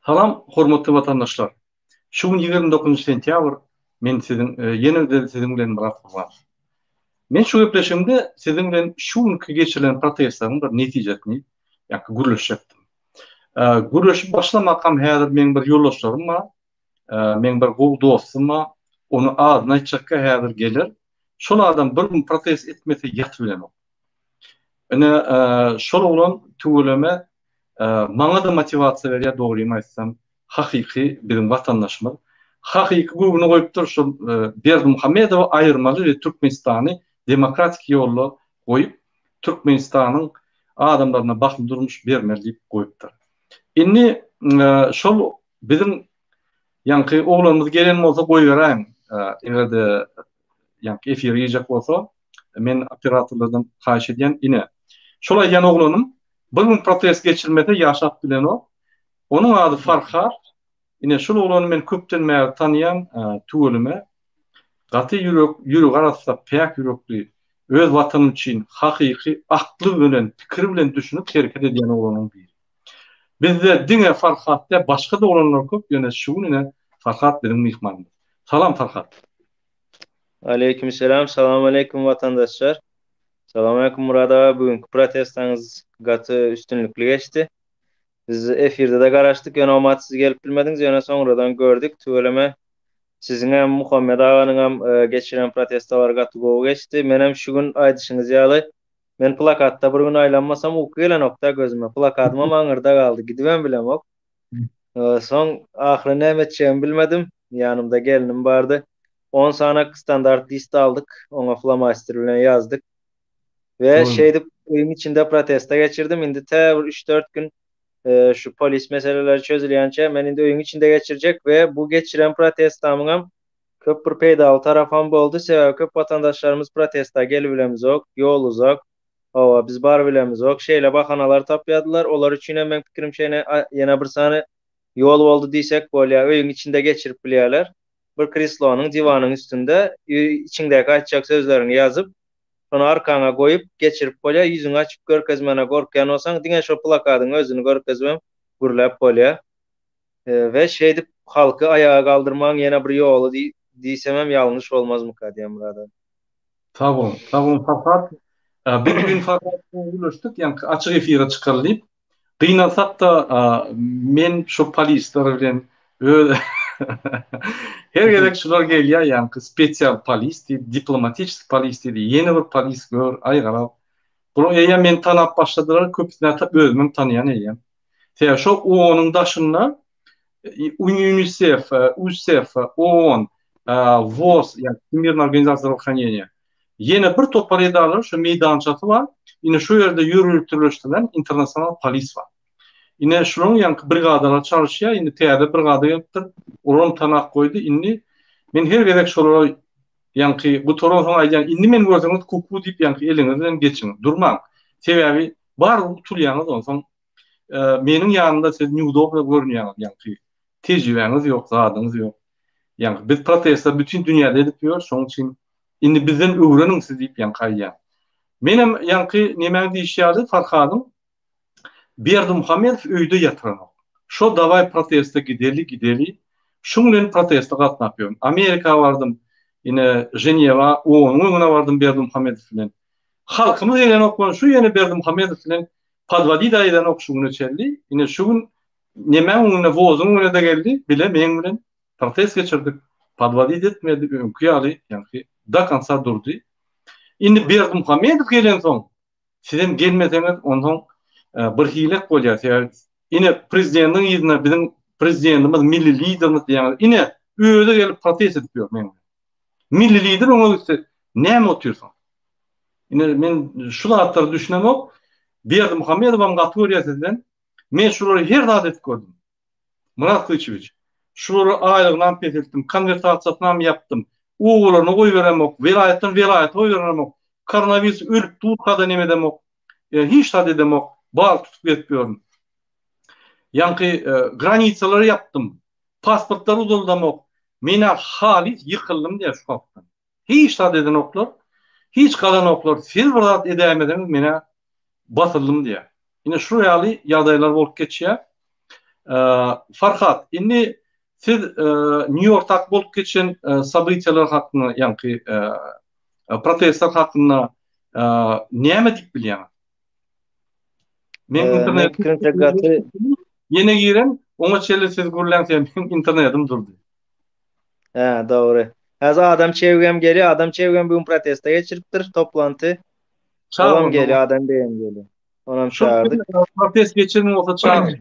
Salam, hormatly watandaşlar. Şu gün 29 sentyabr men sizin ýene-de sizin bilen bir Men şu gepleşimde sizin bilen şu günkü geçirilen protestlaryň bir netijesini ýa-ni gürleşjekdim. Gürleşip başlamakam häzir men bir ýoldaşlarym bar, men bir gowy dostum bar. Onu adyna aýtjakka häzir gelir. Şolardan bir gün protest etmese ýat bilemok. Ene şol bolan tügeleme maňa da motivasiýa berýär, dogrymy aýtsam, hakyky biziň watandaşymyz. Hakyky gowyny goýup durşul Berdimuhammedow aýyrmaly we Türkmenistany demokratik ýolly goýup Türkmenistanyň adamlaryna bakly durmuş bermeli diýip goýupdyr. Inni şol biziň ýa-ni oglanymyz gelen bolsa goýberýän. Egerde ýa-ni efir ýejek bolsa men operatorlardan haýyş edýän ine. Şolay ýan oglanym bugün protest geçirmede ýaşap bilen o. Onun ady Farhar. Ine şol oglany men köpden bäri tanıyan tügelime gaty ýürek arasynda pek ýürekli öz watanyň üçin hakyky akly bilen pikir bilen düşünüp hereket edýän oglanyň biri. Bizde diňe Farhatda başga da oglanlar köp, ýöne şu güne Farhat biziň mihmanymyz. Salam Farhat. Aleykümselam, salam aleykum vatandaşlar. Salam aleykum Murad abi, bugünkü protestanız gatı üstünlükli geçti. Biz efirde de garaşdyk, ýöne omat siz gelip bilmediňiz, ýöne soňradan gördük. Tügeleme sizin hem Muhammed aganyň hem geçiren protestlar gatı gowy geçti. Men hem şu gün aýdyşyňyz ýaly. Men plakatda bir gün aýlanmasam uky gelen okda gözüme. Plakatym maňyrda galdy, gidibem bilemok. Soň ahyry näme etjegimi bilmedim. Ýanymda gelinim bardy. 10 sanak standart liste aldık. Ona flamaster bilen yazdık. Ve şeydi evin içinde protesta geçirdim. Indi te 3-4 gün şu polis meseleleri çözülýänçe men indi evin içinde geçirecek ve bu geçiren protestamyňam köp bir peýdaly tarafam boldy. Sebäbi köp watandaşlarymız protesta gelip bilemiz ok, ýol uzak. Biz bar bilemiz ok. Şeýle bahanalar tapýadylar. Olar üçin hem men pikirim şeýne ýene bir sany ýol boldy diýsek bolýar. Evin içinde geçirip bilýärler. Bir krislonyň divanyň üstünde içindäki aýtjak sözlerini ýazyp, onu arkaňa goýup geçirip bolýar. Ýüzüňi açyp görkezmene gorkýan bolsaň, diňe şo plakatyň özüni görkezmem gürläp bolýar. We şeýdip halky ayağa galdyrmaň ýene bir ýoly diýsemem ýalňyş bolmazmy diýem burada. Tamam Farhat. Bir gün Farhat'la görüşdük, ýa-ni açyk efire çykaryp, gynalsak da men şu polisler bilen her gerek şular gelýär, ýa-ni spesial polis, diplomatik polis diýdi, ýene bir polis gör, aýgarap. Bunu eýe men tanap başladylar, köpüne özüm tanıyan eýem. Şo OON-nyň daşynda UNICEF, UNICEF, OON, WOS, ýa-ni Всемирная организация здравоохранения. Ýene bir topar edalar, şu meydançaty bar. Ine şu ýerde ýürütülýän internasional polis bar. Ine şuň ýa-ni brigadalar çalışýar, ine täze brigada ýapdyr. Olam tanak goýdy. Inni men her gerek şolara ýa-ni bu toran aýdan inni men görseňiz kuku diýip ýa-ni eliňizden geçiň. Durmaň. Sebäbi bar utulýanyz olsaň meniň ýanymda siz newdobla görünýär, ýa-ni tejribeňiz ýok, zadyňyz ýok. Ýa-ni biz protestler bütün dünýäde edip ýör, şoň üçin indi bizden öwreniň siz diýip ýa-ni gaýýar. Menem ýa-ni näme diýişýärdi Farhadym? Berdimuhammedow öýde ýatyran. Şo daway protesta gideli. Şuň bilen protesta gatnaşýarym. Amerika bardym, ine Ženeva, OON-a bardym Berdimuhammedow bilen. Halkymyz gelen okman şu ýene Berdimuhammedow bilen padvalida eden okşugyny çeldi. Ine şu gün näme oňuna wozun oňuna da geldi, bile men bilen protest geçirdik. Padvalida etmedi, öňkü ýaly, ýa-ni da kansa durdy. Indi Berdimuhammedow gelen soň sizem gelmeseňiz ondan bir hilek bolýar. Ine prezidentiň ýerine biziň prezidentimiz, milli liderimiz diýär. Ine öýde gelip protest edip ýör men. Milli lider oňa gitse näme oturýarsyň? Ine men şu zatları düşünemok. Berdimuhammedowam gatoriýasydan men şolary her zat etip gördüm. Murat Kılıçoviç. Şolary aýlygynam peseldim, konvertasiýasynam ýapdym. Oglaryny goýberemok, welaýatdan welaýat goýberemok. Koronavirus ölüp durkada näme demok. Hiç da demok. Bal tutup etmiyorum. Yani granitsaları yaptım. Pasportları uzatamok. Mena halis yıkıldım diye şu hafta. Hiç da deden oklar. Hiç kalan oklar. Siz burada edemediniz mena basıldım diye. Yine şurayalı yadaylar bolup geçiyor. Farhat, inni siz New York'ta bolup geçen sabytyalar hakkında, yani protestler hakkında näme dip bilýär? Men Men internet pikirimçe gaty yine giren, ona çeli siz gürlänse men internetim durdy. Doğru. Hazır adam çevgem geliyor. Adam çevgem bugün protesta geçiripdir. Toplantı. Olam Çağırın geliyor. onu. Adam beýem geliyor. Onam Şol çağırdık. protest geçirme olsa çağırın.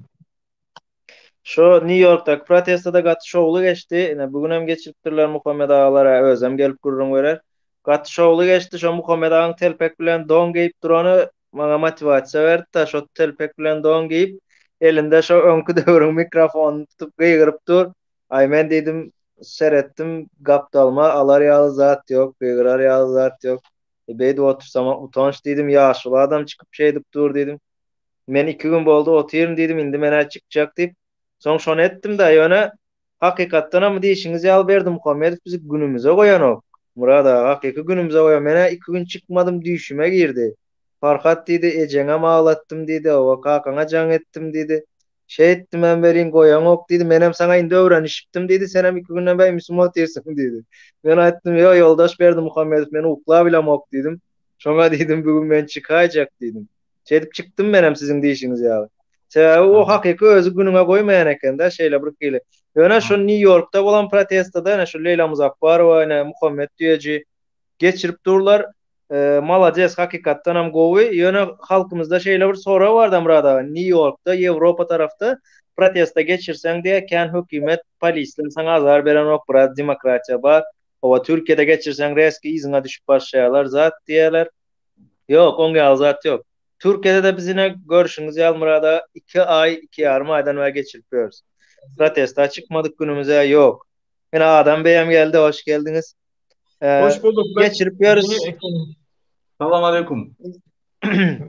Şu New York'taki protestada gaty şowlu geçti. Ine bugün hem geçiripdirler Muhammed Ağalara özüm gelip gurrun görer. Gaty şowlu geçti. Şu Muhammed Ağaň telpek bilen don giyip durany maňa motivasiýa berdi da şu telpek bilen don giyip elinde şu öňkü döwrüň mikrofon tutup gıygyryp dur. Ay men dedim seretdim gapdalma alar ýaly zat ýok, gıygyrar ýaly zat ýok. Beýdi otursam utanç dedim ýaşul adam çykyp şey edip dur dedim. Men 2 gün boldy oturýarym dedim indi mene çykjak dip. Soň şonu etdim da ýöne hakykatdan hem diýişiňiz ýaly berdim Muhammed bizi günümize goýanok. Murada hakyky günümize goýan mene 2 gün çykmadym diýişime girdi. Farhat diýdi ejeňe maglattym diýdi o kakaňa jaň ettim diýdi. Şey etdim men berin goýanok diýdi menem saňa indi öwrenişipdim diýdi sen hem 2 günden bäý müslüman diýersiň diýdi. Men aýtdym ýo ýoldaş berdim Muhammed men ukla bilemok diýdim. Şoňa diýdim bugün men çykajak diýdim. Çedip çyktım menem siziň diýişiňiz ýaly. O hakyky özü günüňe goýmaýan eken da şeýle bir kyle. Ýöne şu New York'ta bolan protestada ene şu Leyla Muzaffarova ene Muhammed Diýeji geçirip durlar. Malades hakykatdan hem gowy. Ýöne halkymyzda şeýle bir sora bar da murada New York'ta, Ýewropa tarapda protesta geçirseň diýeken hökümet, polisler saňa azar beren ok bir demokratiýa bar. Owa Türkiýede geçirseň reski iziňe düşüp başlaýarlar zat diýerler. Yok, onga azat yok. Türkiye'de de bizine görüşünüz Yalmura'da 2 ay, 2,5 aydan ve geçiriyoruz. Protesta çıkmadık günümüze yok. Yine adam beyem geldi, hoş geldiniz. Hoş bulduk. Geçiriyoruz. Salam aleyküm.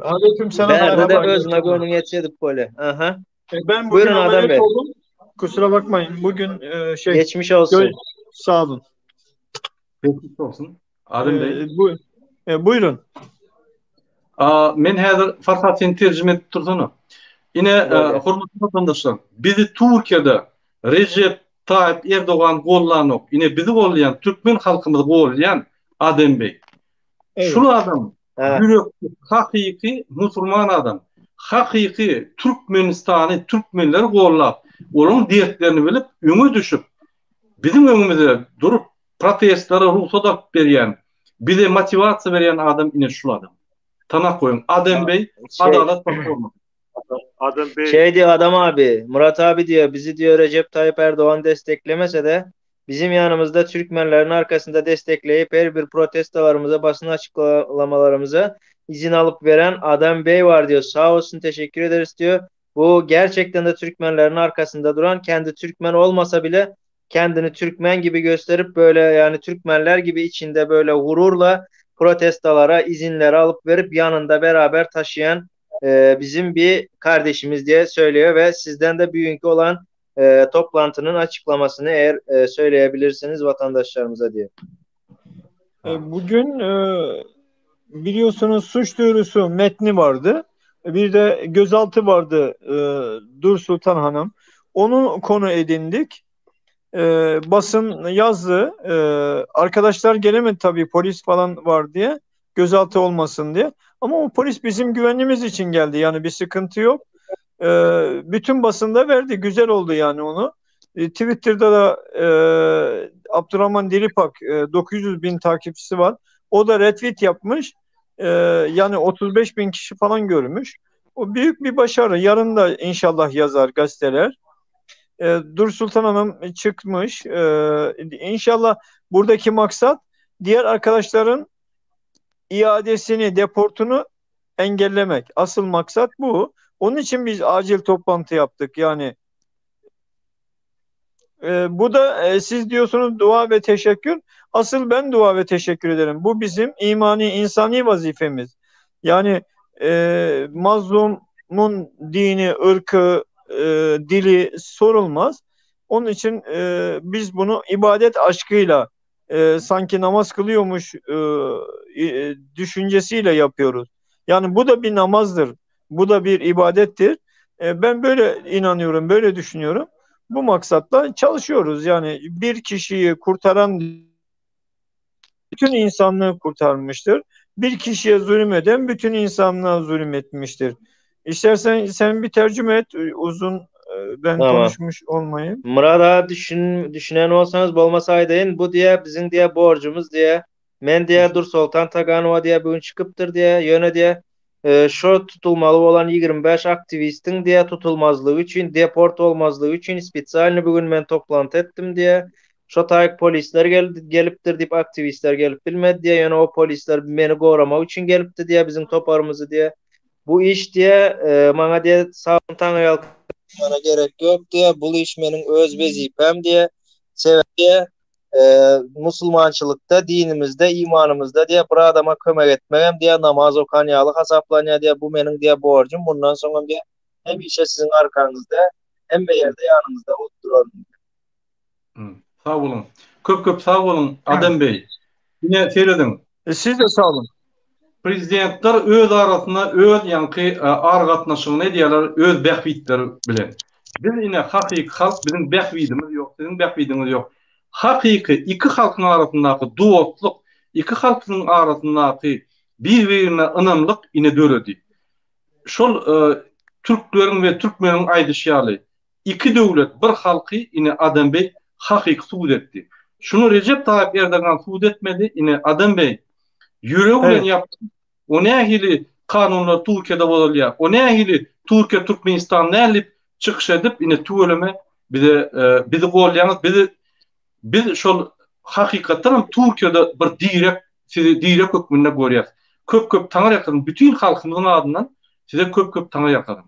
Aleyküm selam. Berde de özüne gönlün yetişedip böyle. Aha. Ben bugün Buyurun Adem Bey. ameliyat oldum. Kusura bakmayın. Bugün geçmiş olsun. Sağ olun. Geçmiş olsun. Adem Bey. Buyurun. Men häzir Farhat sen terjime edip durdyny. Ine hormatly vatandaşlar, bizi Türkiýede Recep Tayyip Erdogan gollanok, ine bizi gollayan türkmen halkymyzy gollayan Adem Bey. Evet. Şul adam yürekli, hakyky musulman adam. Hakyky Türkmenistany, türkmenleri gollap, olaryň dertlerini bilip, öňe düşüp, bizim öňümizde durup protestlara ruhsat berýän, bize motivasiýa berýän adam ine şul adam. Tanak koyun. Adem Bey, Adalet Platformu. Adem Bey. Şey diyor adam abi, Murat abi diyor, bizi diyor Recep Tayyip Erdoğan desteklemese de bizim yanımızda Türkmenlerin arkasında destekleyip her bir protestolarımıza, basın açıklamalarımıza izin alıp veren Adem Bey var diyor. Sağ olsun, teşekkür ederiz diyor. Bu gerçekten de Türkmenlerin arkasında duran, kendi Türkmen olmasa bile kendini Türkmen gibi gösterip böyle yani Türkmenler gibi içinde böyle gururla protestolara izinleri alıp verip yanında beraber taşıyan bizim bir kardeşimiz diye söylüyor ve sizden de bugünkü olan toplantının açıklamasını eğer söyleyebilirsiniz vatandaşlarımıza diye. Bugün biliyorsunuz suç duyurusu metni vardı. Bir de gözaltı vardı Dur Sultan Hanım. Onu konu edindik. Basın yazdı. Arkadaşlar gelemedi tabii, polis falan var diye, gözaltı olmasın diye. Ama o polis bizim güvenliğimiz için geldi. Yani bir sıkıntı yok. Bütün basında verdi. Güzel oldu yani onu. Twitter'da da Abdurrahman Dilipak 900 bin takipçisi var. O da retweet yapmış. Yani 35 bin kişi falan görmüş. O büyük bir başarı. Yarın da inşallah yazar gazeteler. Dur Sultan Hanım çıkmış. İnşallah buradaki maksat diğer arkadaşların iadesini, deportunu engellemek. Asıl maksat bu. Onun için biz acil toplantı yaptık. Yani bu da siz diyorsunuz dua ve teşekkür. Asıl ben dua ve teşekkür ederim. Bu bizim imani, insani vazifemiz. Yani mazlumun dini, ırkı, dili sorulmaz. Onun için biz bunu ibadet aşkıyla sanki namaz kılıyormuş düşüncesiyle yapıyoruz. Yani bu da bir namazdır. Bu da bir ibadettir. Ben böyle inanıyorum, böyle düşünüyorum. Bu maksatla çalışıyoruz. Yani bir kişiyi kurtaran bütün insanlığı kurtarmıştır. Bir kişiye zulüm eden bütün insanlığa zulüm etmiştir. İstersen sen bir tercüme et, uzun ben Tamam. konuşmuş olmayayım. Murat ağa düşünen olsanız bolmasaydın bu diye bizim diye borcumuz diye men diye Dur Sultan Taganova diye bugün çıkıptır diye yöne diye şu tutulmalı olan 25 aktivistin diye tutulmazlığı için deport olmazlığı için spesialini bugün men toplantı ettim diye şu tayik polisler geliptir deyip aktivistler gelip bilmedi diye yani o polisler beni korumak için gelipti diye bizim toparımızı diye bu iş diye bana diye sağın tanıyal bana gerek yok diye bu iş benim öz vazifem diye sebep diye Musulmançılıkta, dinimizde, imanımızda diye bir adama kömek etmem diye namaz okanyalı hesaplanıyor diye bu benim diye borcum. Bundan sonra diye hem işe sizin arkanızda hem bir yerde yanınızda oturuyorum. Hı. Sağ olun. Köp sağ olun Evet. Adem Bey. Yine söyledim. Siz de sağ olun. Prezidentler öz arasında öz yankı argatnaşygyny edýärler öz bähwitleri bilen. Biz ine hakyky halk bizim bähwidimiz ýok, sizin bähwidiniz ýok. Hakyky iki halkyň arasyndaky dostluk, iki halkyň arasyndaky bir-birine ynamlyk ine döredi. Şol türkleriň we türkmeniň aýdyşýaly iki döwlet bir halky ine Adem Bey hakyky suud etdi. Şunu Recep Tayyip Erdogan suud etmedi, ine Adem Bey yüreği bilen Evet. yaptı. O nähili kanunlar Türkiýede bolýar. O nähili Türkiýe Türkmenistan nähili çykyş edip ine tügeleme bizi golýaňyz biz şol hakykatdan Türkiýede bir direk hökmünde görýär. Köp taňa ýakyn bütün halkymyzyň adyndan size köp taňa ýakyn.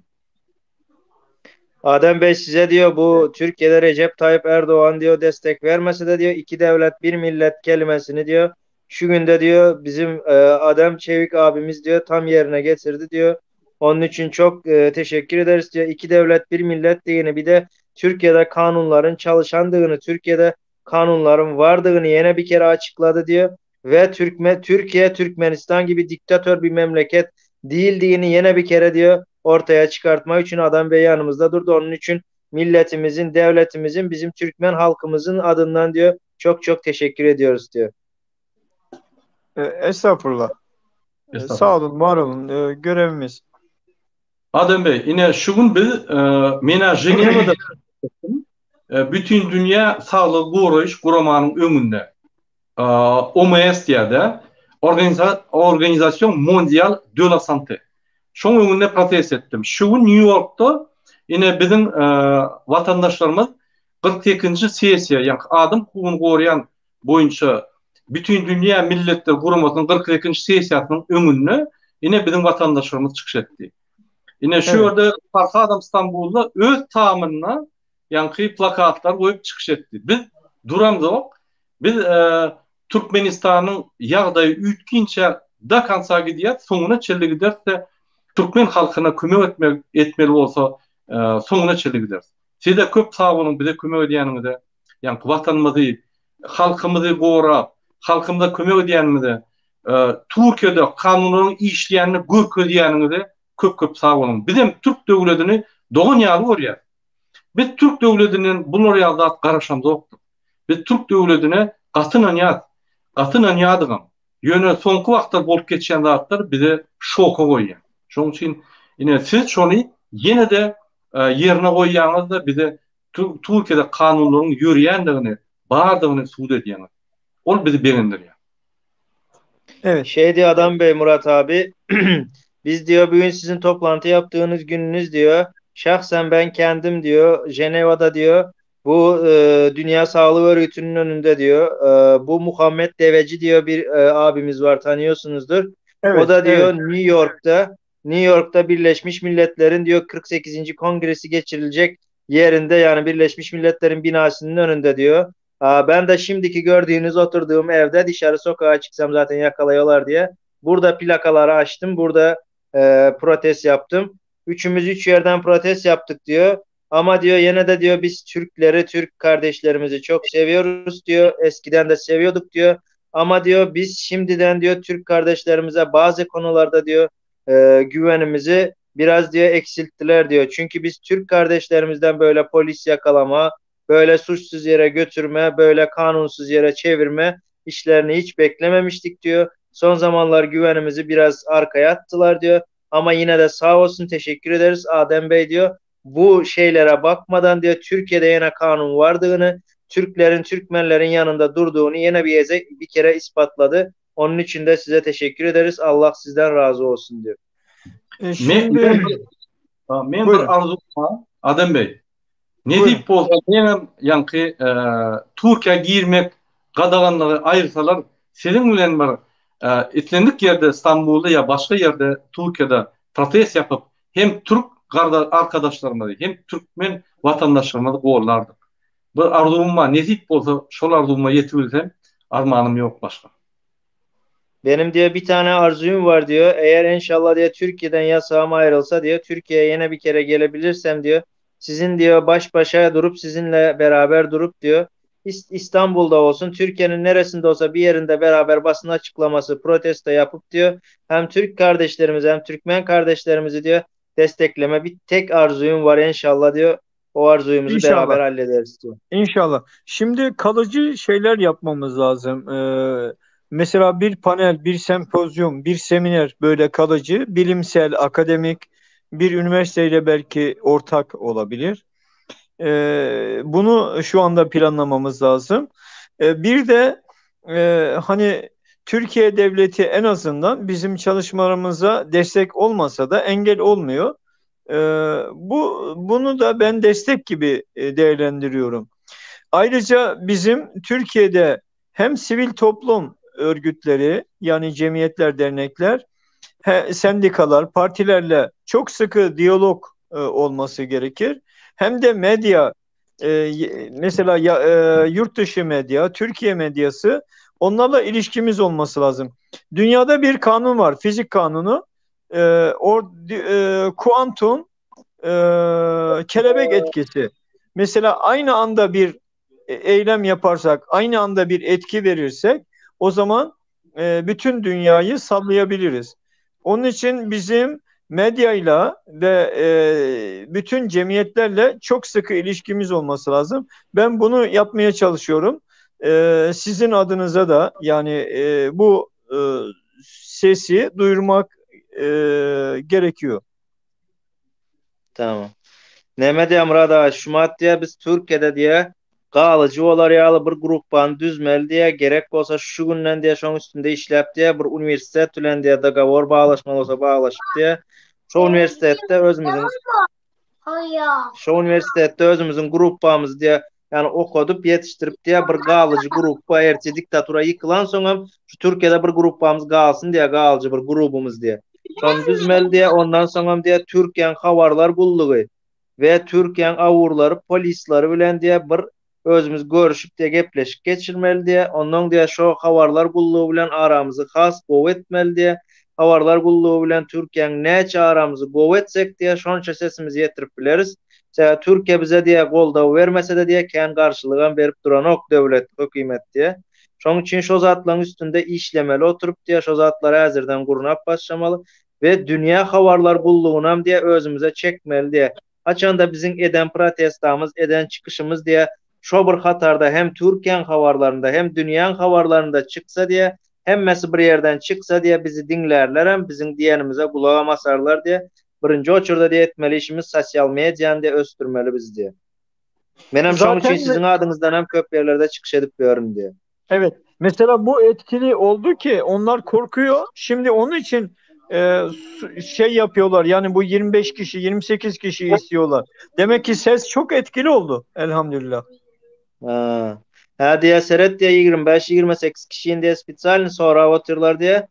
Adem Bey size diyor bu Türkiye'de Recep Tayyip Erdoğan diyor destek vermese de diyor iki devlet bir millet kelimesini diyor şu günde diyor bizim Adem Çevik abimiz diyor tam yerine getirdi diyor. Onun için çok teşekkür ederiz diyor. İki devlet bir millet diyeni bir de Türkiye'de kanunların çalışandığını, Türkiye'de kanunların vardığını yine bir kere açıkladı diyor. Ve Türkiye, Türkmenistan gibi diktatör bir memleket değildiğini yine bir kere diyor ortaya çıkartmak için Adem Bey yanımızda durdu. Onun için milletimizin, devletimizin, bizim Türkmen halkımızın adından diyor çok çok teşekkür ediyoruz diyor. Estağfurullah. Sağ olun, var olun. Görevimiz. Adem Bey, ine şu gün biz mena Jenevada bütün dünya sağlık goraýyş guramanyň öňünde OMS diýär, Organizasyon Mondial de la Santé. Şoň öňünde protest etdim. Şu gün New York'ta ine bizim vatandaşlarymız 42-nji sessiýa, ýani adam hukugyny goraýan boýunça bütün dünya milletler guramasynyň 42-nji sessiýasynyň öňünde ine bizim vatandaşlarymız çykyş etdi. Ine şu ýerde Farha Adam İstanbul'da öz tamyna ýanky plakatlar goýup çykyş etdi. Biz duramyk. Biz Türkmenistanyň ýagdaýy ütkinçe da kansa gidýär, soňuna çelle giderse Türkmen halkyna kömek etmeli bolsa soňuna çelle gider. Size köp sag bolun, bize kömek edýäningizde, ýani watanymyzy, halkymyzy gorap, halkymyza kömek edýäningizde, Türkiýede kanunlaryň işleýänini görkezýäningizde köp sag bolun. Bizim Türk döwletini dogan ýaly görýär. Biz Türk döwletiniň bu ýagdaýda garaşamyz ýokdur. Biz Türk döwletine gatynan ýadygan. Ýöne soňky wagtda bolup geçýän zatlar bize şoka goýýar. Şoň üçin ine siz şonu ýene-de ýerine goýýaňyzda bize Türkiýede kanunlaryň ýürýändigini, bardygyny suwd edýäňiz. Ol bizi beğendirýär. Evet. Şey diyor Adam Bey, Murat abi biz diyor bugün sizin toplantı yaptığınız gününüz diyor şahsen ben kendim diyor Ceneva'da diyor bu Dünya Sağlık Örgütü'nün önünde diyor bu Muhammed Deveci diyor bir abimiz var, tanıyorsunuzdur. Evet, o da diyor evet. New York'ta Birleşmiş Milletler'in diyor 48. kongresi geçirilecek yerinde, yani Birleşmiş Milletler'in binasının önünde diyor. Ben de şimdiki gördüğünüz oturduğum evde dışarı sokağa çıksam zaten yakalıyorlar diye burada plakaları açtım. Burada protest yaptım. Üçümüz üç yerden protest yaptık diyor. Ama diyor yine de diyor biz Türkleri, Türk kardeşlerimizi çok seviyoruz diyor. Eskiden de seviyorduk diyor. Ama diyor biz şimdiden diyor Türk kardeşlerimize bazı konularda diyor güvenimizi biraz diyor eksilttiler diyor. Çünkü biz Türk kardeşlerimizden böyle polis yakalama, böyle suçsuz yere götürme, böyle kanunsuz yere çevirme işlerini hiç beklememiştik diyor. Son zamanlar güvenimizi biraz arkaya attılar diyor. Ama yine de sağ olsun, teşekkür ederiz Adem Bey diyor. Bu şeylere bakmadan diyor Türkiye'de yine kanun vardığını, Türklerin, Türkmenlerin yanında durduğunu yine bir kere ispatladı. Onun için de size teşekkür ederiz. Allah sizden razı olsun diyor. Şimdi men buyurun. bir arzum var Adem Bey. Ne Buyurun. deyip bolsa benim yankı Türkiye girmek qadağanlığı ayırsalar senin bilen bir etlendik yerde İstanbul'da ya başka yerde Türkiye'de protest yapıp hem Türk arkadaşlarımızı hem Türkmen vatandaşlarımızı qoğurlardık. Bir arzum var. Ne deyip bolsa şol arzuma yetebilsem armağanım yok başka. Benim diye bir tane arzum var diyor. Eğer inşallah diye Türkiye'den yasağım ayrılsa diyor, Türkiye'ye yine bir kere gelebilirsem diyor, sizin diyor baş başa durup sizinle beraber durup diyor, İstanbul'da olsun, Türkiye'nin neresinde olsa bir yerinde beraber basın açıklaması, protesto yapıp diyor, hem Türk kardeşlerimizi hem Türkmen kardeşlerimizi diyor destekleme bir tek arzum var inşallah diyor. O arzuyumuzu İnşallah. beraber hallederiz diyor. İnşallah. Şimdi kalıcı şeyler yapmamız lazım. Mesela bir panel, bir sempozyum, bir seminer böyle kalıcı, bilimsel, akademik, bir üniversiteyle belki ortak olabilir. Bunu şu anda planlamamız lazım. Bir de hani Türkiye devleti en azından bizim çalışmalarımıza destek olmasa da engel olmuyor. Bunu da ben destek gibi değerlendiriyorum. Ayrıca bizim Türkiye'de hem sivil toplum örgütleri yani cemiyetler, dernekler, sendikalar, partilerle çok sıkı diyalog olması gerekir. Hem de medya, mesela yurt dışı medya, Türkiye medyası, onlarla ilişkimiz olması lazım. Dünyada bir kanun var, fizik kanunu. Kuantum kelebek etkisi. Mesela aynı anda bir eylem yaparsak, aynı anda bir etki verirsek, o zaman bütün dünyayı sallayabiliriz. Onun için bizim medyayla ve bütün cemiyetlerle çok sıkı ilişkimiz olması lazım. Ben bunu yapmaya çalışıyorum. Sizin adınıza da yani bu sesi duyurmak gerekiyor. Tamam. Neme diye Murada, şumat diye biz Türkiye'de diye kalıcı olar yalı bir gruppan düzmel diye, gerek olsa şu günden diye şoň üstünde işlep diye bir üniversitet bilen diye dagawar bağlaşmalı olsa bağlaşıp diye şu üniversitette özümüzün gruppamız diye yani okudup yetiştirip diye bir galıcı gruppa erti diktatura yıkılan sonra şu Türkiye'de bir gruppamız kalsın diye, galıcı bir grubumuz diye. Son düzmel diye, ondan sonra diye Türkiye'nin havarlar gulluğu ve Türkiye'nin avurları, polisleri bilen diye bir özümüz görüşüp diye gepleşik geçirmeli diye. Ondan diye şu havarlar gulluğu bilen aramızı has etmeli diye. Havarlar gulluğu bilen Türkiye'nin neçe aramızı etsek diye şonça sesimizi yetirip bileriz. Türkiye bize diye golda vermese de diye kendi karşılığın verip duran ok devlet, hükümet diye. Şoň için şu zatların üstünde işlemeli oturup diye şu zatları hazırdan gurnap başlamalı ve dünya havarlar bulluğunam diye özümüze çekmeli diye. Açan da bizim eden protestamız, eden çıkışımız diye şu bir hatarda hem Türkiye'nin havarlarında hem dünyanın havarlarında çıksa diye, hemmesi bir yerden çıksa diye bizi dinlerler, hem bizim diyenimize kulağa masarlar diye birinci oçurda diye etmeli işimiz sosyal medyan diye östürmeli biz diye. Benim şoň için sizin adınızdan hem köp yerlerde çıkış edip görün diye. Evet. Mesela bu etkili oldu ki onlar korkuyor. Şimdi onun için şey yapıyorlar. Yani bu 25 kişi, 28 kişi istiyorlar. Demek ki ses çok etkili oldu. Elhamdülillah. Ha diye seret diye 25-28 kişinin diye spesialini sonra oturlar diye.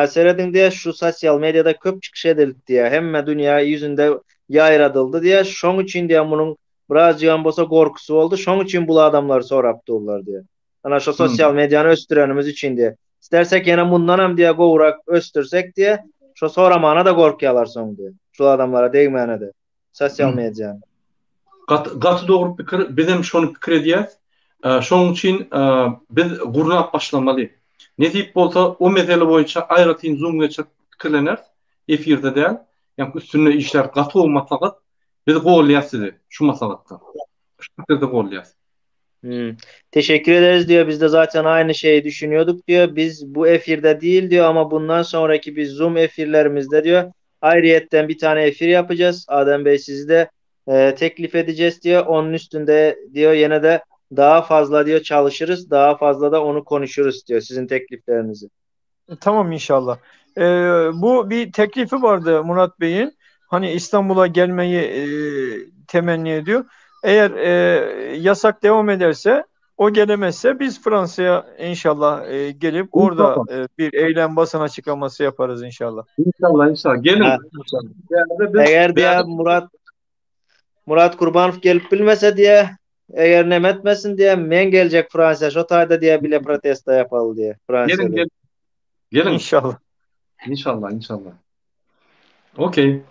Seredin diye şu sosyal medyada köp çıkış edildi diye. Hemme dünya yüzünde yayradıldı diye. Şoň için diye bunun biraz yan bolsa korkusu oldu. Şoň için bu adamlar sorapdylar diye. Ana şu sosyal medyanı östürenimiz için diye. İstersek yana bundan hem diye gowrak östürsek diye, şu soramana da korkuyalar soň diye. Şu adamlara değmene de. Sosyal medyanı. Gatı doğru pikir, bizim şonu pikir ediyet. Şoň için biz gurnap başlamaly. Ne deyip bolsa o mesele boýunça aýratyn zoom geçip pikirlener efirde de. yani üstüne işler gatı olmasagat biz gollaýasy şu masalatda. Şu fikirde gollaýasy. Hmm. Teşekkür ederiz diyor. Biz de zaten aynı şeyi düşünüyorduk diyor. Biz bu efirde değil diyor ama bundan sonraki bir Zoom efirlerimizde diyor. Ayrıyetten bir tane efir yapacağız. Adem Bey sizi de teklif edeceğiz diyor. Onun üstünde diyor yine de daha fazla diyor çalışırız. Daha fazla da onu konuşuruz diyor. Sizin tekliflerinizi. Tamam inşallah. Bu bir teklifi vardı Murat Bey'in. Hani İstanbul'a gelmeyi temenni ediyor. Eğer yasak devam ederse, o gelemezse biz Fransa'ya inşallah gelip orada İnşallah. bir eylem basın açıklaması yaparız inşallah. İnşallah inşallah. Gelin. Ha. Yani biz Eğer diye Murat Kurbanov gelip bilmese diye eğer nem etmesin diye men gelecek Fransa şu tayda diye bile protesto yapalım diye gelin Fransa'da. gelin. Gelin. İnşallah. İnşallah inşallah. Okey.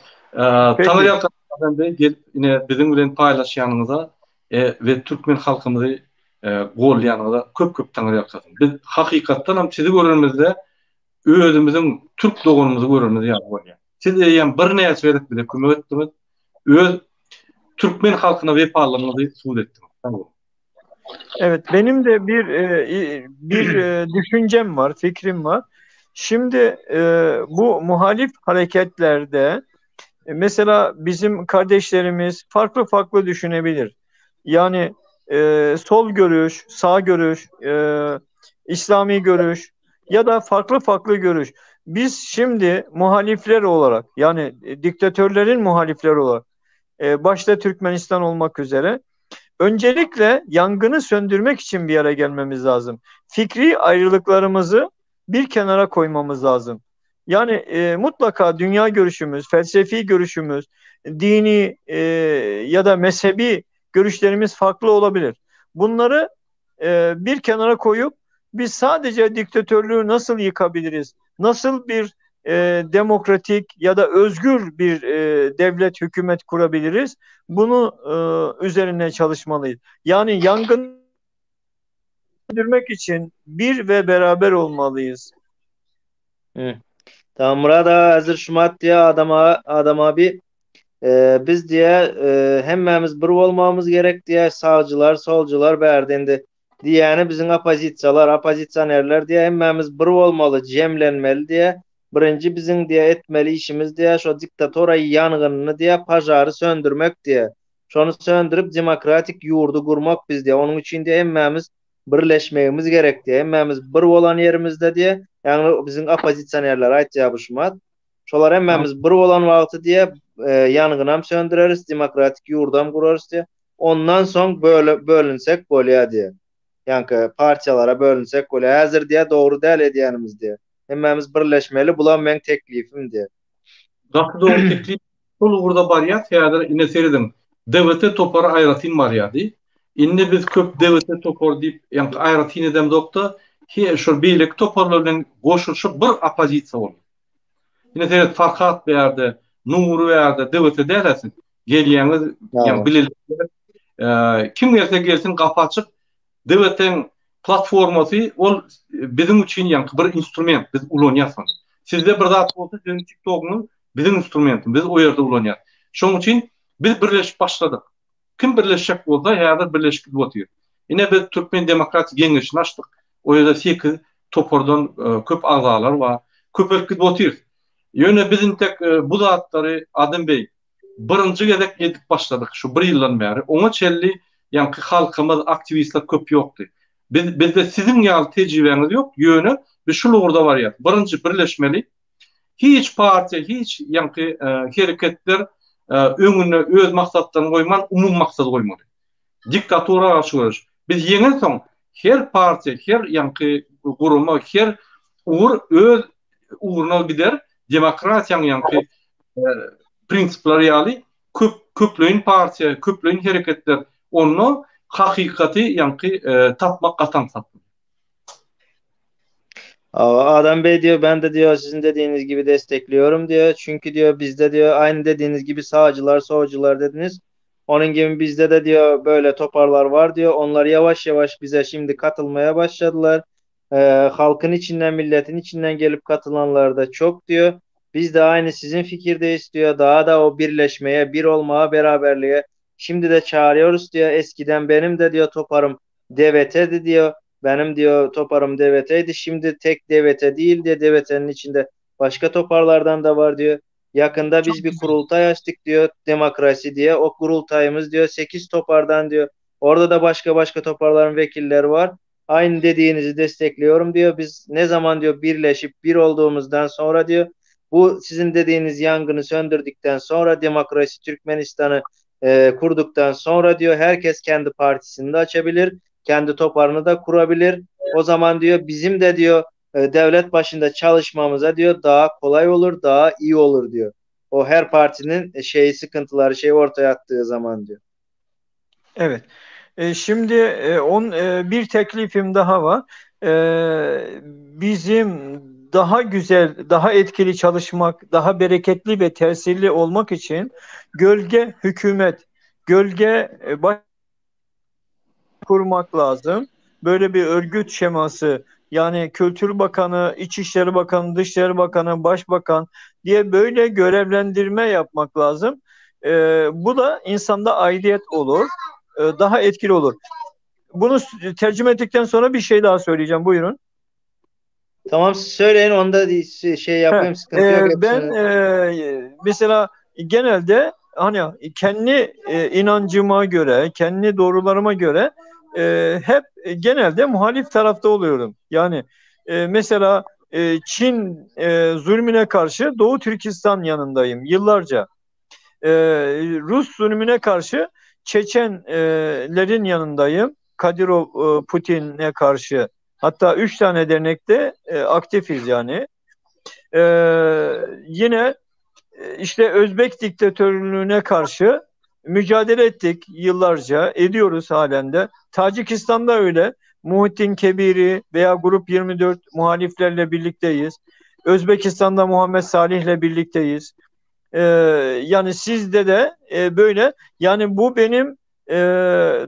Peki. Tanıyan kadar da gelip yine bizim bilen paylaşyanınıza ve Türkmen halkımızı gollayanıza köp tanıyan kadar. Biz hakikattan hem sizi görürümüzde özümüzün Türk doğumumuzu görürümüz ya golya. Siz yani bir neye söyledik bile kömek ettiniz. Öz Türkmen halkına vefalarınızı suud ettiniz. Tamam. Evet, benim de bir düşüncem var, fikrim var. Şimdi bu muhalif hareketlerde mesela bizim kardeşlerimiz farklı farklı düşünebilir. Yani sol görüş, sağ görüş, İslami görüş ya da farklı farklı görüş. Biz şimdi muhalifler olarak, yani diktatörlerin muhalifleri olarak, başta Türkmenistan olmak üzere, öncelikle yangını söndürmek için bir araya gelmemiz lazım. Fikri ayrılıklarımızı bir kenara koymamız lazım. Yani mutlaka dünya görüşümüz, felsefi görüşümüz, dini ya da mezhebi görüşlerimiz farklı olabilir. Bunları bir kenara koyup biz sadece diktatörlüğü nasıl yıkabiliriz? Nasıl bir demokratik ya da özgür bir devlet, hükümet kurabiliriz? Bunu üzerine çalışmalıyız. Yani yangın söndürmek için bir ve beraber olmalıyız. Hı. Tamam Murat ağa hazır şumat diye adam abi biz diye hemmemiz bir olmamız gerek diye sağcılar solcular berdendi diyeni bizim apozisyonerler diye hemmemiz bir olmalı cemlenmeli diye birinci bizim diye etmeli işimiz diye şu diktatora yangınını diye pajarı söndürmek diye şonu söndürüp demokratik yurdu kurmak biz diye onun için diye hemmemiz birleşmemiz gerek diye hemmemiz bir olan yerimizde diye yani bizim apozisyonerler aytýa bu şumat şolar hemmemiz bir olan wagty diye yangınam söndüreriz, demokratik yurdam kurarız diye. Ondan son böyle bölünsek bolýa diye. Yani parçalara bölünsek bolýa. Hazır diye doğru değil ediyenimiz diye. Hemmemiz birleşmeli. Bulan men teklifim diye. Gatı doğru teklif sol burada bariyat ya ine seridim. Devlete topara ayratın bariyadi. Inne biz köp devlete topar deyip yani ayratın edem dokta ki şu birlik toparlarla goşuşup bir apozisiya olur. Yine seyret farkat verdi, nuru verdi, devlete değerlesin. Gelýäňiz yani bilil. Kim gelse gelsin kapı açık. Devletin platforması ol bizim için yani bir instrument. Biz ulanýasyn. Sizde bir zat bolsa sizin TikTok'un bizim instrumentim. Biz o yerde ulanýar. Şoň için biz birleşip başladık. Kim birleşecek bolsa ýa-da birleşik bolýar. Ine biz Türkmen Demokratik Geňeşini açdyk. O ýerde 8 topordan köp azalar we köpelki bolýar. Ýöne bizim tek bu zatlary Adem Bey birinci gezek edip başladık şu bir ýyldan beri. Oňa çelli yani halkymyz aktivistler köp ýokdy. Bizde sizin ýaly tejribeňiz ýok. Ýöne biz şu lugurda barýar. Birinci birleşmeli. Hiç parti, hiç yani hereketler öňüne öz maksatlaryny goýman, umum maksat goýmaly. Diktatura açyş. Biz ýeňen soň her parti, her yani gurulma, her uğur öz uğruna gider. Demokratiýaň yani prinsipleri ýaly köpleýin partiýa, köpleýin hereketler onu hakikati yani tapmak atan satın. Adam Bey diyor ben de diyor sizin dediğiniz gibi destekliyorum diyor. Çünkü diyor bizde diyor aynı dediğiniz gibi sağcılar solcular dediniz. Onun gibi bizde de diyor böyle toparlar var diyor. Onlar yavaş yavaş bize şimdi katılmaya başladılar. Halkın içinden milletin içinden gelip katılanlar da çok diyor. Biz de aynı sizin fikirdeyiz diyor. Daha da o birleşmeye, bir olmaya, beraberliğe şimdi de çağırıyoruz diyor. Eskiden benim de diyor toparım DVT'di diyor. Benim diyor toparım DVT'ydi. Şimdi tek DVT değil diye DVT'nin içinde başka toparlardan da var diyor. Yakında Çok biz bir güzel. kurultay açtık diyor. Demokrasi diye. O kurultayımız diyor 8 topardan diyor. Orada da başka başka toparların vekilleri var. Aynı dediğinizi destekliyorum diyor. Biz ne zaman diyor birleşip bir olduğumuzdan sonra diyor bu sizin dediğiniz yangını söndürdükten sonra demokrasi Türkmenistan'ı kurduktan sonra diyor herkes kendi partisini de açabilir, kendi toparını da kurabilir. O zaman diyor bizim de diyor devlet başında çalışmamıza diyor daha kolay olur, daha iyi olur diyor. O her partinin sıkıntıları ortaya attığı zaman diyor. Evet. Şimdi bir teklifim daha var. Bizim daha güzel, daha etkili çalışmak, daha bereketli ve tesirli olmak için gölge hükümet, gölge baş kurmak lazım. Böyle bir örgüt şeması, yani Kültür Bakanı, İçişleri Bakanı, Dışişleri Bakanı, Başbakan diye böyle görevlendirme yapmak lazım. Bu da insanda aidiyet olur, daha etkili olur. Bunu tercüme ettikten sonra bir şey daha söyleyeceğim. Buyurun. Tamam siz söyleyin onda He, yapayım sıkıntı yok ben hepsini. mesela genelde hani kendi inancıma göre, kendi doğrularıma göre hep genelde muhalif tarafta oluyorum. Yani mesela Çin zulmüne karşı Doğu Türkistan yanındayım yıllarca. E, Rus zulmüne karşı Çeçenlerin yanındayım. Kadirov, Putin'e karşı. Hatta 3 tane dernekte aktifiz yani. Yine işte Özbek diktatörlüğüne karşı mücadele ettik yıllarca, ediyoruz halen de. Tacikistan'da öyle. Muhittin Kebiri veya Grup 24 muhaliflerle birlikteyiz. Özbekistan'da Muhammed Salih'le birlikteyiz. Ee, Yani sizde de böyle. Yani bu benim e,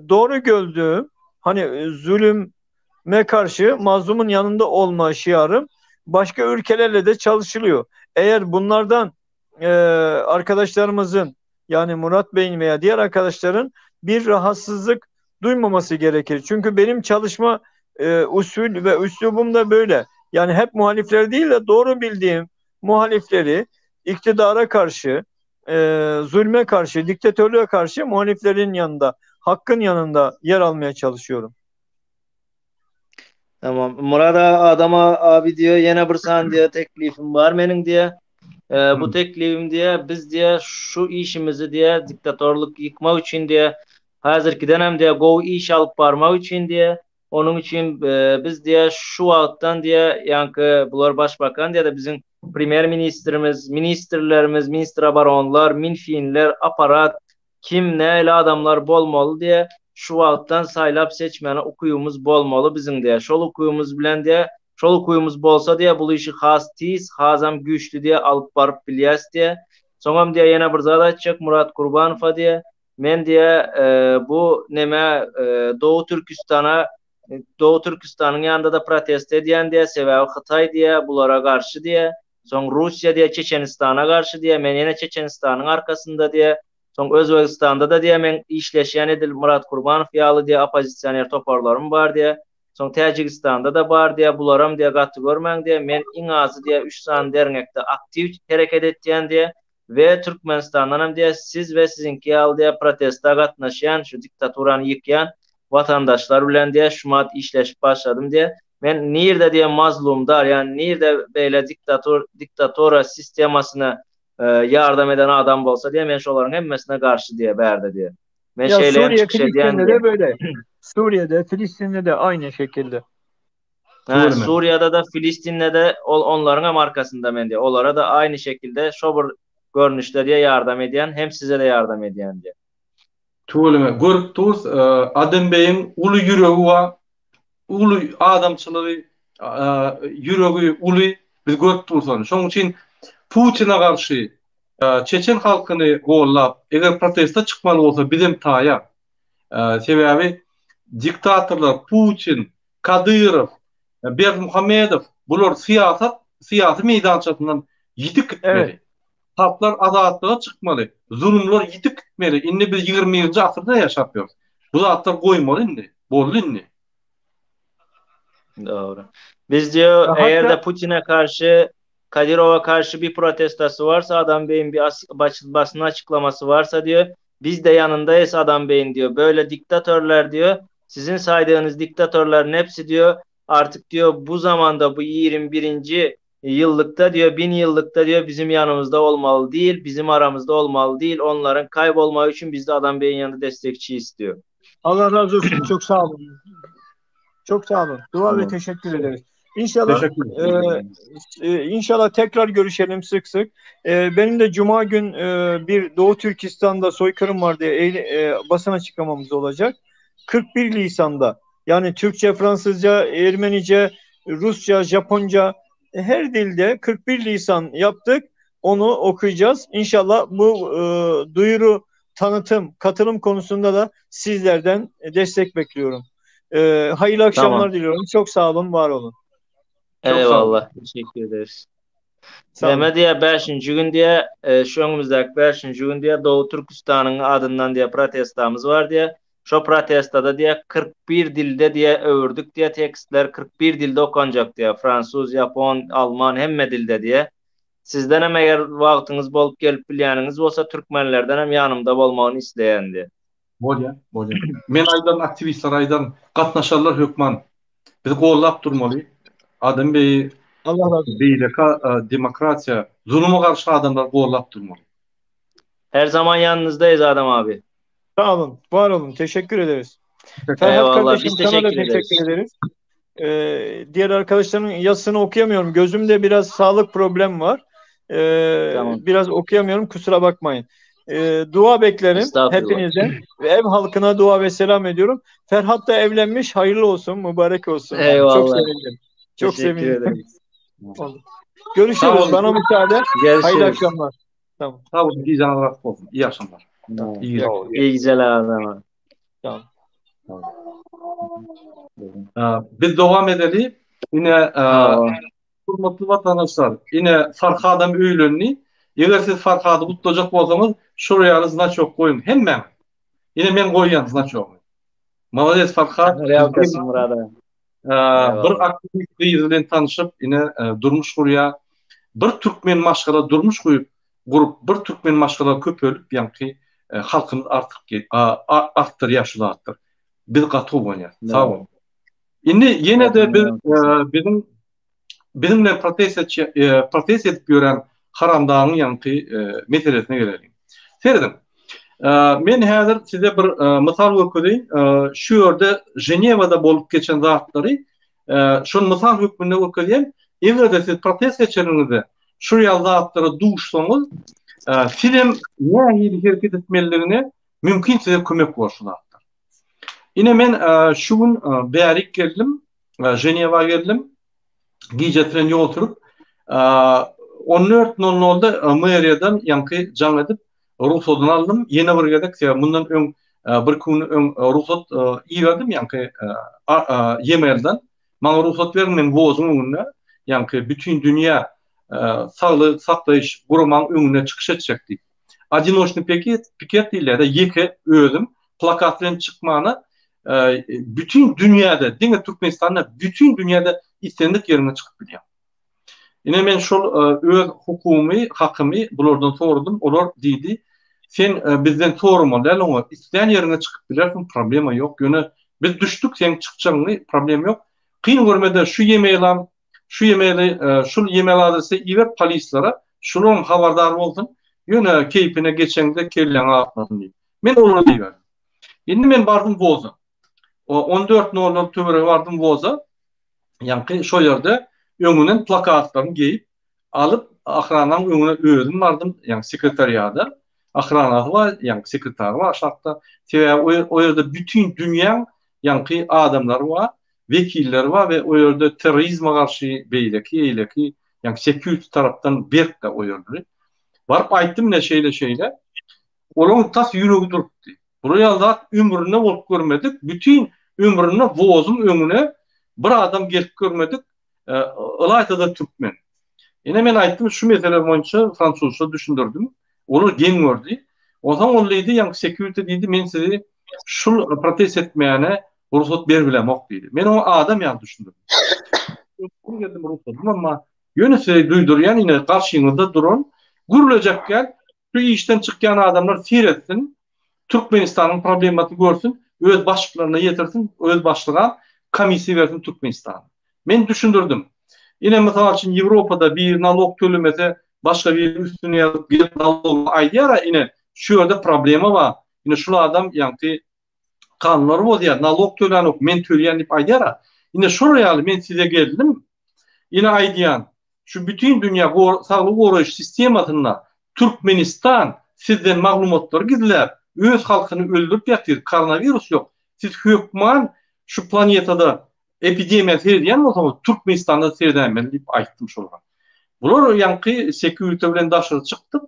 doğru gördüğüm, hani zulüme karşı mazlumun yanında olma şiarım. Başka ülkelerle de çalışılıyor. Eğer bunlardan arkadaşlarımızın, yani Murat Bey'in veya diğer arkadaşların bir rahatsızlık duymaması gerekir. Çünkü benim çalışma usul ve üslubum da böyle. Yani hep muhalifleri değil de doğru bildiğim muhalifleri, iktidara karşı, zulme karşı, diktatörlüğe karşı muhaliflerin yanında, hakkın yanında yer almaya çalışıyorum. Tamam. Murat adama abi diyor yine bir san diye teklifim var benim diye. Bu Hı. teklifim diye biz diye şu işimizi diye diktatörlük yıkmak için diye hazırki dönem diye go iş alıp varmak için diye onun için biz diye şu alttan diye yankı bular başbakan diye de bizim premier ministerimiz, ministerlerimiz, ministra baronlar, minfiinler, aparat kim neyle adamlar bolmalı diye şu alttan saylap seçmeni okuyumuz bolmalı bizim diye. Şol okuyumuz bilen diye şol okuyumuz bolsa diye bu işi has tiz, hazam güçlü diye alıp barıp bilyas diye. Soňam diye yine bir zat açacak Murat Kurbanova diye. Men diye bu neme Doğu Türkistan'ın yanında da protest ediyen diye sebebi Xitay diye bulara karşı diye. Son Rusya diye Çeçenistan'a karşı diye men yine Çeçenistan'ın arkasında diye. Son Özbekistan'da da diye men işleşen edil Murat Kurbanov ýaly diye opozisyoner toparlarım var diye. Son Tacikistan'da da bar diye bularam diye gatı görmän diye men iň azy diye 3 san dernekde aktiv hereket etdiýän diye ve Türkmenistan'dan diye siz ve sizinki ýaly diye protesta gatnaşýan şu diktaturany ýykýan vatandaşlar bilen diye şumat işleşip başladım diye. Men nirde diye mazlumdar yani nirde beýle diktatora sistemasyna yardım eden adam bolsa diye men şolaryň hemmesine karşı diye berdi diye. Men Ya şeyleyen Suriye, çıkış edýän Filistin'de diye. de böyle. Suriye'de, Filistin'de de aynı şekilde. Tuğrulma. Suriye'de de Filistin'de de onların hem arkasında men diye. Onlara da aynı şekilde şobur görünüşte diye yardım edýän hem size de yardım edýän diye. Tuğrulma. Görüp turuz, Adem Bey'in ulu yüreği var, ulu adamçılığı, yüreği ulu, biz görüp turuz onu. Şoň üçin Putin'e karşı Çeçen halkyny gollap, eger protesta çykmaly bolsa bizim taýa. Sebebi diktatorlar Putin, Kadyrov, Bermuhamedov bular siyasat meýdançasyndan Yitik Evet. gitmeli. Halklar adatlığa çıkmalı. Zulümler yitik gitmeli. İnne biz 20. asırda yaşapıyoruz. Bu zatlar koymalı inni. Bollu inni. Doğru. Biz diyor eğer Hatta de Putin'e karşı Kadirov'a karşı bir protestosu varsa Adam Bey'in bir basın açıklaması varsa diyor biz de yanındayız Adam Bey'in diyor. Böyle diktatörler diyor sizin saydığınız diktatörlerin hepsi diyor artık diyor bu zamanda bu 21. yıllıkta diyor 1000 yıllıkta diyor bizim yanımızda olmalı değil bizim aramızda olmalı değil onların kaybolma için biz de Adam Bey'in yanında destekçi istiyor. Allah razı olsun. Çok sağ olun. Çok sağ olun. Dua ve Evet. teşekkür ederiz. İnşallah Teşekkür ederim. inşallah tekrar görüşelim sık sık. Benim de Cuma gün bir Doğu Türkistan'da soykırım var diye basın açıklamamız olacak. 41 Nisan'da yani Türkçe, Fransızca, Ermenice, Rusça, Japonca her dilde 41 Nisan yaptık. Onu okuyacağız. İnşallah bu duyuru, tanıtım, katılım konusunda da sizlerden destek bekliyorum. Hayırlı akşamlar Tamam. diliyorum. Çok sağ olun, var olun. Çok sağ olun. Eyvallah. Teşekkür ederiz. Sağ olun. Deme diye 5. gün diye şu önümüzdeki 5. gün diye Doğu Türkistan'ın adından diye protestamız var diye şu protestada diye 41 dilde diye övürdük diye tekstler 41 dilde okunacak diye Fransız, Japon, Alman hemme dilde diye. Sizden hem eğer vaktiniz bolup gelip bilýäniniz bolsa Türkmenlerden hem yanımda bolmagyny isleýän diye. Bolya. Men aydan aktivistler aydan gatnaşarlar hökman. Biz gollap durmaly. Adam Bey Allah razı olsun. beýleka demokratiya, zulüme karşı adamlar gollap durmaly. Her zaman yanınızdayız Adam abi. Sağ olun, var olun. Teşekkür ederiz. Ferhat Eyvallah. kardeşim Biz sana da teşekkür ederiz. teşekkür ederiz. Diğer arkadaşların yazısını okuyamıyorum. Gözümde biraz sağlık problemi var. Tamam. Biraz okuyamıyorum. Kusura bakmayın. Dua beklerim Estağfurullah. hepinizden. Ve ev halkına dua ve selam ediyorum. Ferhat da evlenmiş. Hayırlı olsun, mübarek olsun. Eyvallah. Çok sevindim. Çok Teşekkür sevindim. ederim. Oldu. Görüşürüz. Sağ olun. Bana müsaade. Hayırlı Görüşürüz. akşamlar. Tamam. Sağ olun. İyi canlar olsun. İyi akşamlar. İyi geceler. İyi geceler Adam abi. Tamam. Biz devam edelim. Yine hurmatly vatandaşlar, yine Farhadam öýlenni. Eger siz Farhady gutlajak bolsaňyz, şuraya znaçok goýun. Hemme. Yine men goýýan znaçok. Malades Farhad. Realkasın Murad abi. Bir aktivist bilen tanışıp yine durmuş gurya. Bir Türkmen maşgala durmuş gurup bir Türkmen maşgala köpölüp ýa-ni halkymyz artyr ýaşulatyr. Biz gaty bolýar. Sağ olun. Indi yine de bizimle protest edip gören haramdağın yankı meselesine gelelim. Ferdim, men häzir size bir misal görkezeyim. Şu ýerde Jenewada bolup geçen zatları şol misal hükmünde görkezeyim. Eger siz protest geçiriňizde şu ýal zatlara duşsaňyz, film nähili hereket etmelilerine mümkin size kömek bolsunlar. Yine men şu gün bärik geldim, Jenew'a geldim. Gece treni oturup 14.00'da meriýadan ýanky jaň edip ruhsatyny aldım. Ýene bir gedek mundan öň bir gün öň ruhsat iýerdim ýanky e-mailden. Maňa ruhsat berin men wozum öňünde ýanky bütün dünýä saglyk saklaýyş guramaň öňüne çykyş etjekdi. Adinoşny piket diýilýär, ýeke özüm plakat bilen çykmany bütün dünyada, diňe Türkmenistanda bütün dünyada istendik yerine çıkıp bilýär. Ine men şol öz hukumy, hakymy bulardan sordum. Olar diýdi, sen bizden sorma, däl isten yerine çıkıp bilersin, problema ýok. Ýöne biz düşdük, sen çykjagyň, problem ýok. Kyn görmede şu ýemail, şul ýemail adresy iýer polislara, şular habardar bolsun. Ýöne keypine geçende kelleň atlasyn diýip. Men olara diýdim. Indi men bardym Woza. O 14.00 töwere bardım Woza. Ýanky şo ýerde öňünden plakatlaryny geýip alyp ahranaň öňüne özüm bardym, ýani sekretariýada. Ahrana var, ýani sekretar var şahta. O ýerde bütün dünýä ýanky adamlar var, vekiller var we o ýerde terrorizme garşy beýleki, ýani sekürt tarapdan berk de o ýerde. Barıp aýtdym ne şeýle. Olaň tas ýüregi durupdy. Bu ýalda ömrüne bolup görmedik. Bütün ömrüne Wozum öňüne bir adam gelip görmedik. Ilaytada Türkmen. Ene men aýtdym şu mesele boýunça fransuzça düşündürdüm. Onu gen gördü. O zaman ol diýdi, ýa security diýdi, men sizi şul protest etmeyene ruhsat berbilem ok diýdi. Men o adam ýa düşündüm. Bu geldim ruhsat ama yönese duýdurýan ine garşyňyzda duran gürülecek gel şu işten çykýan adamlar seyretsin. Türkmenistanyň problematy görsün, öz başlyklaryna ýetirsin, öz başlyga komissiýa bersin Türkmenistan. Men düşündürdüm. Ine mesela için Avrupada bir nalog tölemese başka bir üstüne yazıp bir nalog aýdýar, ine şu ýerde problema var. Ine şu adam ýa-ni kanunlar bolýar, nalog tölenok men töleýän diýip aýdýar. Ine şuraya men size geldim. Ine aýdýan şu bütün dünya saglyk goraýyş sistemasyna Türkmenistan sizden maglumatlar gizlep, öz halkyny öldürüp ýatyr, koronavirus ýok. Siz hökman şu planetada epidemiya serdiýän bolsa Türkmenistanda serdiýän diýip aýtdym şolga. Bular ýa-ni security bilen daşary çykdyk.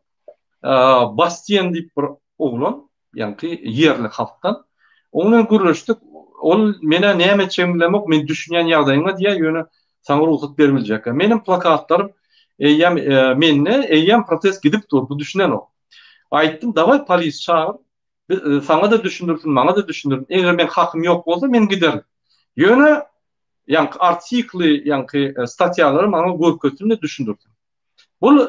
Bastian diýip bir oglan, ýa-ni ýerli halkdan. Onuň görüşdik. Ol mene näme etjegimi bilemok, men düşünýän ýagdaýyma diýe ýöne saňa ruhsat bermiljek. Menim plakatlarym eýem protest gidip durdy, düşünen o. Aýtdym, "Daway polis çağır. Saňa da düşündürsin, maňa da düşündürsin. Eger men hakym ýok bolsa men giderim." Ýöne ýa-ni artikly, ýa-ni statýalary maňa görkezdiňde düşündürdim. Bul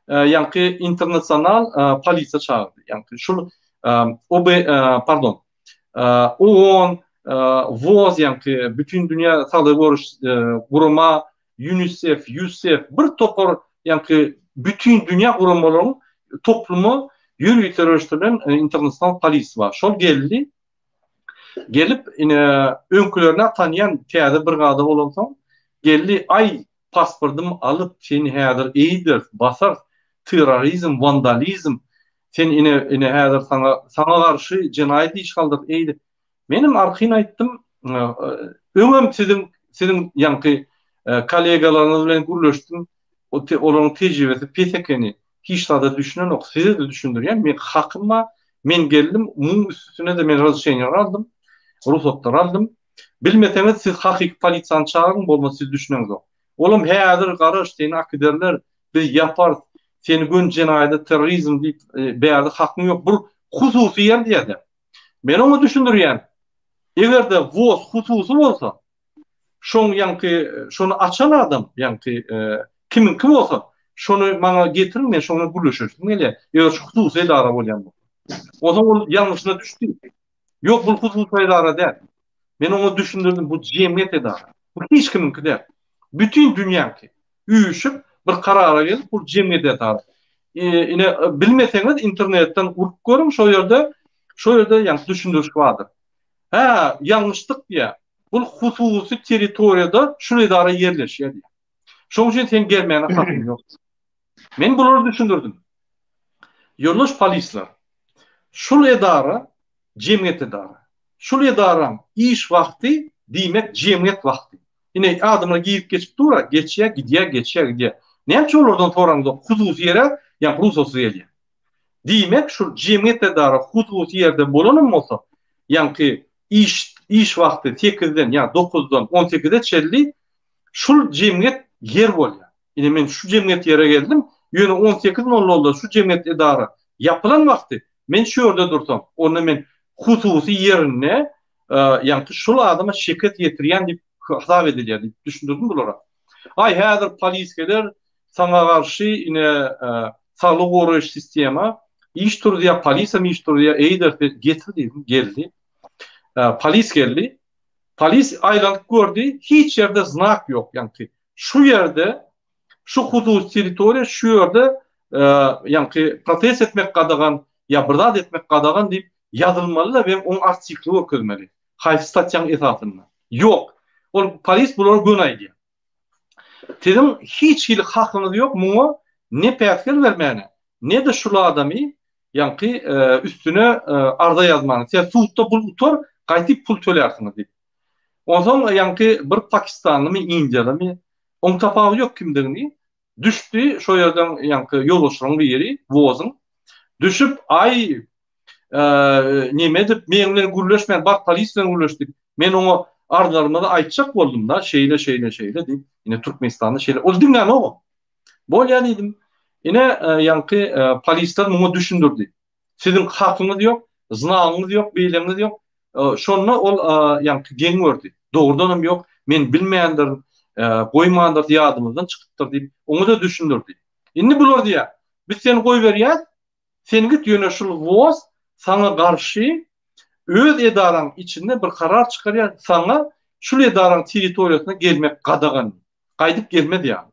ýa-ni internasional polisiýa çağırdy. Ýa-ni şul OON, WOZ, ýa-ni bütün dünya saglyk goraýyş guruma, UNICEF, bir topar ýa-ni bütün dünya gurumalaryň toplumy ýürüýän teröristlerden internasional polis var. Şol gelip öňkülerine tanıyan täze bir gada bolansoň geldi, ay pasportum alıp seni häzir eýdir, basar, terrorizm, vandalizm, sen ine häzir sana garşy jenaýat iş galdyr eýdi. Menim arkyny aýtdym, öňüm sizin ýa-ni kollegalaryňyz bilen gürleşdim, olaryň tejribesi PKK-ni hiç da düşünen ok, size de düşündürýän, men hakyma, men geldim, muň üstüne de men razışýan aldım, ruhsatlar aldım. Bilmeseňiz siz hakyky polisiýany çağırın, bolmasa siz düşüneňiz ok. Olam häzir garaş seni akderler, biz yapar, seni gün jenaýaty terrorizm diýip beýärde hakyň ýok. Bu hususy ýer diýdi. Men onu düşündürýän. Egerde WOZ hususy bolsa, şonu açan adam, ýa-ni kim bolsa, şonu maňa getirin, men şoňa gürleşerim. Ele, ýa şu hususy edara bolýan bu. O zaman ol ýalňyşyna düşdi. Ýok, bu hususy edara däl. Men onu düşündürdüm, bu jemgyýet edara. Bu hiç kiminki däl. Bütün dünýäki üýüşüp bir karara gelip bu jemgyýet edara. Ine bilmeseňiz internetten urup görüň, şo ýerde ýa-ni düşündürüş bardyr. Ha, ýalňyşlyk diýe. Bu hususy territoriýada şu edara ýerleşýär. Şoň üçin sen gelmäne hakyň ýok. Men bulary düşündürdüm. Ýoldaş polisler. Şul edara jemgyýet edara. Şul edaram iş wagty diýmek jemgyýet wagty. Ine adamlar giyip geçip dura, geçýär. Näçe olardan toraňda hususy ýere, ýa ruhsatsyz ýerler. Diýmek şu jemgyýet edara hususy ýerde bolanam bolsa, ýa-ni iş wagty 8-den ýa 9-dan 18-de çelli şul jemgyýet yer bolýar. Ine men şu jemgyýet ýere geldim, ýöne 18:00-da şu jemgyýet edara yapılan wagty men şu ýerde dursam, onu men hususy ýerine ýa-ni şul adama şeket ýetirýän diýip hasap edilýär diýip düşündürdüm bulara. Ay häzir polis geler, saňa garşy ine saglyk goraýyş sistema iş turýar, polisiýa iş turýar, eýdir getirdi, geldi. Polis geldi. Polis aýlanıp gördü, hiç ýerde znak ýok. Ýa-ni şu ýerde, şu hususy territoriýa şu ýerde ýa-ni protest etmek gadagan, ýa bir zat etmek gadagan diýip ýazylmaly we oň artikly ökülmeli. Haýsy statýaň esasyna. Ýok. Ol polis bular gönaýdy. Dedim, hiç hili hakyňyz ýok, muňa ne päsger bermäne, ne de şul adamy ýa-ni üstüne arda ýazmany. Sen suwtda pul utar, gaýtyp pul tölersiňiz diýip. Ondan ýa-ni bir Pakistanlymy, Indiýalymy, oň tapagy ýok kimdigini düşdi, şo ýerden ýa-ni ýolbaşçylygyň bir ýeri, WOZ-yň. Düşüp, ay neme dip men bilen gürleşmän, bak polis bilen gürleşdik. Men oňa ardalarymda aýtjak boldum da, şeýle diýip, ine Türkmenistanda şeýle. Ol diňlen o. Bolýa dedim. Ine ýanky polisler muňa düşündirdi. Sizin hakyňyz ýok, zynaňyz ýok, beýleňiz ýok. Şonda ol ýanky geň berdi. Dogrudanam ýok, men bilmeýändir, goýmandyr ýadymyzdan çykypdyr diýip oňa da düşündirdi. Indi bular diýär, biz seni goý berýär, sen git ýöneşil woz, sana garşy öz edaraň içinde bir karar çykarýar, sana şu edaraň territoriýasyna gelmek gadagan. Gaýdyp gelmedi ýa.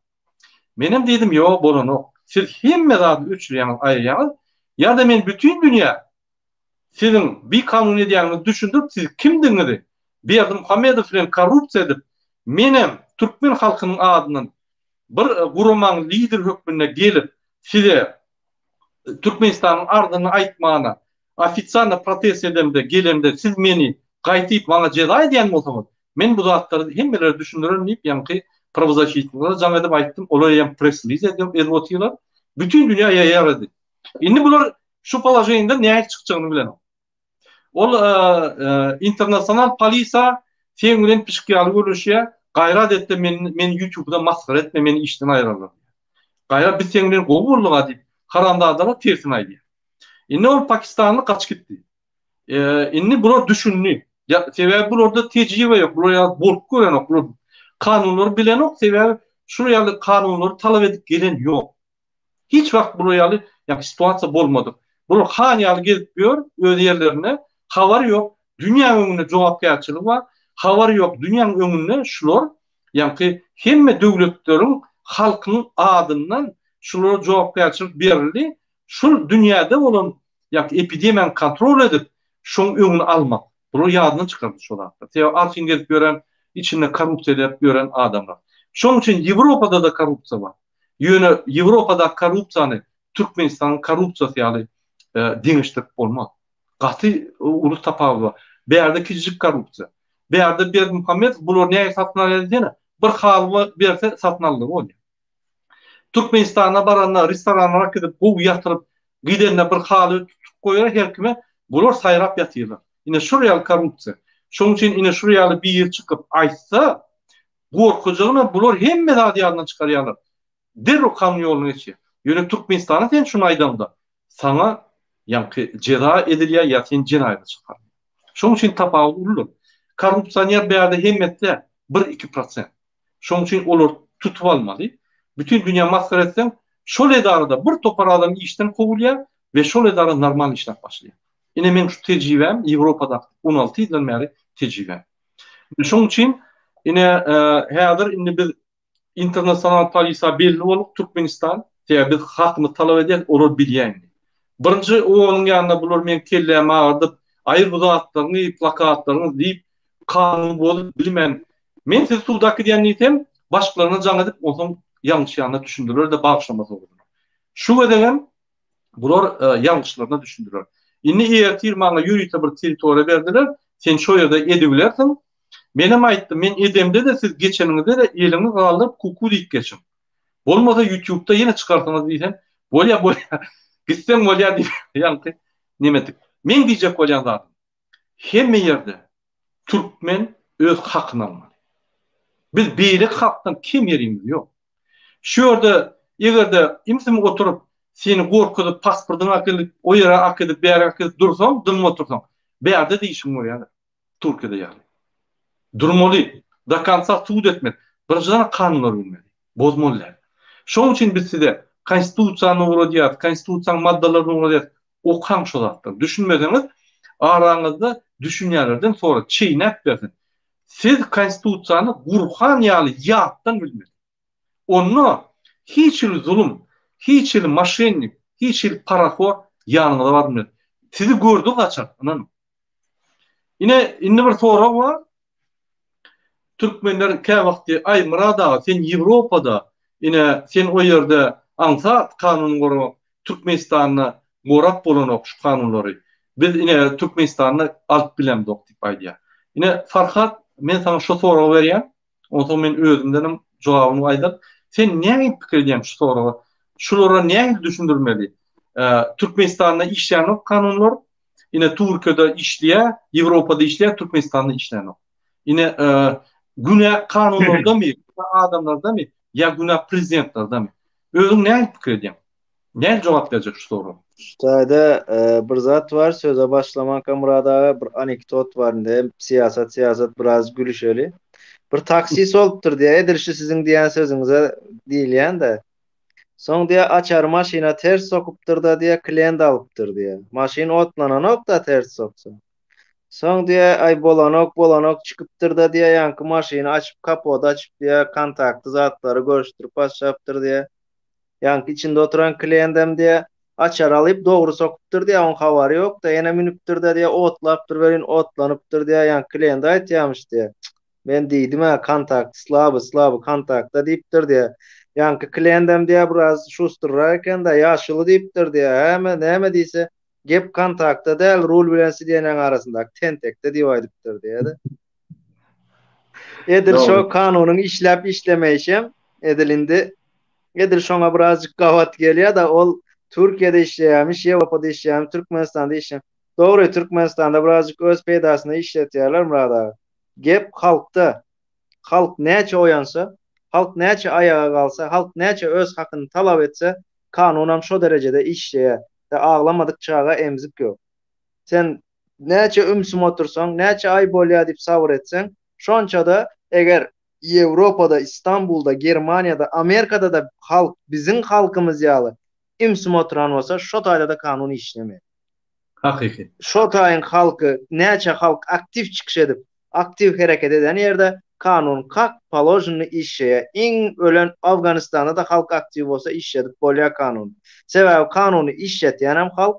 Menem dedim ýok bolanok. Siz hemme zat üçlüýäňiz aýrýaňyz. Ya da men bütün dünýä sizin bir kanun edýäňizi düşündirip siz kimdiňizi Berdi Muhammedow bilen korrupsiýa edip menem türkmen halkynyň adyndan bir guramaň lider hökmüne gelip size Türkmenistanyň ardyny aýtmana ofitsialny protest edemde gelemde siz meni gaýtyp maňa jeda edýän bolsaňyz men bu zatlary hemmeleri düşündürürüm diýip ýanky pravozащитниклар jaňa edip aýtdym. Olar ýa press-release edýär, bütün dünýä ýaýardy. Indi bular şu polajeniyda näme çykjagyny bilen. Ol internasional polisa sen bilen pişkiýaly görüşýär, gaýrat etdi men YouTube'da maskara etme, meni işden aýrarlar. Gaýrat biz sen bilen gowurluga diýip karandaglara tersine aýdýar. Indi ol Pakistanly kaç gitdi. Indi bular düşündi. Sebäbi bularda tejribe ýok, bular bolup gören ok, bular kanunlary bilen ok, sebäbi şu ýaly kanunlary talap edip gelen ýok. Hiç wagt bu ýaly ýa situasiýa bolmady. Bular han ýaly gelip ýör öz ýerlerine, habary ýok, dünýä öňünde jogapkärçilik bar, habary ýok, dünýäň öňünde şular ýa-ni hemme döwletleriň halkynyň adyndan şulara jogapkärçilik berildi. Şol dünýäde bolan ýa-ni epidemiýany kontrol edip şoň öňüni almak. Bular ýadyna çykardy şolardy. Sebäbi arşyn gelip gören, içinde korrupsiýa edip gören adamlar. Şoň üçin Ýewropada da korrupsiýa bar. Ýöne Ýewropada korrupsiýany Türkmenistanyň korrupsiýasy ýaly deňişdirip bolmaz. Gaty ulus tapawy bar. Bäýerde kiçik korrupsiýa. Bäýerde Berdi Muhammedow bular näme satyn alýar? Bir halwy berse satyn aldy bolýar. Türkmenistana baranlar restoranlara gidip gowy ýatyryp gidende bir haly tutup goýar her kime bular saýrap ýatyrlar. Ine şurýaly korrupsiýa. Şoň üçin ine şurýaly bir ýer çykyp aýtsa, gorkujagyna bular hemme zat ýadyna çykarýarlar. Derro kanun ýoluna geçýär. Ýöne Türkmenistana sen şunu aýdamda. Sana ýa-ni jeda edilýär ýa sen jenaýat çykar. Şoň üçin tapawy urulur. Korrupsiýaner bäýerde hemmetde 1-2%. Şoň üçin olar tutup almaly. Bütün dünýä maskara etsen, şol edarada bir topar adam işden kovulýar we şol edara normal işläp başlaýar. Ine men şu tejribem Ýewropada 16 ýyldan bäri tejribem. Şoň üçin ine häzir indi biz internasional polisa belli bolup Türkmenistan diye biz hakyny talap edýär, olar bilýär. Birinji onuň ýanynda bular men kellem agydyp, aýır bu zatlaryny, plakatlaryny diýip kanun bolup bilmän. Men siz suwdaky diýen niýetim başgalarına jaň edip oňa ýalňyş ýalyna düşündirir de bagşlamas boldy. Şu edegem bular ýalňyşlaryna düşündirir. Indi eýer maňa ýürüýte bir territoriýa berdiler, sen şo ýerde edebilersiň. Menem aýtdym, men edemde de siz geçeningizde de eliniňi galyp kuku diýip geçin. Bolmasa YouTube'da ýene çykarsaňyz diýsen, bolýa. Gitsem bolýa diýip ýanky nimedik. Men diýjek bolýan zat. Hemme ýerde türkmen öz hakyny almaly. Biz beýlik hakdan kim ýerimiz ýok. Şu ýerde egerde imsim oturup seni gorkudyp pasportyny akylyp, o ýere akylyp, bäri akylyp dursaň, dym otursaň, bäýerde diýişim bolýar. Türkiýede ýaly. Durmaly, da konca suud etmeli. Birinjiden kanunlar bilmeli, bozmalylar. Şoň üçin biz size konstitusiýany uğradyat, konstitusiýanyň maddalaryny uğradyat, okaň şol zatlar. Düşünmeseňiz, araňyzda düşünýärlerden sonra çeýnäp bersin. Siz konstitusiýany gurhan ýaly ýatdan bilmeli. Onu hiç zulüm, hiç maşennik, hiç parafor ýanyňyza barmaz. Sizi gördü gaçar, anan. Ine bir sorak var. Türkmenler kä wagty ay Murada sen Ýewropada ine sen o ýerde aňsat kanun goru Türkmenistanyny gorap bolanok şu kanunlary. Biz ine Türkmenistanyny alyp bilemdik diýip aýdýar. Ine Farhat men sana şu soragy berýän. Oňa men özümden jogabyny aýdyp, sen näme pikir edýän şu soraga? Şulara näme düşündirmeli? Türkmenistanyna işleýän kanunlar ine Türkiýede işleýär, Ýewropada işleýär, Türkmenistanyna işleýär. Ine güne kanunlarda mı, adamlarda mı, ya güne prezidentlarda mı? Özüň näme pikir edýän? Näme jogap berjek şu soraga? Şutaýda bir zat var, söze başlamak Murada bir anekdot var inde, siyasat biraz gülüşeli. Bir taksis olupdyr diýe, edirşi siziň diýen sözüňize diýilýän-de. Soň diýe açar maşina ters sokupdyr da diýe klient alypdyr diýe. Maşin otlananok da ters soksa. Soň diýe ay bolanok çykypdyr da diýe ýanky maşyny açyp kapotu açyp diýe kontaktly zatlary görüşdirip başlapdyr diýe. Ýanky içinde oturan klientem diýe açar alyp dogry sokupdyr diýe oň habary ýok da ýene minipdir da diýe otlapdyr berin otlanypdyr diýe ýanky klient aýtýarmyş diýe. Men diýdim ha kontakt slaby kontaktda diýipdir diýe. Ýanky klientem diýe biraz şusturrak eken da ýaşyly diýipdir diýe. Häme näme diýse gep kontaktda däl rul bilen sidýeniň arasyndaky tentekde diýip aýdypdyr diýe. Edir şo kanunyň işläp işlemeýişem edilindi. Edir şoňa birazjyk gawat gelýär da ol Türkiýede işleýärmiş, Ýewropada işleýärmiş, Türkmenistanda işleýär. Dogry, Türkmenistanda birazjyk öz peýdasyny işletýärler murada. Gep halkda. Halk näçe oýansa, halk näçe ayağa kalsa, halk näçe öz hakyny talap etse, kanunam şo derecede işleýär. Da ağlamadyk çağa emzik ýok. Sen näçe ümsüm otursaň, näçe ay bolýar diýip sabr etseň, şonça da eger Ýewropada, İstanbulda, Germaniýada, Amerikada da halk, biziň halkymyz ýaly ümsüm oturan bolsa, şo taýda da kanun işlemeýär. Hakyky. Şo taýyň halky, näçe halk aktiv çykyş edip, aktiv hereket eden ýerde kanun kak poложенный işleýär. Iň ölen Afganistanda da halk aktiv bolsa işledip bolýar kanun. Sebäbi kanuny işletýän hem halk,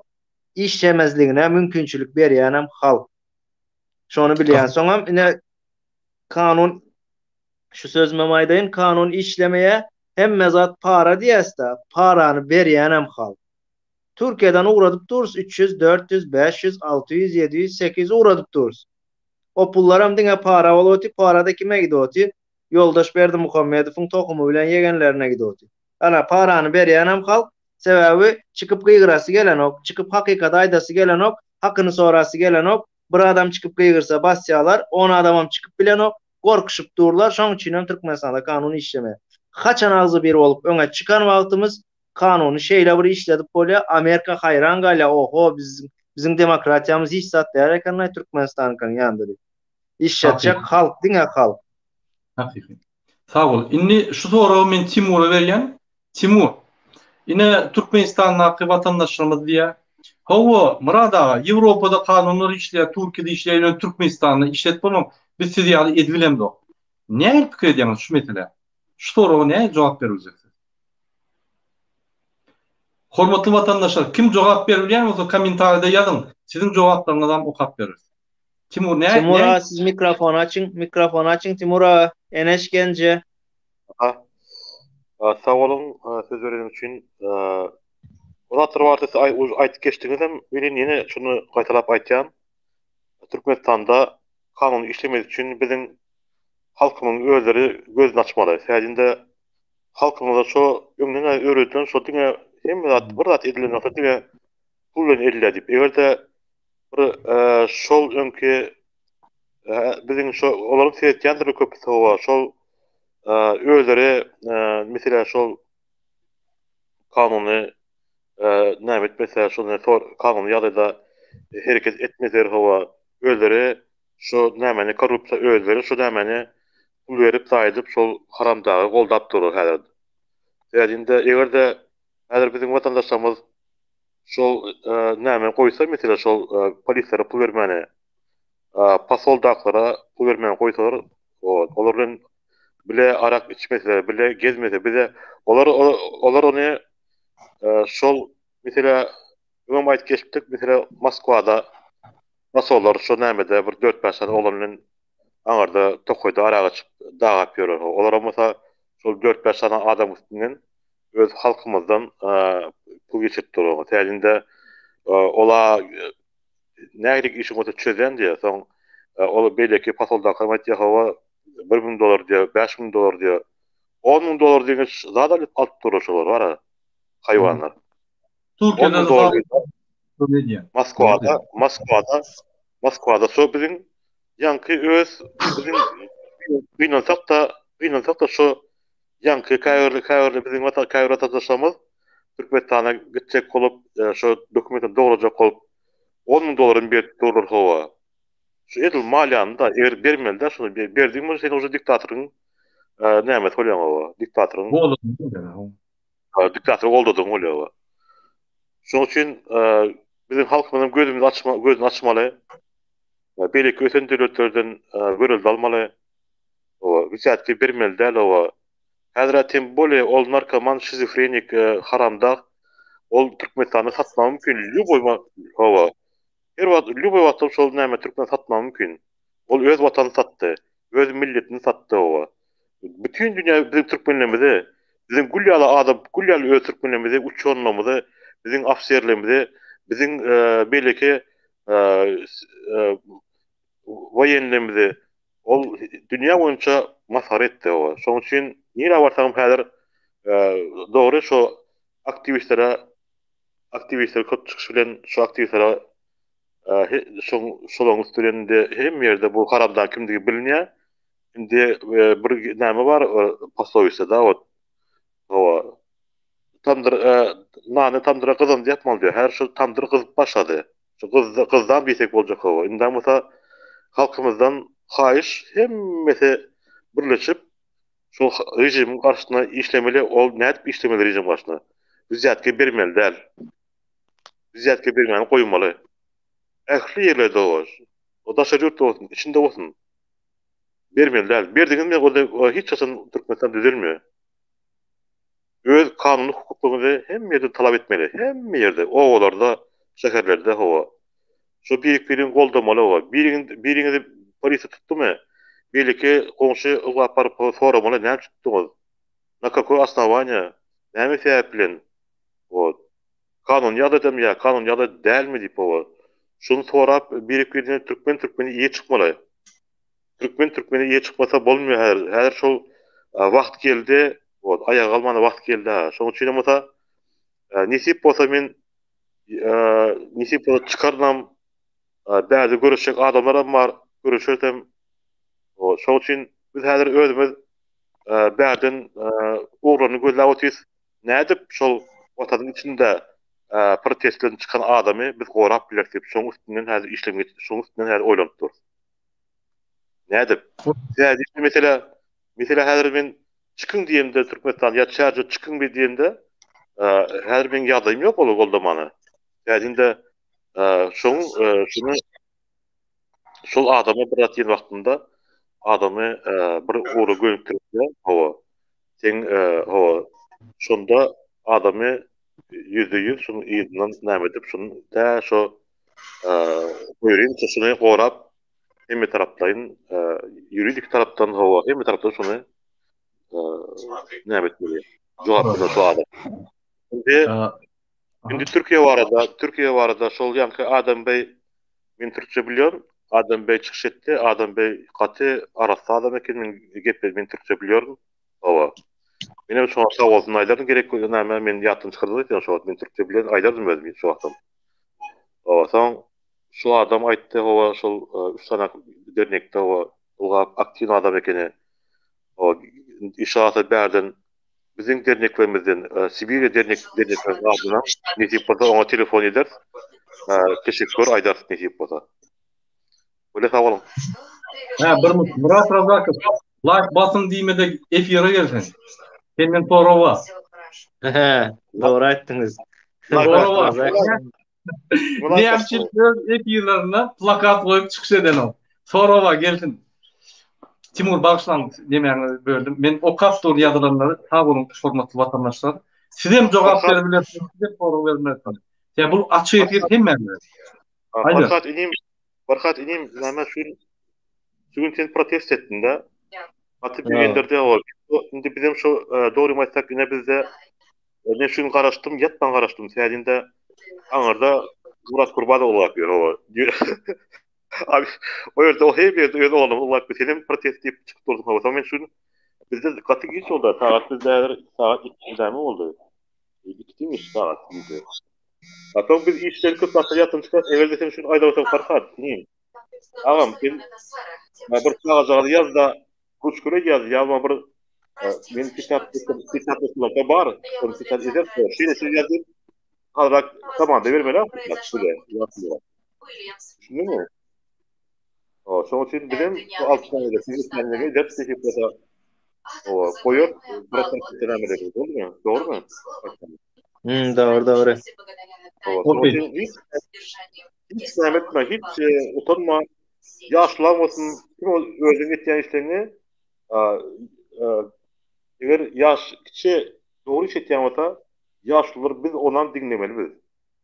işlemezligine mümkinçilik berýän hem halk. Şonu bilýän soňam ine kanun şu sözüme maýdaýyn, kanun işlemeýe hemme zat para diýäsde, parany berýän hem halk. Türkiýeden uğradyp durs 300, 400, 500, 600, 700, 800 uğradyp durs. O pullar hem diňe para bolýardy, parada kime gidýärdi? Yoldaş Berdimuhammedowyň tokumy bilen yegenlerine gidýärdi. Ana parany berýän hem halk, sebäbi çykyp gygyrasy gelen ok, çykyp hakykat aýdasy gelen ok, hakyny sorasy gelen ok, bir adam çykyp gygyrsa basýarlar, 10 adamam çykyp bilen ok, gorkuşup durlar, şoň üçin hem Türkmenistanda kanuny işlemeýär. Haçan agzy bir bolup öňe çykan wagtymyz kanuny şeýle bir işledip bolýar, Amerika hayran galýar, oho bizim demokratiýamyz hiç zat däl eken Türkmenistanyň ýandy. İşletjek halk diňe halk. Hakyky. Sag bol. Inni şu soragy men Timur'a berýän. Timur. Ine Türkmenistanyň haky vatandaşlarymyz diýe. Hawa Murada Ýewropada kanunlar işleýär, Türkiýede işleýär, Türkmenistanda işletmemek biz sizi ýaly edbilemdi. Näme pikir edýäňiz şu mesele? Şu soraga näme jogap berýärsiz? Hormatly vatandaşlar, kim jogap berýär bolsa kommentarda ýazyň. Siziň jogaplaryňyzdan okap beririz. Timur näme? Timur, siz mikrofon açyň, Timur, Enes Gence. Sağ olun söz verdiğiniz için. Uzatır vardı aytıp geçtiğiniz hem benim yine şunu qaytalap aytýan. Türkmenistanda kanun işlemesi için bizim halkımın özleri gözünü açmalı. Səhəcində halkımıza şu öňüne öğretilen şu diňe hem bir zat edilen nokta diňe pulen edildi. Eger de bir şol öňki bizim şu olaryň seýetýändir bir köp sowa şol özleri mesela şol kanuny nämet mesela şol kanun ýalyda hereket etmeler hawa özleri şu nämeni korrupsiýa özleri şu nämeni pul berip saýdyp şol haramdagy goldap durur häzir. Ýa-da egerde häzir bizim vatandaşlarymyz şol näme goýsa mesela şol polislere pul bermeni, pasoldaklara pul bermeni goýsalar, olaryň bile arak içmeseler, bile gezmeseler, bile olar onu şol mesela öňe aýt geçdik mesela Moskwada Masollar şu nämede bir 4-5 tane olanın aňarda tokoýda arak içip dagap ýörer. Olar bolsa şol 4-5 tane adam üstünden öz halkymyzdan pul geçirip durýar. Täzinde ola nälik işi bolsa çözen diýe, soň ola belki pasolda kaymatýa hawa $1,000 diýe, $5,000 diýe, $10,000 diýen zada alyp durýarlar, wara haýwanlar. Türkiýede Moskwada so biziň ýanky öz biziň gynansak da şu Yankı kaýrly bizim kaýra taşamız Türkmenistana gitjek bolup şo dokumentin dogulajak bolup $10.000 berip durlar howa. Şu edil maliýany da eger bermeli şunu berdiň sen уже diktatoryň näme bolýan howa. Diktatoryň Bu olur. diktator goldadyň bolýar. Şoň üçin bizim halkymyzyň gözüni açmaly. Beýleki öten döwletlerden görüldü almaly. O wisiatki bermeli däl o. Häzir tem bole ol narkoman, şizofrenik, haramda ol Türkmenistany satmam mümkin. Lüboy hava. Her wagt lüboy wagt şol näme Türkmen satmam mümkin. Ol öz watany satdy, öz milletini satdy o. Bütün dünýä bizim Türkmenlerimizi, bizim gulýaly adam, gulýaly öz Türkmenlerimizi uçanlarymyzy, bizim afserlerimizi, bizim beýleki wayenlerimizi ol dünýä boýunça masar etdi o. Şoň üçin nire barsam häzir dogry şo aktivistler köp çykyş bilen şo aktivistlere şolaň üstünde hem ýerde bu haramdan kimdigi bilinýär. Indi bir näme bar poslowiýa da o tandyr nany tandyra gyzyn diýipmal diýär. Her şu tandyr gyzyp başlady. Şu gyzdan bitek boljak o. Indi musa halkymyzdan haýyş hemmesi birleşip şu rejim karşısına işlemeli ol nädip işlemeli rejim karşısına. Wisiatki bermeli däl. Wisiatki bermeli goýmaly. Ähli ýerlerde o. O da şerýat bolsun, içinde bolsun. Bermeli däl. Berdiňiz men o hiç çaşan Türkmenistan düzelmiyor. Öz kanunu hukuklaryny hem ýerde talap etmeli. Hem ýerde owalarda, şäherlerde howa. Şu birik-birin goldamaly o. Biriňizi polisiýa tutdymy? Beýleki goňşy ugapar soramaly näme tutdyňyz? Na какое основание? Näme sebäp bilen? O kanun ýa-da ya kanun ýa-da dälmi diýip o. Şunu sorap birik-birine Türkmeni iýe çykmaly. Türkmeni iýe çykmasa bolmuyor häzir. Häzir şol wagt geldi. O ayağa almana wagt geldi. Şoň üçin mota nisip bolsa men nisip çykarnam bäzi görüşjek adamlaram bar. Görüşersem o şoň üçin biz häzir özümiz bäden ugrany gözläp otyrys. Nädip şol watanyň içinde protestlerden çıkan adamy biz gorap bilek diýip şoň üstünden häzir işlem geçip şoň üstünden häzir oýlanyp dur. Nädip? Häzir mesela häzir men çıkın diýende Türkmenistan ýa çärje çıkın bir diýende häzir men ýagdaýym ýok ol goldamany. Häzirde şunu şol adamy bir atýan wagtynda adamy bir ugry gönükdirdi. Hawa. Sen şonda adamy %100 şunu ýygynyň näme edip şunu da şo goýryn şunu gorap hem tarapdan ýuridik tarapdan hawa hem tarapdan şunu näme etmeli. Jogap bilen şu adam. Indi Türkiýe barada şol ýanky Adam Bey men türkçe bilýär. Adam Bey çykyş etdi. Adam Bey gaty arasy adam eken men gepler men türkçe bilýär. Hawa. Benim şu an savaşın ayların gerek koyduğunu hemen ben yattım çıkardık ya şu an ben Türkçe bilen aylardım ben şu adam. O son şu adam aytdı o şu üç tane dernekte o aktif adam ekeni o inşaatı berden bizim derneklerimizden Sibirya derneklerimizden adına netip burada ona telefon eder. Teşekkür aydar netip burada. Öyle sağ olun. Murat Razakov live basın diýmede efire gelsen. Senden Torova. Doğru ayttınız. Torova. Näçil öz efirlerine plakat koyup çykyş eden o. Torova gelsin. Timur bağışlan demeğini böldüm. Men o kaptor ýazylanlary sağ olun hormatly vatandaşlar. Siz hem jogap berbilersiniz, siz soru bermelisiniz. Ya bu açyk efir hemmäge. Barkat inim näme şuň sen protest etdin de. Atyp ýerlerde ol. Indi bizim şu dogry maýsak ine bizde ne şunu garaşdym, ýatman garaşdym. Sädinde aňarda Murat Kurbadow bolap ýör. Abi o ýerde o hep ýerde oğlum bolap senem protest diýip çykyp durdum. O zaman şunu bizde gaty giç oldu. Saat bizde saat 2:00 oldu. 2:00 saat bizde. Atom biz işleri köp başa ýatym çykat. Evvel desem şunu aýda bolsam Farhat. Niye? Ağam sen bir kağıza ýaz da kuçkure ýaz ýa bir Men kitaplarda var. Onu kitap eder. Şeýle siz ýazyp, halak tamamda bermeli bile. Ýaşly. Düşündüňmi? Şoň üçin bilen bu altynda siz kendine dep seçipde koyup protest etmeli. Doğru mu? Doğru doğru. Şoň üçin hiç zämetme, hiç utanma. Ýaşlanmasyn, kim özüň etýän işlerini eger ýaş kiçi dogry iş etýän bolsa, ýaşlylar biz ondan dinlemelibiz.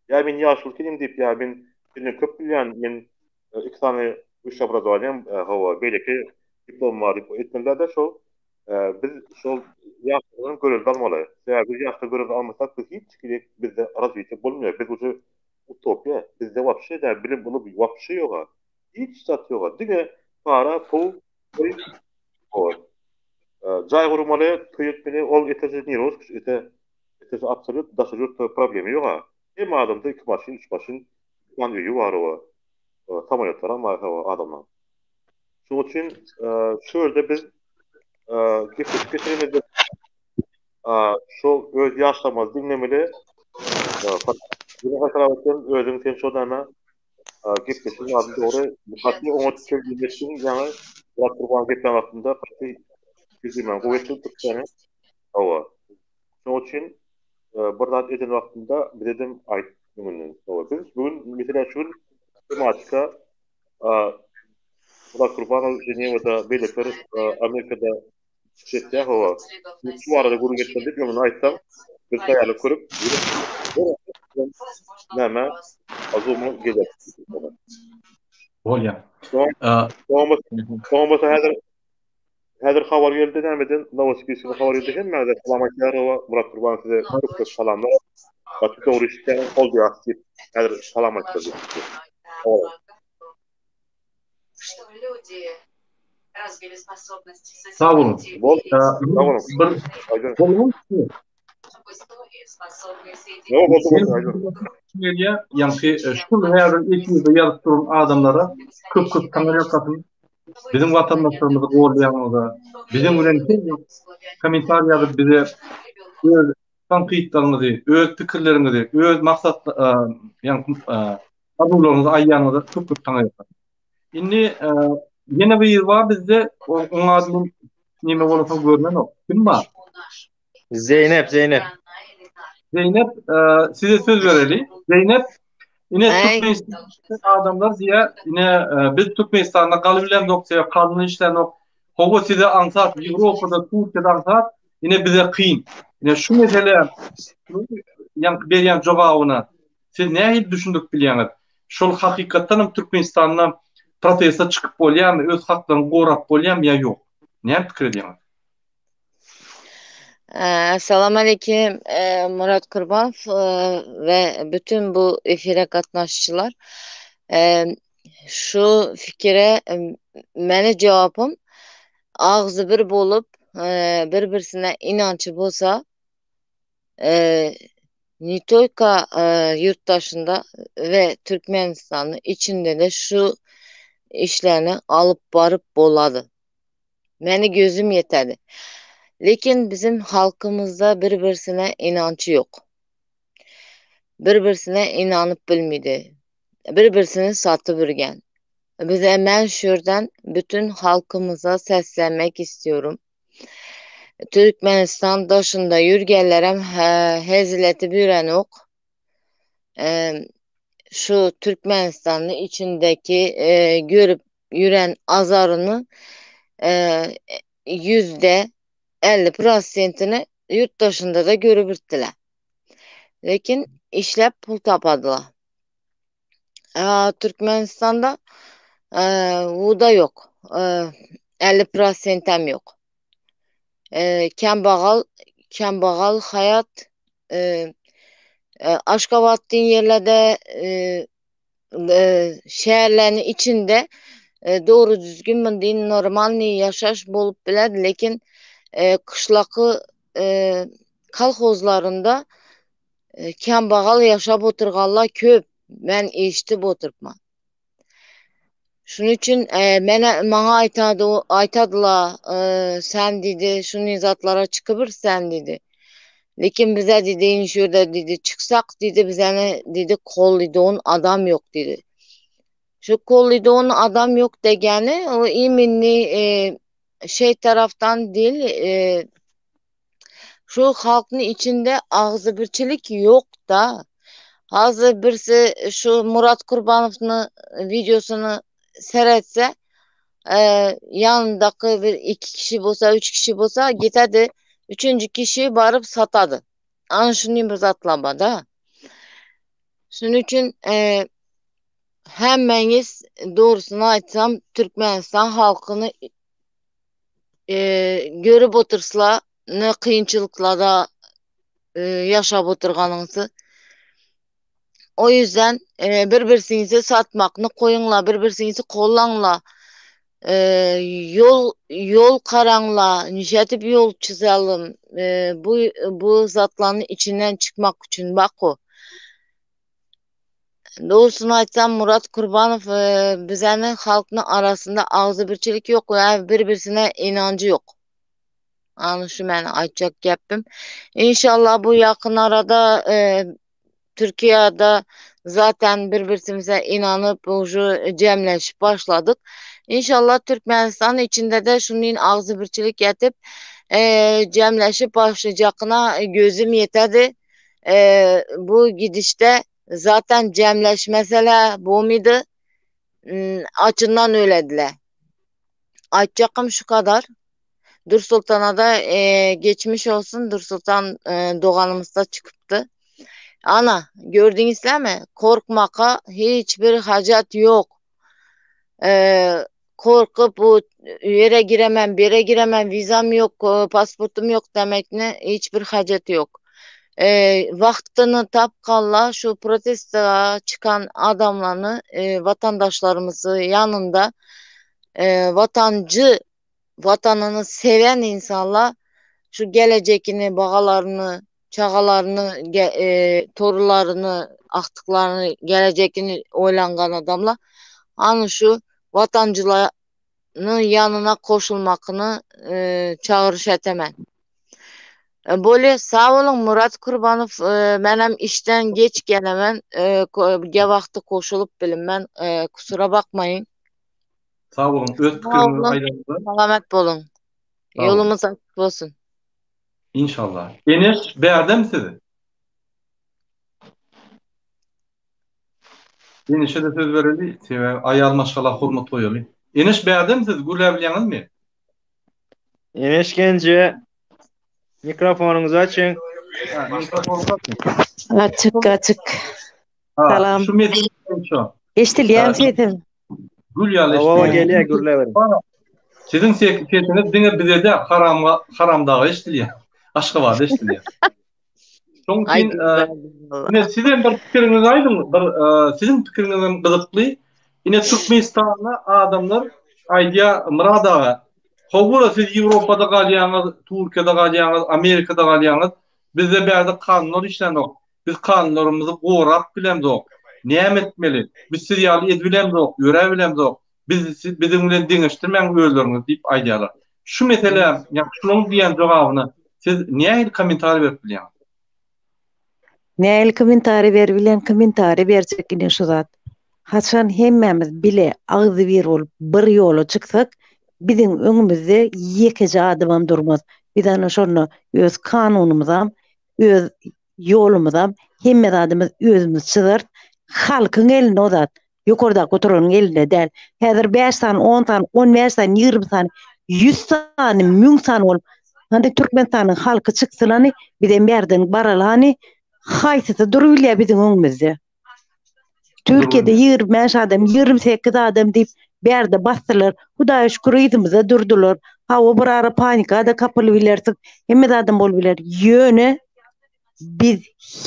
Ya men ýaşlyk edim diýip, ya men köp bilýän, men 2 tane üç obrazowaniýam, hawa belki diplom bar diýip etmelerde şol biz şol ýaşlygyň görüldü almaly. Ya biz ýaşly görüldü almasak biz hiç bizde razwitye bolmaýar. Biz uju utopia, bizde wapşe da bilim bunu wapşe ýok. Hiç zat ýok. Dige para, pul, jay gurmaly, tüýetmeli, ol etesi niros, etesi absolut daşyryk problemi ýok. Hem adamda 2 maşyn, 3 maşyn, kan öýü bar o. Samolyotlar ama adamlar. Şoň üçin şöyle biz geçiremizde şol öz ýaşlamaz dinlemeli. Yine hatırlamaktan özüm sen şodana gepleşin adı doğru. Bu katli onu söyleyeceksin. Yani Burak Kurban geplen hakkında katli güzümen kuvvetli tutsana. Hava. Şoň üçin buradan eden vaktinde bir dedim ayt bugün. Biz bugün mesela şu tematika Burak Kurban Ceneva'da belirtir Amerika'da şirkette hava. Şu arada guru getirdik onu aytsam bir hayalı kurup näme azumu gelir. Bolýar. Soňra häzir habar geldi nämeden Novosibirsk'e habar geldi hem näde salamatlar we Murat Kurban size çok salamlar. Batı doğru işten ol diýär. Häzir salamatlar. Sağ olun. Yankı şu her ekibde yarıştırılan adamlara köp kamerayakatın bizim vatandaşlarımızı gorlayanlarda bizim bilen komentarlarda bize öz tanqidlarımızı, öz pikirlerimizi, öz maksat yani arzularımızı ayyanlarda köp kamerayakatın. Şimdi yine bir yıl var bizde onun adının nime olursa görmen o. Kim var? Zeynep. Zeynep, size söz verelim. Zeynep, yine Türkmenistan adamlar diye yine biz Türkmenistan'da kalıbilen doktora kanun işlerini Hogo size ansat, Avrupa'da, Türkiye'de ansat, yine bize kıyın. Yine şu mesele, yani beriyen cevabına, siz ne düşündük bilýäňiz? Şol hakikatdan Türkmenistan'dan protesta çıkıp bolýarmy, öz haklarını gorap bolýarmy ýa ýok? Ne pikir edýäňiz? Assalamu alaikum Murat Kurbanov ve bütün bu efire katnaşçılar. Şu fikire meni cevabım ağzı bir bolup bir-birsine inançı bolsa Nitoyka yurttaşında ve Türkmenistan'ın içinde de şu işlerini alıp barıp boladı. Meni gözüm yetedi. Lekin bizim halkımızda bir-birsine inancı yok. Bir-birsine inanıp bilmedi. Bir-birsini satıp ürgen. Ben şuradan bütün halkımıza seslenmek istiyorum. Türkmenistan dışında yürgenlerem hezileti büren ok. Şu Türkmenistan'ın içindeki görüp yürüyen azarını %50%'ini yurt dışında da görübürtdiler. Lekin işlep pul tapadılar. Türkmenistan'da bu da yok. 50% hem yok. Kembagal hayat Aşgabat diýen yerlerde şäherlerin içinde doğru düzgün bundan normal yaşaş bolup biler, lekin kışlakı kolhozlarında kembagal yaşap oturganlar köp. Ben eşitip oturpman. Şunun için bana aytadılar, sen dedi, şunun zatlara çıkıbır sen dedi. Lekin bize dedi, şurada dedi, çıksak dedi, bize ne dedi, kollayduğun adam yok dedi. Şu kollayduğun adam yok degeni, o iminli şey taraftan değil, şu halkın içinde ağzı birçilik yok da. Hazır birisi şu Murat Kurbanov'un videosunu seyretse, yanındaki bir iki kişi bolsa, üç kişi bolsa gitadi, üçüncü kişi barıp satadı. Ana şunun bir zatlama da. Şunun için hemmeniz doğrusunu aytsam Türkmenistan halkını görüp otursla ne kıyınçılıklarda yaşap oturganыңızı. O yüzden bir-birsinizi satmakını koyunla, bir-birsinizi kollanla, e, yol karanla, nişetip yol çizelim. Bu zatların içinden çıkmak için bak o. Doğrusunu aytsam Murat Kurbanov bizenin halkının arasında ağzı birçilik yok. Yani bir-birsine inancı yok. Anı şu ben aytacak gapim. İnşallah bu yakın arada Türkiye'de zaten birbirimize inanıp ucu cemleşip başladık. İnşallah Türkmenistan içinde de şunun ağzı birçilik yetip cemleşip başlayacağına gözüm yetedi. Bu gidişte zaten cemleş mesele bu muydu? Açından öylediler. Açacağım şu kadar. Dur Sultan'a da geçmiş olsun. Dur Sultan doğanımızda çıkıptı. Ana gördünüz mi? Korkmaka hiçbir hacet yok. Korkup bu yere giremem, bir yere giremem, vizam yok, pasportum yok demek ne? Hiçbir hacet yok. Vaktini tapkalla şu protestoya çıkan adamlarını, vatandaşlarımızı yanında vatanını seven insanlar şu gelecekini, bağalarını, çağalarını, torunlarını, aktıklarını, gelecekini oylangan adamlar hani şu vatancıların yanına koşulmakını çağırış etemen. Böyle sağ olun Murat Kurbanov, benim işten geç gelemen, vakti koşulup bilinmen, kusura bakmayın. Sağ olun. Öz Sağ pikirinizi olun, aydınlatın. selamet olun. Sağ olun. Yolumuz açık olsun. İnşallah. Enes beğendi mi sizi? Enes'e de söz verildi. Ayal maşallah hurmat koyuyor. Enes beğendi mi siz? Gülebiliyorsunuz mu? Enes Genci, mikrofonunuzu açın. Ha, mikrofonu kapatın. Açık açık. Ha, Salam. şu mesele şu. Eştilýän Ha, sedim. Gül yalı Hava işte. geliyor, gürleverin. Sizin sesiniz dine bize de haramdağı eşitliyor. Aşkıbada eşitliyor. Şoň Ay için güzel. yine sizin bir pikiriniz aydın, sizin pikirinizden gıdıklı. Yine Türkmenistan'da adamlar aydiya mıradağa. Hobura siz Avrupa'da galýaňyz, Türkiýede galýaňyz, Amerika'da galýaňyz, bizde bäze kanunlar işlenok. Biz kanunlarymyzy gorak bilemzok. Näme etmeli? Biz siz ýaly edbilemzok, ýöre bilemzok. Bizim bilen diňeşdirmäň öýleriniz diýip aýdýarlar. Şu mesele, ýa şunuň diýen jogabyny siz näme komentar berip bilýäňiz? Näil komentary berbilen komentary berjek ine şu zat. Haçan hemmemiz bile agzy bir bolup bir ýola çyksak, bizim öňümizde ýekeje adamam durmaz. Biz ana şonu öz kanunumyzam, öz ýolumyzam hemme adamymyz özümüz çyzyrt. Halkyň elinde o zat. Ýokarda oturanyň elinde däl. Häzir 5 san, 10 san, 15 san, 20 san, 100 san, 1000 san bolup hande Türkmenistanyň halky çyksylany bilen berden baralany haýsy durulýar bizim öňümizde. Türkiýede 25 adam, 28 adam diýip berde basdylar. Hudaýa şükür ýygymize durdular. Hawa bir ara panikada kapyly bilerdik. Hemme adam bolup biler. Ýöne biz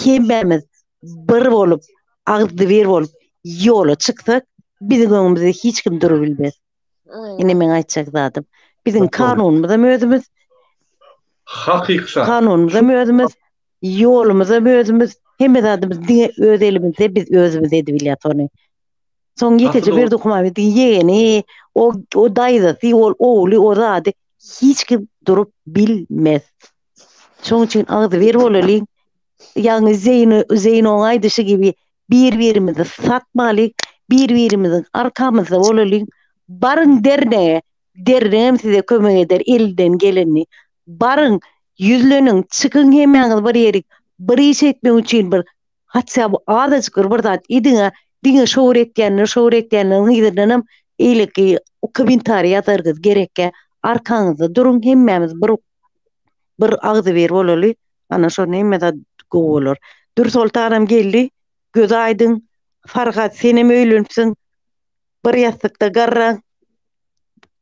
hemmemiz bir bolup, agzdy bir bolup ýola çyksak, bizim öňümizde hiç kim durup bilmez. Ine men aýtjak zatym. Bizim kanunumyzam özümüz, Hakyksa. kanunumyzam özümüz, ýolumyzam özümüz, hemme adamymyz öz elimizde biz özümüz edip bilýär tony. Soň Gatı ýetece doğru. Berdimuhamediň ýegeni, o daýdasy, oğly, o zady hiç kim durup bilmez. Şoň üçin agdy ber bolalyň. Ýani Zeyno aýdyşy gibi bir-birimizi satmaly, bir-birimiziň arkamyzda bolalyň. Barın derneğe size kömek eder elden geleni. Barın yüzlönüň, çykyň hemäňiz bir ýerik. Bir iş etmek üçin bir hatça adajyk bir zat idiňe, diňe şowur etýänler ýygydanam eýleki o komentar ýazargyz gerekkä. Arkaňyzda durun, hemmämiz bir agdy ber bolaly. Ana şo näme-de go bolar. Dursultanam geldi. Göz aýdyn. Farhat senem öýlenipsiň. Bir ýastykda garraň.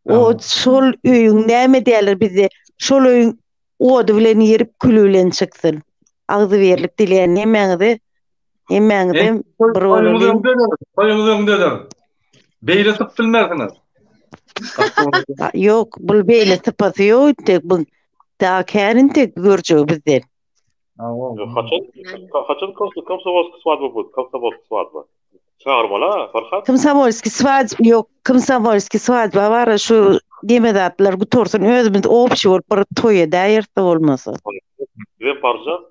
O şol öýüň näme diýerler bize? Şol öýüň ody bilen ýerip külü bilen çyksyn. Agdy berlik dileýän nämeňizi? Hemmäňiz bir bolaly. Toýuňyz öňündedir. Beýletip bilmersiňiz. Yok, bu beýle typasy ýok, tek bu da kärin tek görjek bizden. Kaçın Komsomolskiy свадьба будет? Komsomolskiy свадьба. Çağırmala Farhat. Komsomolskiy свадьба yok, Komsomolskiy свадьба var şu demedatlar gutorsun özümüz opşy bolup bir toýa daýyrsa bolmasa. Bilen barjak.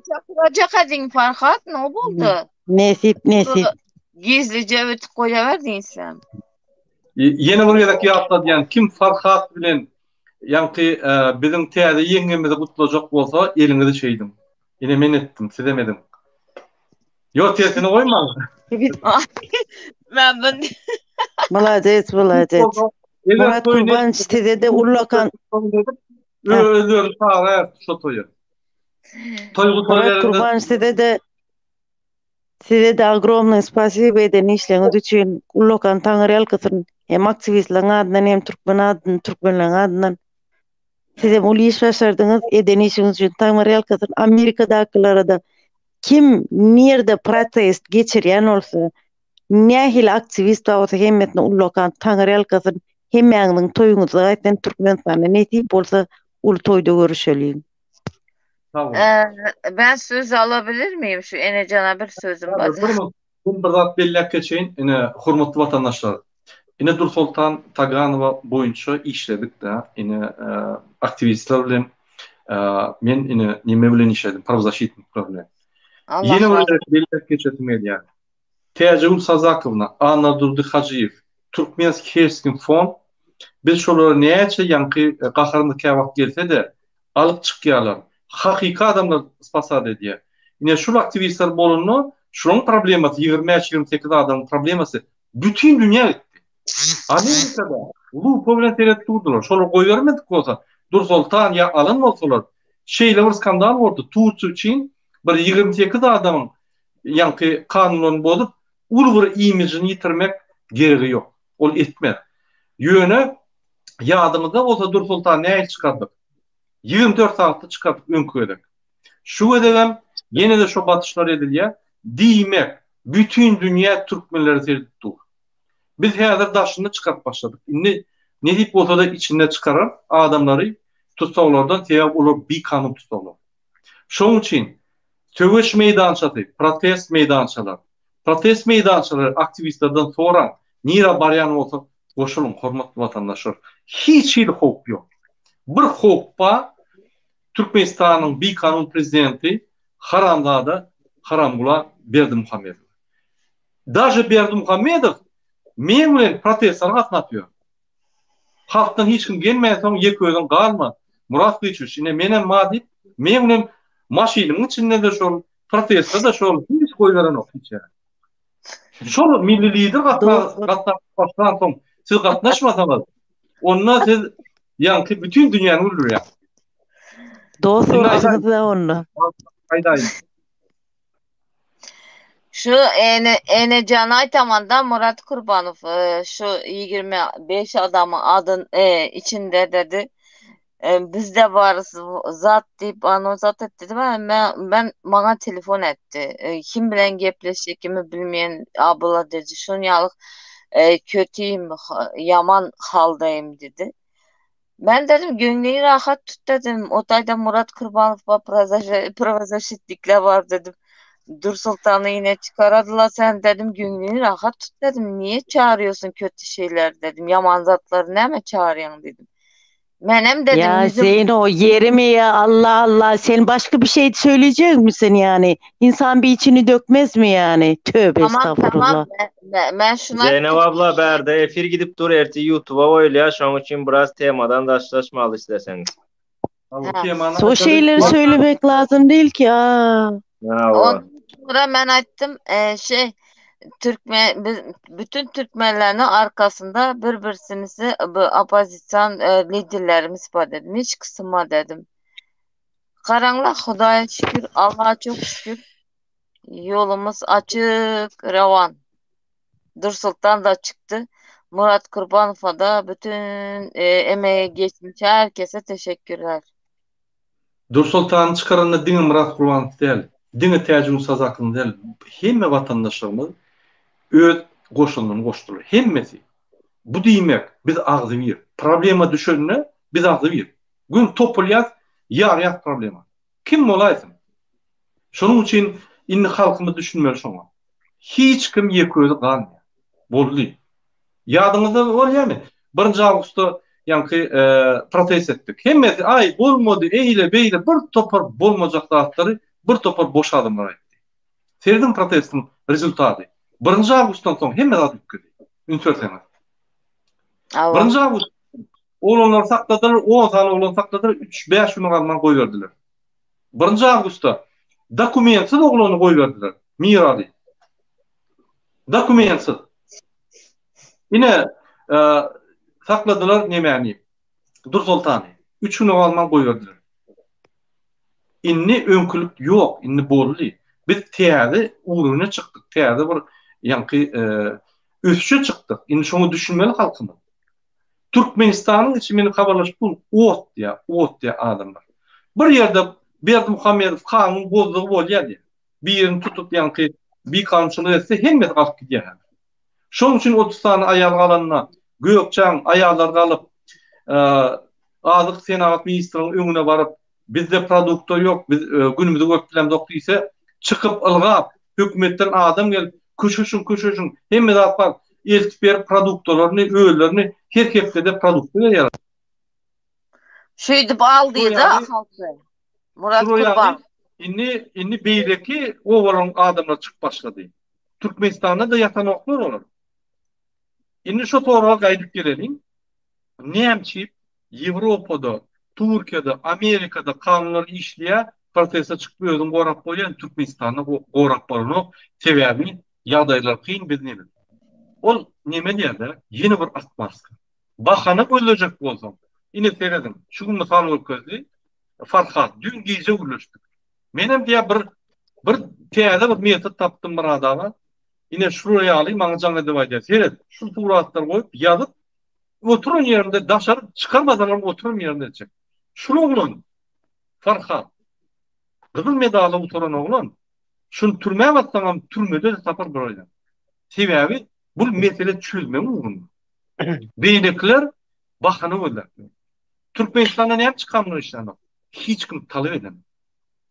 Çakıracak edin Farhat, ne oldu? Nesip. Gizlice ötüp koyaverdin sen. Yeni bir ýerek ýatlady, ýani kim Farhat bilen ýanky biziň täze ýeňemizi gutlajak bolsa eliňizi çeýdim. Ine men etdim, siz emedim. Ýok tesini goýmaň. Ben bunu Молодец. Murat Kurban sitede ullakan özleri sağa şu toýu. Murat Kurban sitede огромное спасибо eden işleňiz üçin ullakan taňry alkysyn hem aktivistlaryň adynan hem türkmenleriň adynan size bu iş başardyňyz eden işiňiz üçin taňry alkysyn. Amerikadakylara da kim nerde protest geçirýän bolsa, nähil aktivist bolsa hemmetini ullakan taňry alkysyn. Hemmäňiň toýuňyzda gaýtan Türkmenistanda netip bolsa ul toýda görüşeliň. Tamam. Ben söz alabilir miyim? Şu Enecan'a bir sözüm var. Bu bir zat belläp geçeyin. Ine hormatly vatandaşlar. Ine Dursultan Taganowa boýunça işledik de. Ine aktivistler bilen men ine nime bilen işledim. Pravzащитник bilen. Yeni bir belläp geçetim ýa. Täze Sazakowna, Anna Durdy Hajyýew, Türkmenski Herskin fond biz şolary näçe ýanky gaharynda käwak gelse-de alyp çykýarlar. Hakiki adamlar spasat edýär. Ine şol aktivistler bolunny, şoň problemasy 20-28 adamyň problemasy bütün dünýä gitdi. Amerikada ulu problem teret durdular. Şol goýbermedik bolsa, Dursultan ýa alyn bolsalar, şeýle bir skandal boldy. Tuğçu üçin bir 28 adamyň ýanky kanun bolup ulu bir imijini ýitirmek geregi ýok. Ol etmez. Ýöne ýadymyzda bolsa Dursultan näme çykardyk? 24 saatda çıkartıp önküydük. Şu edegem yine de şu batışlar edilýär. Diýmek bütün dünya Türkmenleri tertip dur. Biz häzir daşyny çıkarıp başladık. Ne diýip bolsa da içinde çıkarar adamları tutsaklardan teyap olur bir kanun tutsaklar. Şoň üçin töweş meýdançasy, protest meýdançalary aktivistlerden soran nira barýan bolsa goşulun hormatly vatandaşlar. Hiç hop ýok. Bir hoppa Türkmenistanyň bir kanun prezidenti Haramgula Berdimuhamedow. Daje Berdimuhamedow men bilen protestlara gatnaşýar. Halkdan hiç kim gelmeýän soň ýeközüň galma. Murat Güçüş, ine menen madip, men bilen maşynyň içinde de şol protestda da şol hiç goýlaran ok hiç. Şol milli lider gatnaşan soň siz gatnaşmasaňyz, onda siz ýanky bütün dünýäni öldürýär. Dost olacaksınız da onunla. Şu Enecan Aytaman'dan Murat Kurbanov şu 25 adamın adın içinde dedi. Bizde varız zat deyip anonsat etti dedi. Ben bana telefon etti. Kim bilen gepleşecek kimi bilmeyen abla dedi. Şunyalık kötüyüm, yaman haldayım dedi. Ben dedim gönlünü rahat tut dedim. Otayda Murat Kurbanov var, pravzащитlikler var dedim. Dur Sultan'ı yine çıkaradılar. Sen dedim günlüğünü rahat tut dedim. Niye çağırıyorsun kötü şeyler dedim. Yaman zatları ne mi çağırıyorsun dedim. Menem dedim Ya yüzüm Zeyno yerimi ya Allah Allah sen başka bir şey söyleyecek misin yani? İnsan bir içini dökmez mi yani? Tövbe tamam estağfurullah. ben şuna Zeynep abla berde efir gidip dur erti YouTube'a oyla. Şoň üçin biraz temadan daşlaşmaly isteseňiz. Bu he. temany O açadyk. şeyleri söylemek lazım değil ki. Aa. Ha, Ondan sonra ben açtım bütün Türkmenlerin arkasında birbirinizi bu opozisyon liderlerimiz var dedim. Hiç kısma dedim. Karanlık Hudaya şükür, Allah'a çok şükür. Yolumuz açık, revan. Dur Sultan da çıktı. Murat Kurbanova da bütün emeği geçmiş herkese teşekkürler. Dur Sultan'ı çıkaranda diňe Murat Gurbanov däl. Diňe täjim sazakyn däl. Hemme watandaşlarymyz öz goşulyny goşdylar. Hemmesi. Bu diýmek biz agzy bir problema düşenine biz agzy bir. Gün topulýar, ýar problema. Kim bolaýsyn? Şonuň üçin inni halkymy düşünmeli şoňa. Hiç kim ýeközi galmaýar. Boldy. Ýadyňyzda bolýarmy? 1 awgustda ýanky protest etdik. Hemmesi ay bolmady, eýle beýle bir topar bolmajak zatlary bir topar boş adamlar aýtdy. Serdim protestiň rezultaty. 1 awgustdan soň hemme zat bitdi. Ünsürseňiz. 1 awgust oğlanlar sakladılar, 10 tane oğlan sakladılar, 3-5 gün kalman koy verdiler. 1 awgustda dokumentsiz oğlanı koy verdiler. Miradi. Dokumentsiz. Yine sakladılar nemeni. Dur Sultan'ı. 3 gün kalman koy verdiler. İnni önkülük yok, inni bolly. Biz täze uğruna çıktık. Täze bir ýanky ösçe çıktık. Inni şonu düşünmeli halkymy. Türkmenistanyň içi meni habarlaşyp ot diýär adamlar. Bir ýerde Berdimuhammedow kanun bozdugy bolýar. Bir ýerini tutup ýanky bir kanunçylyk etse hemme galyp gidýär. Şoň üçin 30 tane aýal galanyna gökçäň aýallar galyp azyk senat ministriniň öňüne baryp bizde produkto ýok, biz günümizde gökbilen dok diýse çykyp ılgap hökümetden adam gelip köşeşin hemme zat bar eltip berip produktlaryny, öýlerini her hepde produkto berýär. Şeýdip aldy da halky. Murat Kurban. Inni beýleki owalan adamlar çykyp başlady. Türkmenistanda da ýatan oklar olar. Inni şu toraga gaýdyp gelelim. Näçip Ýewropada, Türkiýede, Amerikada kanunlar işleýär, protesta çykyp özüň gorap bolýan Türkmenistanda gorap bolany sebäbi ýagdaýlar kyn bizni. Ol neme diýär? Ýene bir atmarsky. Bahana boýulajak bolsam. Ine seredim. Şu mysal bolýardy. Farhat, dün gece ulaştık. Menem diye bir täze bir metod tapdym bir adama. Ine şuraya alayım, maňa jaňa diýär. Seret, şu suratlar goýup ýazyp, oturan ýerinde daşaryp çykarmadan oturan ýerinde etjek. Şu oglan Farhat. Gyzyl medaly oturan oglan. Şunu türmäge atsaňam türmede de tapar boýar. Sebäbi bu mesele çözmem ugrun. Beýlekler bahana bolýar. Türkmenistandan näme çykanlar işler? Hiç kim talep edem.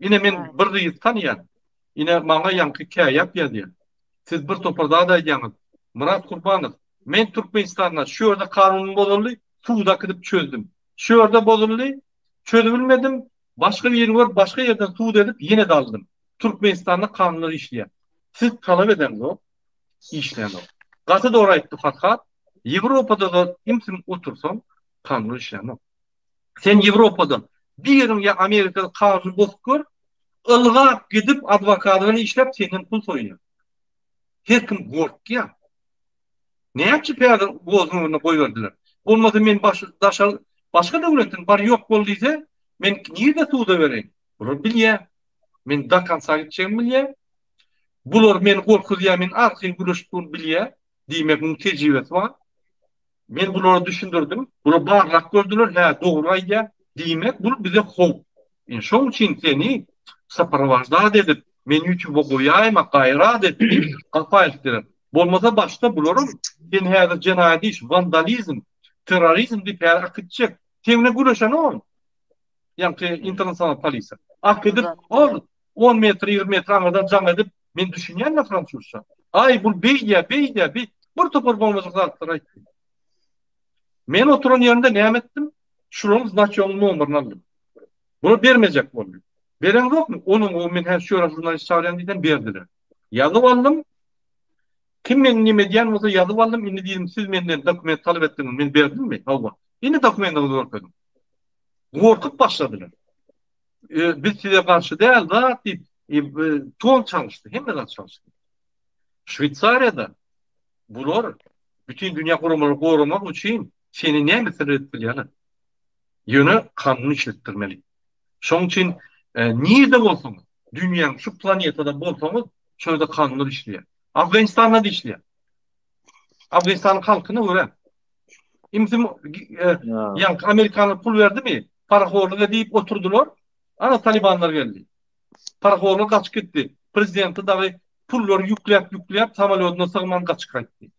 Yine men bir ýyl tanýan. Yine maňa ýanky käýap ýazýar. Siz bir toparda da ýaňyz. Murat Kurbanow, men Türkmenistanda şu ýerde kanun bozuldy, suwda gidip çözdüm. Şu ýerde bozuldy, çözebilmedim. Başga bir ýer bar, başga ýerden suwda edip ýene daldym. Türkmenistanda kanunlar işleýär. Siz talep edem o, işleýär. Gaty dogry aýtdy Farhat. Ýewropada da kimsin otursan kanun işleýär. Sen Ýewropadan bir ýerim ya Amerikada kanun bozup gör, ılgap gidip adwokatyny işlep senden pul soýýar. Her kim gorkýar. Näçe perde bozugyny goýberdiler. Bolmasa men başga döwletin bar ýok boldysa, men niýe suwda bereň? Bunu bilýär. Men da kansa gitjegim bilýär. Bular meni gorkuzýar, men arky güreşip bilýär. Diýmek mümkin tejribesi bar. Men bunları düşündürdüm. Bunu barlak gördüler. He, doğru aýdýar. Diýmek bu bize hop. Şoň üçin seni saparwazda edip men YouTube goýaýma gaýrat etdim. Gapaýdyr. Bolmasa başda bularym sen häzir jenaýat iş, vandalizm, terrorizm diýip akıtjak. Temne güreşen ol. Ýa-ni internasional polisiýa. Akıdyp ol 10 metre 20 metre anadan can edip men düşünýän Fransuzça. Ay bu beýdä bir topar bolmazak zatlar aýtdy. Men oturan ýerinde näme etdim? Şuruň znaçyonyny nomerini aldım. Bunu bermejek boldy. Beren ýokmy? Onuň o men her şöra jurnalist çağırýandydan berdiler. Ýazyp aldım. Kim men nime diýen bolsa ýazyp aldım. Indi diýdim siz menden dokument talap etdiňiz, men berdimmi? Hawa. Indi dokumenty görmedim. Gorkup başladylar. Biz size karşı değil zat deyip ton çalıştı. Hem de çalıştı. Şveytsariyada bular bütün dünya kurumaları korumak için seni ne mesele etmeliler? Yönü kanunu işlettirmeli. Şunun için nerede olsanız, dünyanın şu planetada olsanız şöyle kanunlar işliyor. Afganistan'da da işliyor. Afganistan'ın halkını öğren. İmzim yani Amerikanlar pul verdi mi? Parakorluğa deyip oturdular. Ana Talibanlar geldi. Parakorluğa kaçık gitti. Prezidenti dahi pulları yükleyip samolyotuna sığman kaçık gitti.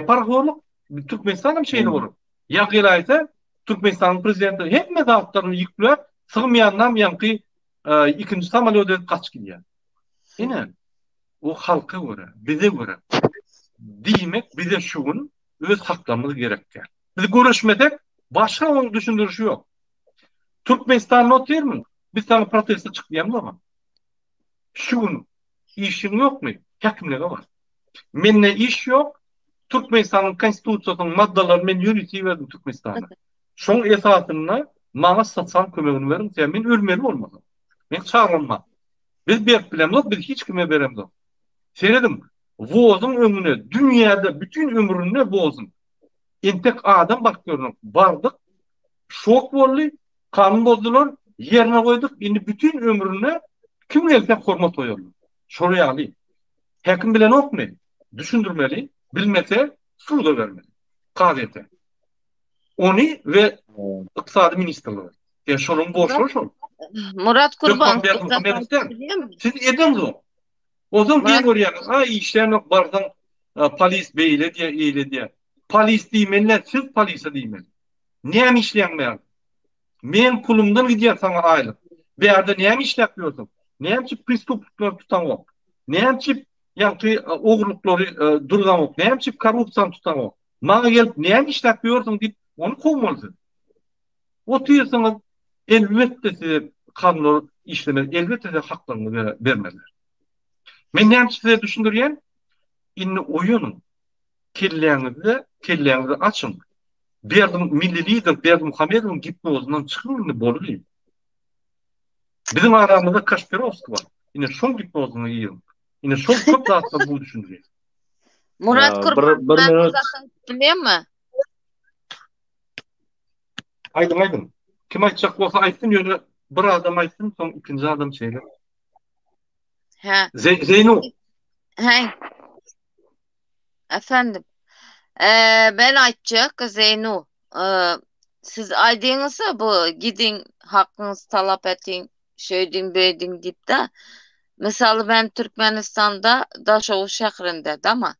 Parakorluk Türkmenistan'ın şeyini vurur. Yakıyla ise Türkmenistan'ın prezidenti hep mezatlarını yükleyip sığmayandan yankı ikinci samolyotuna kaçık gidiyor. Yine o halka göre, bize göre demek bize şuun öz haklarımız gerekir. Biz görüşmedek başka onu düşündürüşü yok. Türkmenistan not değil mi? Biz sana proteste çıkmayalım ama. Şuun işin yok mu? Hekimliğe var. Menle iş yok. Türkmenistan'ın konstitusiyasyonun maddaları men yönetiyi verdim Türkmenistan'a. Şunun esasını bana satsan kömeğini verin. Men ölmeli olmalı. Men çağırılmam. Biz bir bilem yok. Biz hiç kime verem yok. Seyredim. Vozun ömrüne, dünyada bütün ömrüne vozun. Entek adam bakıyorum. Vardık. Şok oldu. Kanun bozdular. Yerine koyduk. Şimdi bütün ömrüne kim else hormat koyuyorlar. Şuraya alayım. Hekim bilen yok mu? Düşündürmeli. Bilmese şurada vermeli. KVT. Onu ve İktisadi Ministerliği. Şunun boşu şu. Murat Kurban. Siz ediniz o. O zaman bir görüyorsunuz. Ay işleyen yok bardan polis beyle diye eyle diye. Polis deymenler siz polise deymen. Neyem işleyen meğer? Men pulumdan gidiyor sana aylık. Bir yerde neyem işletiyorsun? Neyem ki pristuplukları tutan yok? Neyem ki yani oğurlukları duran yok? Neyem ki korrupsiyon tutan yok? Bana gelip neyem işletiyorsun deyip onu kovmalısın. Otuyorsanız elbette size kanunları işlemez. Elbette size haklarını vermezler. Men neyem size düşündürüyen? İnni oyunun kelleğinizi açın. Berdim milli lider Berdim Muhammedov'un gitme ozundan çıkın mı boluyum. Bizim aramızda Kasperovski var. Yine son gitme ozunu yiyin. Yine son çok dağıtla bu düşündürüyor. Murat Kurban ben zaten bileyim mi? Aydın. Kim aytacak olsa aytsın yönü bir adam aytsın son ikinci adam şeyler. He. Zeyno. He. Efendim. Ben aytacak Zeyno. Siz aydığınızsa bu gidin hakkınızı talep edin, şöydin böydin deyip de mesela ben Türkmenistan'da Daşoğlu şehrinde ama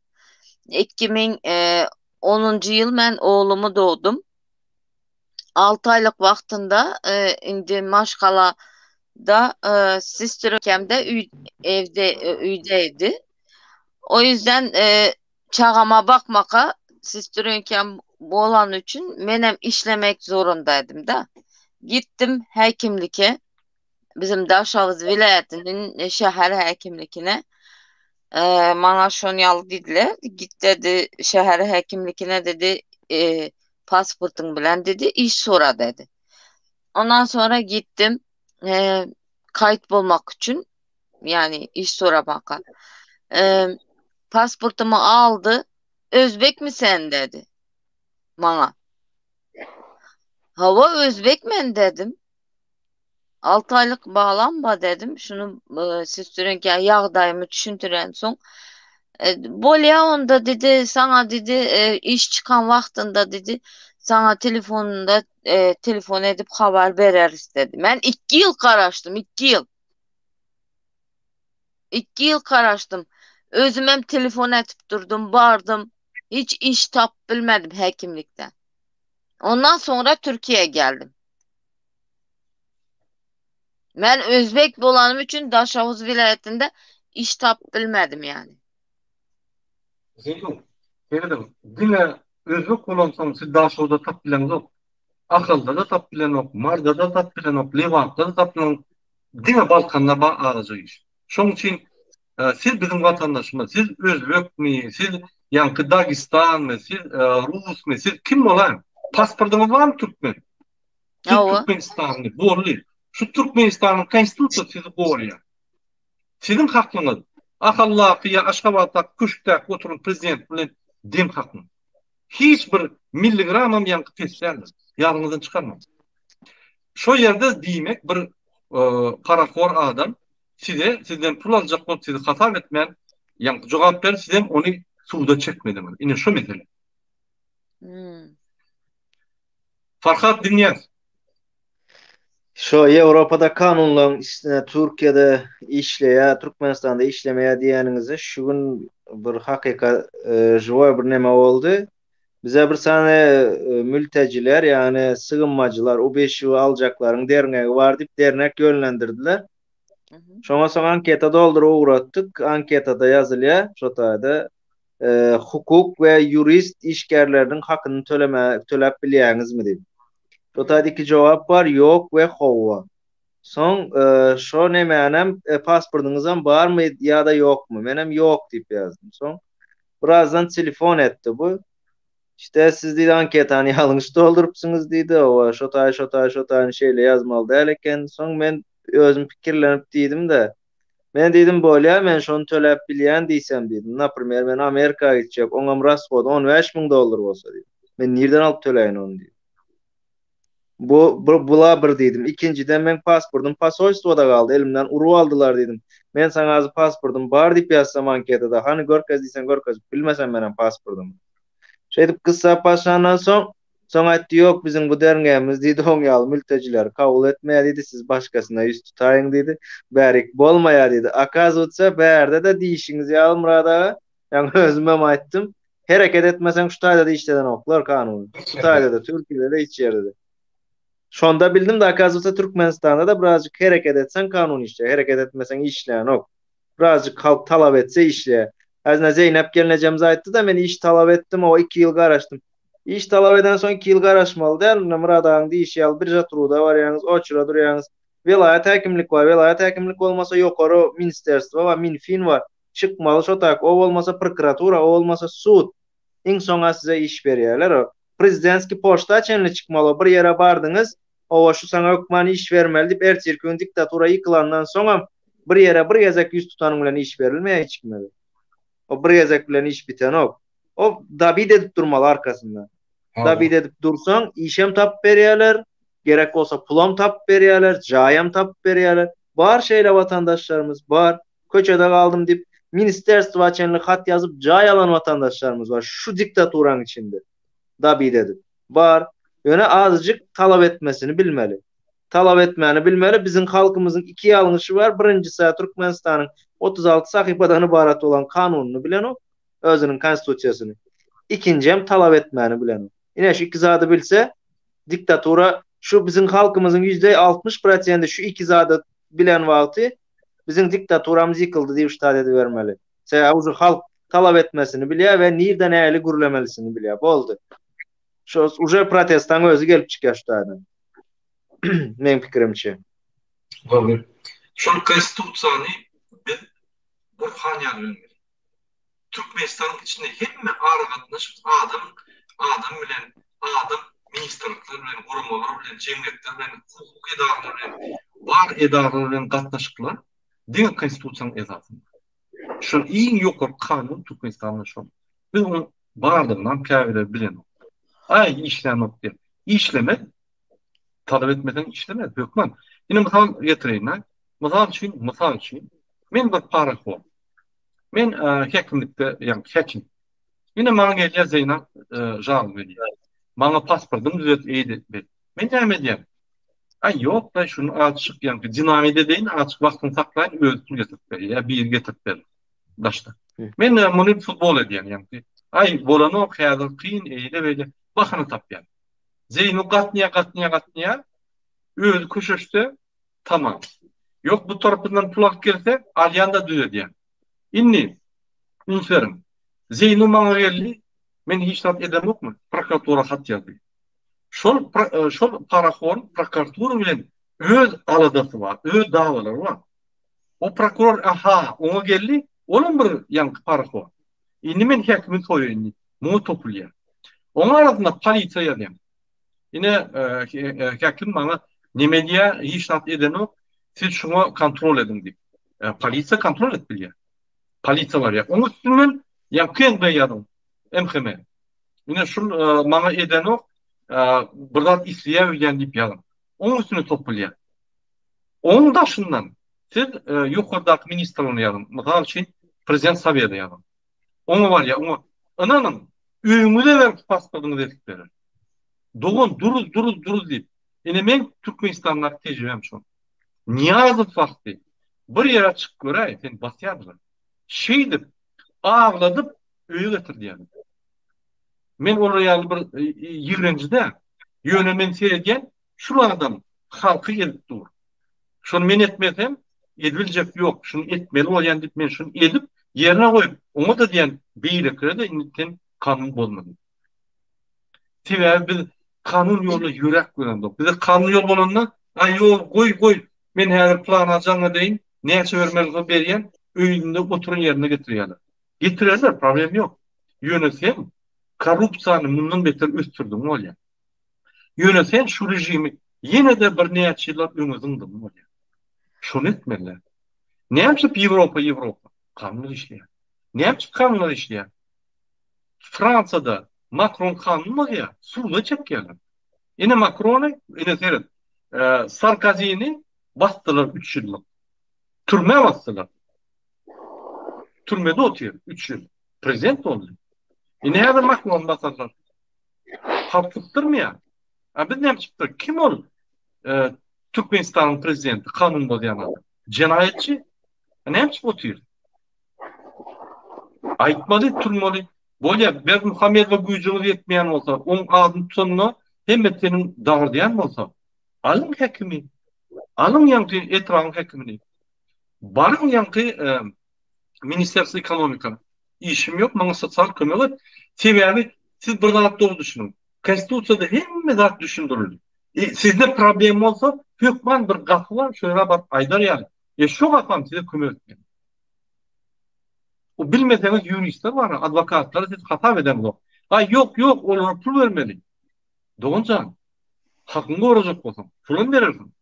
2010 yıl ben oğlumu doğdum. 6 aylık vaktinde indi Maşkala'da sisterkemde üydeydi. O yüzden çağıma bakmaka sisterkem olan için benim işlemek zorundaydım da. Gittim hekimlike. Bizim Daşavuz vilayetinin şehir hekimlikine. Bana şonyalı dediler. Git dedi şehir hekimlikine dedi pasportun bilen dedi iş sora dedi. Ondan sonra gittim kayıt bulmak için yani iş soramaka. Pasportumu aldı. Özbek mi sen dedi bana. Hava Özbek men dedim. 6 aylık bağlanma dedim. Şunu siz yağdayımı düşündüren son. Bolya onda dedi sana dedi iş çıkan vaktinde dedi sana telefonunda telefon edip haber veririz dedi. Ben 2 yıl karaştım 2 yıl. 2 yıl karaştım. Özüm telefon etip durdum bardım. Hiç iş tap bilmedim hekimlikten. Ondan sonra Türkiye'ye geldim. Ben Özbek bolanım üçün Daşavuz vilayetinde iş tap bilmedim yani. Zeynep, Feride, dile özbek bolansaň siz Daşawda tap bilen yok. Akılda da tap bilen yok. Marda da tap bilen yok. Levant'ta da tap bilen yok. Dile Balkanlar ağzı iş. Şoň üçin siz bizim vatandaşymyz. Siz Özbekmi, siz ýa-ni Dagistanmy, siz Rusmy, siz kim bolan? Pasportuňyz barmy türkmen? Siz Ava. Türkmenistanly, borly. Şu Türkmenistanyň konstitusiyasy sizi gorýar. Sizin hakkınız. Akallapıya, Aşgabat'ta, Kuş'ta oturun prezident bilen dem hakkını. Hiç bir milligramam yankı tesirler. Yarınızdan çıkarmam. Şu yerde demek bir parakor adam sizden pul alacak olup sizi hata etmeyen yankı cevap verir sizden onu suda çekmedim. Yine şu mesele. Farkat dinleyen. Şu Avrupa'da kanunlaryň üstüne Türkiye'de işleýär, Türkmenistan'da işlemeýär diýeniňize şu gün bir hakykat jowa bir neme boldy. Bize bir sany mülteciler yani sığınmacılar o 5 ýyl aljaklaryň derneği bar diýip dernek yönlendirdiler. Şoňa soň anketa doldurup uğratdyk. Anketada ýazylýar şotaýda hukuk we jurist işgärleriň hakyny töläp bilýäňizmi diýip. Şotaýda jogap bar, ýok we howa. Soň şo nemänem pasportuňyzam barmy ýa-da ýokmy? Menem ýok diýip ýazdym. Soň birazdan telefon etdi bu. İşte siz diýdi anketany ýalňyş doldurupsyňyz diýdi. Owa şotaý şeýle ýazmaly däl eken. Soň men özüm pikirlenip diýdim-de. Men diýdim bolýa, men şonu töläp bilýän diýsem diýdim. Naprimер, men Amerikaga gitjek, oňam rasxod $15,000 bolsa diýdim. Men nirden alyp töläýin onu diýdim. Bula bir diýdim. İkinciden men pasportum pasolstwoda galdy, elimden urup aldylar diýdim. Men saňa azy pasportum bar diýip ýazsam anketada, hani görkez diýsen görkez, bilmesem menen pasportum. Şeýdip kıssa paşandan soň aýtdy, ýok biziň bu derneğimiz diýdi, oň ýaly mülteciler kabul etmeýär diýdi, siz başgasyna ýüz tutaýyň diýdi. Bärik bolmaýar diýdi. Akazutsa bärde de diýişiňiz ýaly Murada. Ýa-ni özüme aýtdym. Hereket etmeseň şu taýda da işleden oklar kanuny. Şu taýda da Türkiýede de hiç ýerde de. Şonda bildim de akazutsa Türkmenistan'da da birazcık hereket etsen kanun işle. Hereket etmesen işleyen ok. Birazcık halk talap etse işle. Azna Zeynep gelineceğimizi ayttı da men iş talap ettim, o 2 ýyl garaşdym. İş talap eden son 2 ýyl garaşmaly däl. Muradaň diýişi ýaly bir jatruda bar ýaňyz, oçura durýaňyz. Vilayet häkimlik bar. Vilayet häkimlik bolmasa ýokary ministerstvo we Minfin bar. Çykmaly şotak. O bolmasa prokuratura, o bolmasa sud. Iň soňa size iş berýärler. Prezidentski poçta çenli çykmaly. Bir ýere bardyňyz, owa şu saňa hökman iş bermeli diýip erçirkün diktatura ýykylandan soňam bir ýere bir gezek ýüz tutanyň bilen iş berilmeýär hiçkime. O bir gezek bilen iş biten ok. O dabid edip durmaly arkasynda. Dabid edip dursaň işem tap berýärler, gerek bolsa pulam tap berýärler, jaýam tap berýärler. Bar şeýle watandaşlarymyz bar. Köçede galdym diýip ministerstva çenli hat ýazyp jaý alan watandaşlarymyz bar. Şu diktaturaň içinde. Dabid edip bar. Ýöne azıcık talap etmesini bilmeli. Talap etmeni bilmeli. Bizim halkymyzyň 2 ýalňyşy bar. Birincisi Türkmenistanyň 36 sahypadan ibarat olan kanununy bilen o, özüniň konstitusiýasyny. İkinjem talap etmeni bilen o. Ine şu iki zady bilse, diktatura şu bizim halkymyzyň %60% şu iki zady bilen wagty bizim diktaturamyz ýykyldy diýip ştat edibermeli. Sen halk talap etmesini bilýär we nirden äli gürlemelisini bilýär. Boldy. Şu уже protestan özü gelip çykýar ştadan. Men pikirimçe. Doğru. Şu konstitusiýany biz Burhan ýaly. Türkmenistanyň içinde hemme ara gatnaşyp adam bilen adam ministrlikler bilen gurumlar bilen jemgyýetler bilen hukuk edaralary bilen bar edaralary bilen gatnaşyklar diň konstitusiýanyň esasynda. Şu iň ýokary kanun Türkmenistanyň şu. Biz onu bardygyndan käbir bilen. Ay işlemek diýip. İşlemek talap etmeden işlemek hökman. Ine misal getireyim. Misal üçin men bir parakor. Men häkimlikde ýa-ni häkim. Ine maňa gelýär Zeynep jaň berýär. Maňa pasportum düzelt eýdi. Men näme diýem? Ay ýok da şunu açyk ýa-ni dinamide deýin, açyk wagtyny saklaýyn, öz pul getirip berýär, bir getirip berýär. Başda. Men muny futbol edýän ýa-ni. Ay bolany häzir kyn eýle beýle bahana tapýar. Zeynep gatnýa öz köşeşde tamam. Yok bu tarafından pul gelse alyanda düze diye. İnni ünserim. Zeynu maňa geldi. Men hiç tat edem yok mu? Prokuratura hat yazdı. Şol paraxon prokuratura bilen öz aladası var, öz davaları var. O prokuror aha ona geldi. Onun bir yankı paraxon. İnni men häkimin soýuyor inni. Mu topulýar. Onun arasında polisiýa ýazýan. Yine häkim bana nime diye hiç tat eden yok. Siz şunu kontrol edin diye. Polisiýa kontrol etmeli. Polisiýa var ya. Onun üstünden yakın beýadım. Emheme. Yine şu bana eden yok. Buradan isliye öyen deyip yazın. Onun üstüne topluyor. Onun daşından siz yukarıdaki ministerini yazın. Mesela için prezident Saviya'da yazın. Onu var ya, onu ananın üyümü de verip pasportunu verip verir. Doğun duruz deyip. Yine ben Türkmenistan'da tecrübem şu. Niyazı farklı. Bir yere çık göre, sen basıyordun. Şeydip, ağladıp, üye getirdi yani. Men oraya bir yığıncıda yönemen seyredgen şulardan halkı edip dur. Şunu men etmesem edilecek yok. Şunu etmeli olan deyip men şunu edip yerine koyup onu da diyen beylikleri de inditen kanun olmadı. Sebebi biz kanun yoluna yürek görendik. Bize kanun yol olanlar ay yok koy men her plan alacağına deyin neyse vermeli beriyen öýünde oturun yerine getiriyorlar. Getirirler problem yok. Yönetim korrupsiýany mundan beter östürdüm bolýar. Yöneten şu rejimi yine de bir näçe ýyl öňüzüňde bolýar. Şunu etmeliler. Näçe Ýewropa kanun işleýär. Näçe kanun işleýär. Fransada Macron kanunu ya suwga çekýärler. Ine Macron'u ine seret Sarkozy'ni bastılar 3 ýyllyk. Türme bastılar. Türmede oturuyor 3 ýyl. Prezident oldu. Ine her Macron basarlar. Halkıktırmıyor. Biz ne yaptık? Kim ol? Türkmenistan'ın prezidenti, kanun bozayan adam. Cinayetçi. Ne yaptık oturuyor? Aytmalı, turmalı. Böyle ben Muhammed ve gücünü yetmeyen olsa, onun adını tutanına hem senin dağırdayan olsa, alın hekimi. Alın yankı etrafın hekimini. Barın yankı Ministersi Ekonomika. İşim yok, bana sosyal kömürler. Sebebi siz buradan doğru düşünün. Konstitusiyada hem zat düşündürüldü. Sizde problem olsa hükman bir gafı var, şöyle bak aydar yani. Şu gafam size kömür etmeyin. O bilmeseniz juristler var, advokatlar siz hata eden yok. Ay yok, onlara pul vermeli. Doğunca, hakkını olacak olsun. Pulun verirsin.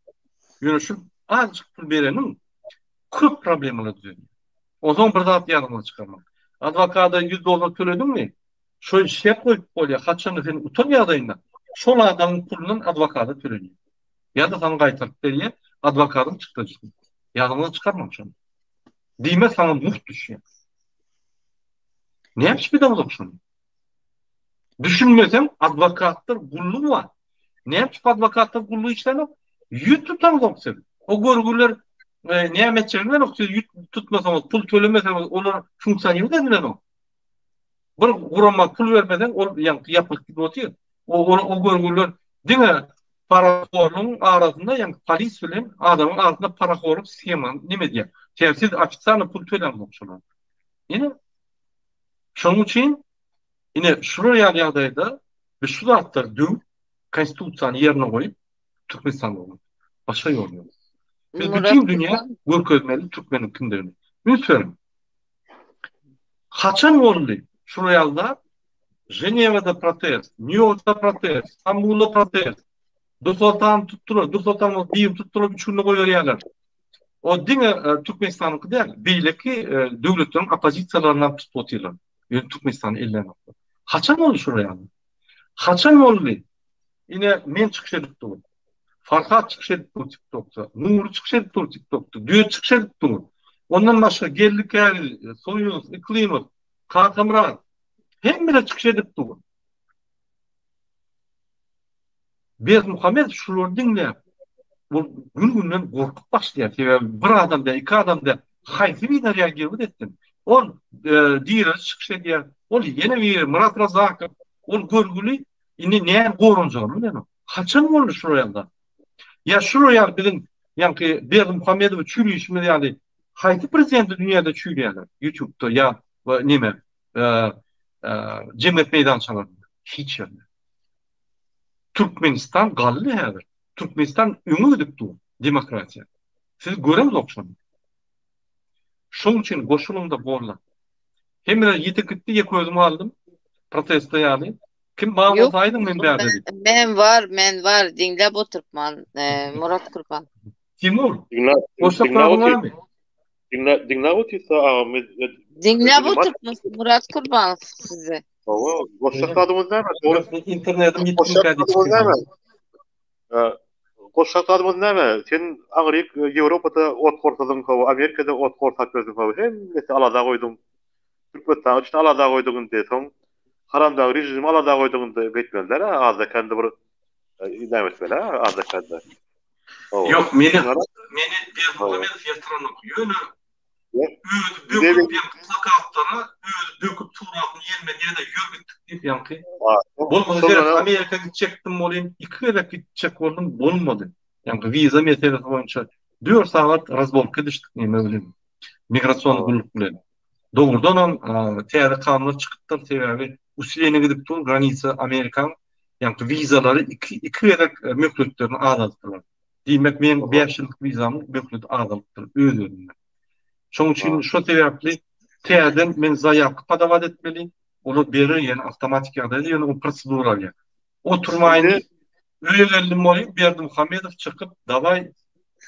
Yönüşüm azıcık pul verenin köp problemini düzeliyor. O zaman bir zat yanına çıkarmak. Advokata $100 töledin mi? Şöyle şey koyup oluyor. Kaçanı seni utanıyor adayından. Şol adamın pulunun advokata töreniyor. Ya da sana kaytarıp veriyor. Advokatın çıktı. Yanına çıkarmamış onu. Diyme sana muht düşüyor. Ne yapmış bir de olacak şunu? Düşünmesem advokattır kulluğu var. Ne yapmış advokattır kulluğu işlerine? Yüt tutan yok seni. O görgüler nimetçerinden yok. Siz yüt tutmasanız, pul tölemeseniz onun funksiyonu da bilen o. Bir kurama pul vermeden o yapık gibi otuyor. O görgüler değil mi? Paraxorluğun arasında yani polis bilen adamın arasında paraxorluk skeman ne diye. Siz açıkçana pul tölemem şunu. Yine şunun için yine şuraya yağdayda bir şu zatlar dün konstitusiyanı yerine koyup Türkmenistan'da olur. Başka yol yok. Biz bütün dünya görkezmeli Türkmenin kimlerini. Lütfen. Kaçan oldu? Şuraya da Ceneva'da protest, New York'ta protest, İstanbul'da protest. Dursultan tuttular, Dursultan diyeyim tuttular, üçünü koyuyor yerler. O dine Türkmenistan'ın kadar beyleki devletlerin opozisiyalarından tutuyorlar. Türkmenistan'ın ellerine. Kaçan oldu şuraya? Kaçan oldu? Yine men çıkış edip durdu. Farhat çıkış edip durdu TikTok'ta. Nur çıkış edip durdu TikTok'ta. Düğün çıkış edip durdu. Ondan başka geldik yani, Soyuz, İklimov, Kakamran. Hem bile çıkış edip durdu. Biz Muhammed şuları dinle. Bu gün korkup başlayan. Bir adamda, iki adamda hayfi bir nereye girdi ettim. O diğer çıkış ediyor. O yine bir Murat Razakov. O görgülü yine neye korunacağını. Kaçın oldu şuraya da? Ya şuraya bizim Yani Berdi Muhammedow çürüyüşmeli yani hayti prezidenti dünyada çürüýärler. YouTube'da ya nime Cemiyet meydançalarında hiç yani. Türkmenistan galli häzir. Türkmenistan öňe gidipdi demokratiýa. Siz göremez okşamy. Şoň üçin goşulunda bollar. Hemine ýetip gitdi, ýek özüm aldım. Protesto ýaly. Kim baňa Yok, bolsaýdyň men berdi. men var dinlep oturpman Murat Kurban. Timur, Dinle- boşluklarım var mı? Dinle otisa Ahmet. Dinlep oturpmuş Murat Kurban sizi. Boşluklarımız ne mi? İnternetim gittim Boşluklarımız ne mi? kardeşim. Boşluklarımız ne mi? Sen Amerik, Avrupa'da ot kortadın kavu, Amerika'da ot kortak gözün kavu. Hem nesi alada koydun. Türkmenistan için alada koydun diyorsun. Haramda rejim alada koydun da beklendiler. Azda kendi bir idam etmeli. Azda kendi. Yok, meni bir Muhammed Fiyatran okuyor. Döküp plakatlara, döküp tuğrağın yerine de yürgüttük deyip yankı. Bolmadı Amerika gidecektim olayım. 2 yere gidecek oldum, bolmadı. Yani viza meselesi boyunca 4 saat razbolka düştük neyme bileyim. Migrasyon gulluk bilen. Doğrudan on teyade kanunlar çıkıttar sebebi usulene gidip dur granisi Amerikan yani vizaları 2 yere möhletlerini ağladılar. Demek men 5 yıllık vizamı möhlet ağladılar. Özledim ben. Şoň üçin şu sebäpli täzeden men zaýapky padawat etmeli. Onu berir yani otomatik ýagdaýda ýöne o prosedura ýa. Oturmaýyn. Öýe geldim boly Berdi Muhammedow çykyp daway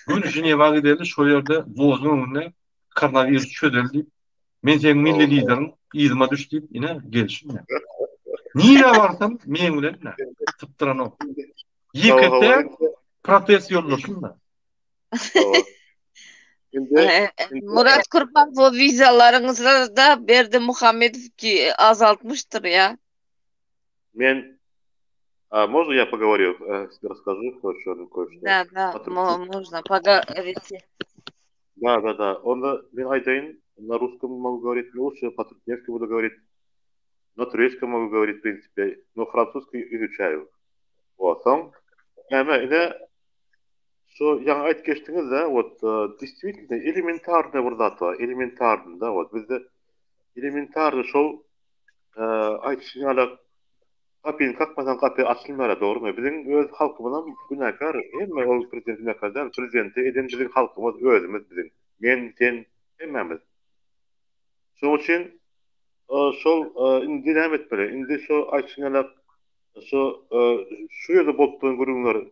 gün Ženewaga gidelim şo ýerde wozun öňünde koronavirus çödeldi. Men sen milli liderim ýyzyma düşdi ine gelişim. Niye barsam men bilen tıptıran o. Ýekete protest ýollaşynda. Murat Kurban bu vizalarınızı da Berdi Muhammedow ki azaltmıştır ya. Men можно я поговорю, расскажу кое-что. Да, можно поговорите. Да. Onda ben айтайын, на русском могу говорить лучше, по-туркменски буду говорить, на турецком могу говорить, в принципе, но французский изучаю. Вот, Şu yang ayt geçtiniz de, действительно элементарный bir zat var, элементарный da, bizde элементарный şol aytışın ala kapıyın kalkmadan kapı açılmara doğru mu? Bizim öz halkımızdan günahkar, emme ol prezidentine kadar prezidenti eden bizim halkımız, özümüz bizim. Men, sen, emmemiz. Şol için şol indi devam etmeli. Indi şu aytışın ala şu yerde bottuğun gurumları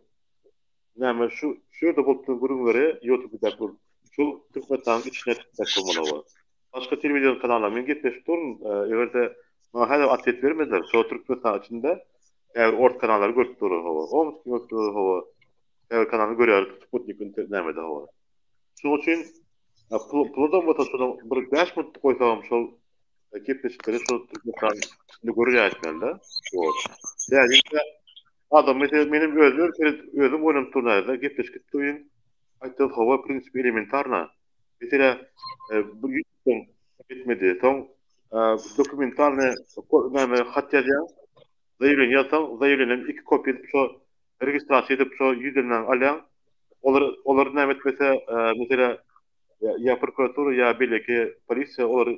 näme şu ýerde bolýan gurumlary YouTube'da bu. Şu Türkmenistan içine takılmalı. Başka televizyon kanalları men gitmek durun. Everde bana hala atlet vermediler. Şu Türkmenistan içinde ort kanalları görüp durur hava. O görüp durur hava. Kanalı görüyor. Sputnik'in näme de hava. Şu için puldan motosyonu bir 5 minut koysam şu gitmekleri şu Türkmenistan içinde görüyor etmelde. Yani adam mesela benim özüm oyunum turnada gitmiş gittiğin ayttığı hava prinsipi elementarna. Mesela bu yüzden bitmedi. Tam dokumentarne hat yazan zaýurlanan 2 kopya edip şu registrasiýa edip şu yüzünden alan olar näme mesela ya prokuratura ya belki polisiýa olar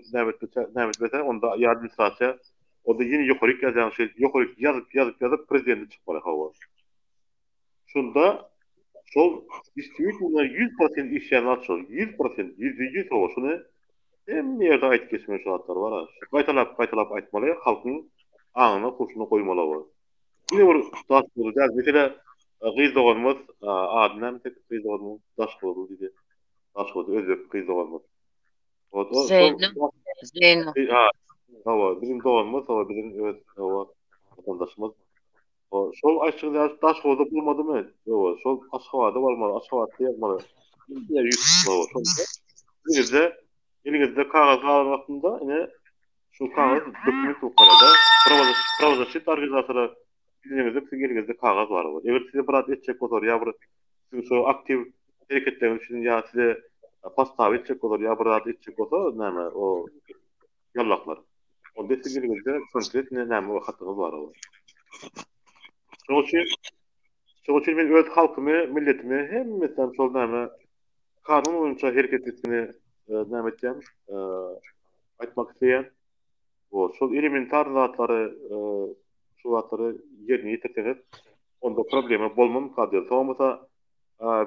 näme etmese onda ya administrasiýa o da yeni yokurik yazan şey, yokurik yazıp prezidenti çıkmalı hava. Şunda sol istiyorlar 100% işleyen açıyor. 100%, %100 hava. Şunu hem yerde ait geçme şartlar var. Kaytalap aytmalı, halkın ağına kurşunu koymalı hava. Yine bir taş buldu. Mesela kız doğanımız, adından tek kız doğanımız taş buldu dedi. Taş buldu, özür kız doğanımız. Zeyno. Hava, bizim doğanımız, bizim vatandaşımız. Şol aşçıda taş oldu bulmadı mı? Yok, şol aşağıda varmalı, aşağıda yapmalı. Diğer yük hava. Elinizde kağız almakında yine şu kağız dokument tutarada pravzaşit organizasyonu elinizde kağız var. Eğer size bırak edecek olur ya bir şu aktif hareketlerin için ya size pastav edecek olur ya bırak edecek olur näme o yallaklar. Onda size elinizde konkret näme o hakkınız var. Şoň Şoň üçin men öz halkymy, milletimi hemmesinden şol näme kanun boýunça hereket etmeni näme etjem, aýtmak isleýän. Şol elementar zatlary, şu zatlary ýerine ýetirseniz, onda problema bolmam kadýar. Soňmasa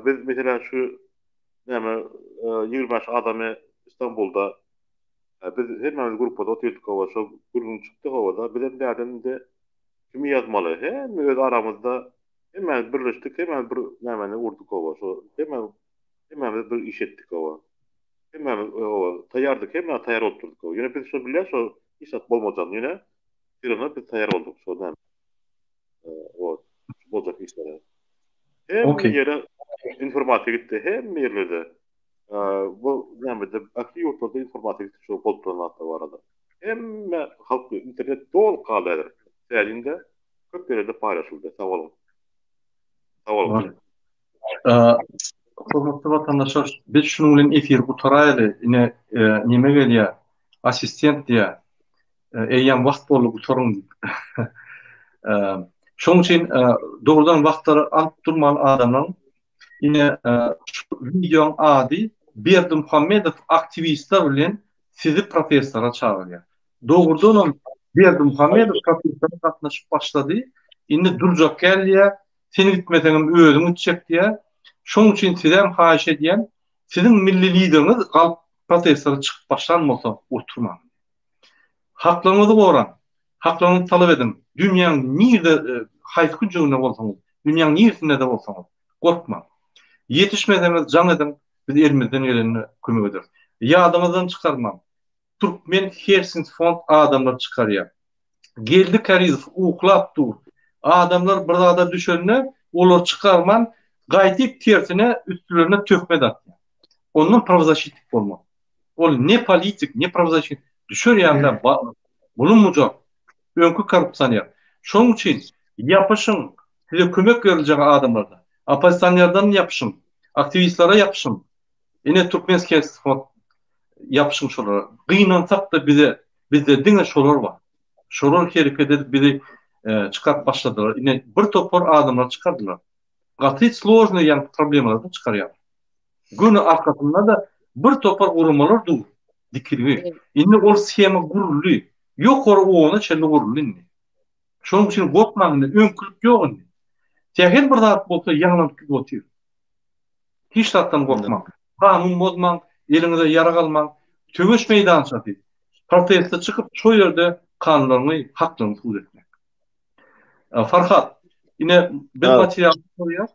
biz mesela şu näme 20 baş adamy İstanbul'da biz hemmemiz grupda otyrdyk owa şol gurulun çykdyk owada bilen dädende kimi ýazmaly hem öz aramyzda hemmemiz birleşdik hemmemiz bir nämeni urduk owa şo hemmemiz bir iş etdik owa hemmemiz owa taýýardyk hemmemiz taýýar oturduk owa ýöne biz şo bilen şo işat bolmadan ýöne birine biz taýýar olduk şo näme o boljak işlere hem Okey. ýere informasiýa gitdi hem ýerlerde bu näme-de akli ýurtlarda informasiýa gitdi şo boluplanatda barada hemme halky internet dol galyr täzinde köp ýerde paýlaşyldy sag bolun. Sag bolun. Hormatly vatandaşlar, biz şunun bilen efir gutaraýly, ine nime gelýär? Assistent diýär. Eýýän wagt bolup gutaryn. Şoň üçin dogrudan wagtlary alyp durmaly adamlar ine videoň ady Berdimuhammedow aktivistler bilen sizi professora çağırýar. Dogrudan Berdimuhammedow professora gatnaşyp başlady. Indi durjak gelýär. Seni gitmeseňim özüň gitjek diýär. Şoň üçin sizem haýyş edýän, siziň milli lideriniz galyp professora çykyp başlanmasa oturmaň. Haklaryňyzy goran, haklaryňyzy talap edin. Dünýäň nirde haýsy güjüne bolsaňyz, dünýäň nirsinde de bolsaňyz, gorkmaň. Yetişmeseniz can edin, biz elimizden geleni kömek ederiz. Ýadymyzdan çykarmaň. Türkmen Helsinki fond adamlar çykarýar. Geldi Karizov uklap dur. Adamlar bir zada düşene olar çykarman, gaýtyp tersine üstlerine tökme datdy. Ondan pravzashitik bolmak. Ol ne politik, ne pravzashitik düşür ýanda bulunmujak. Öňkü korrupsiýa. Şoň üçin ýapyşyň, size kömek veriljek adamlarda. Opozisiýonlardan ýapyşyň, aktivistlere ýapyşyň. Ine Türkmenski fond ýapyşyň şolara. Gynansak da bizde diňe şolar bar. Şolar hereket edip bizi çıkart başladılar. Ine bir topar adamlar çıkardılar. Gaty sложный ýan problemlerden çıkarýar. Günü arkasında da bir topar urumalar dur. Dikilgi. Indi ol schema gurully. Ýokary oňa çelli gurully indi. Şoň üçin gotmagyny öňkülük ýok indi. Täher bir zat bolsa ýaňlanıp gotyr. Hiç zatdan gotmaň. Kanun bozmaň, eliňize ýara galmaň, töweş meýdan çaty. Protestde çykyp şo ýerde kanunlaryny, haklaryny suwz etmek. Farhat, ine bir material soruyor.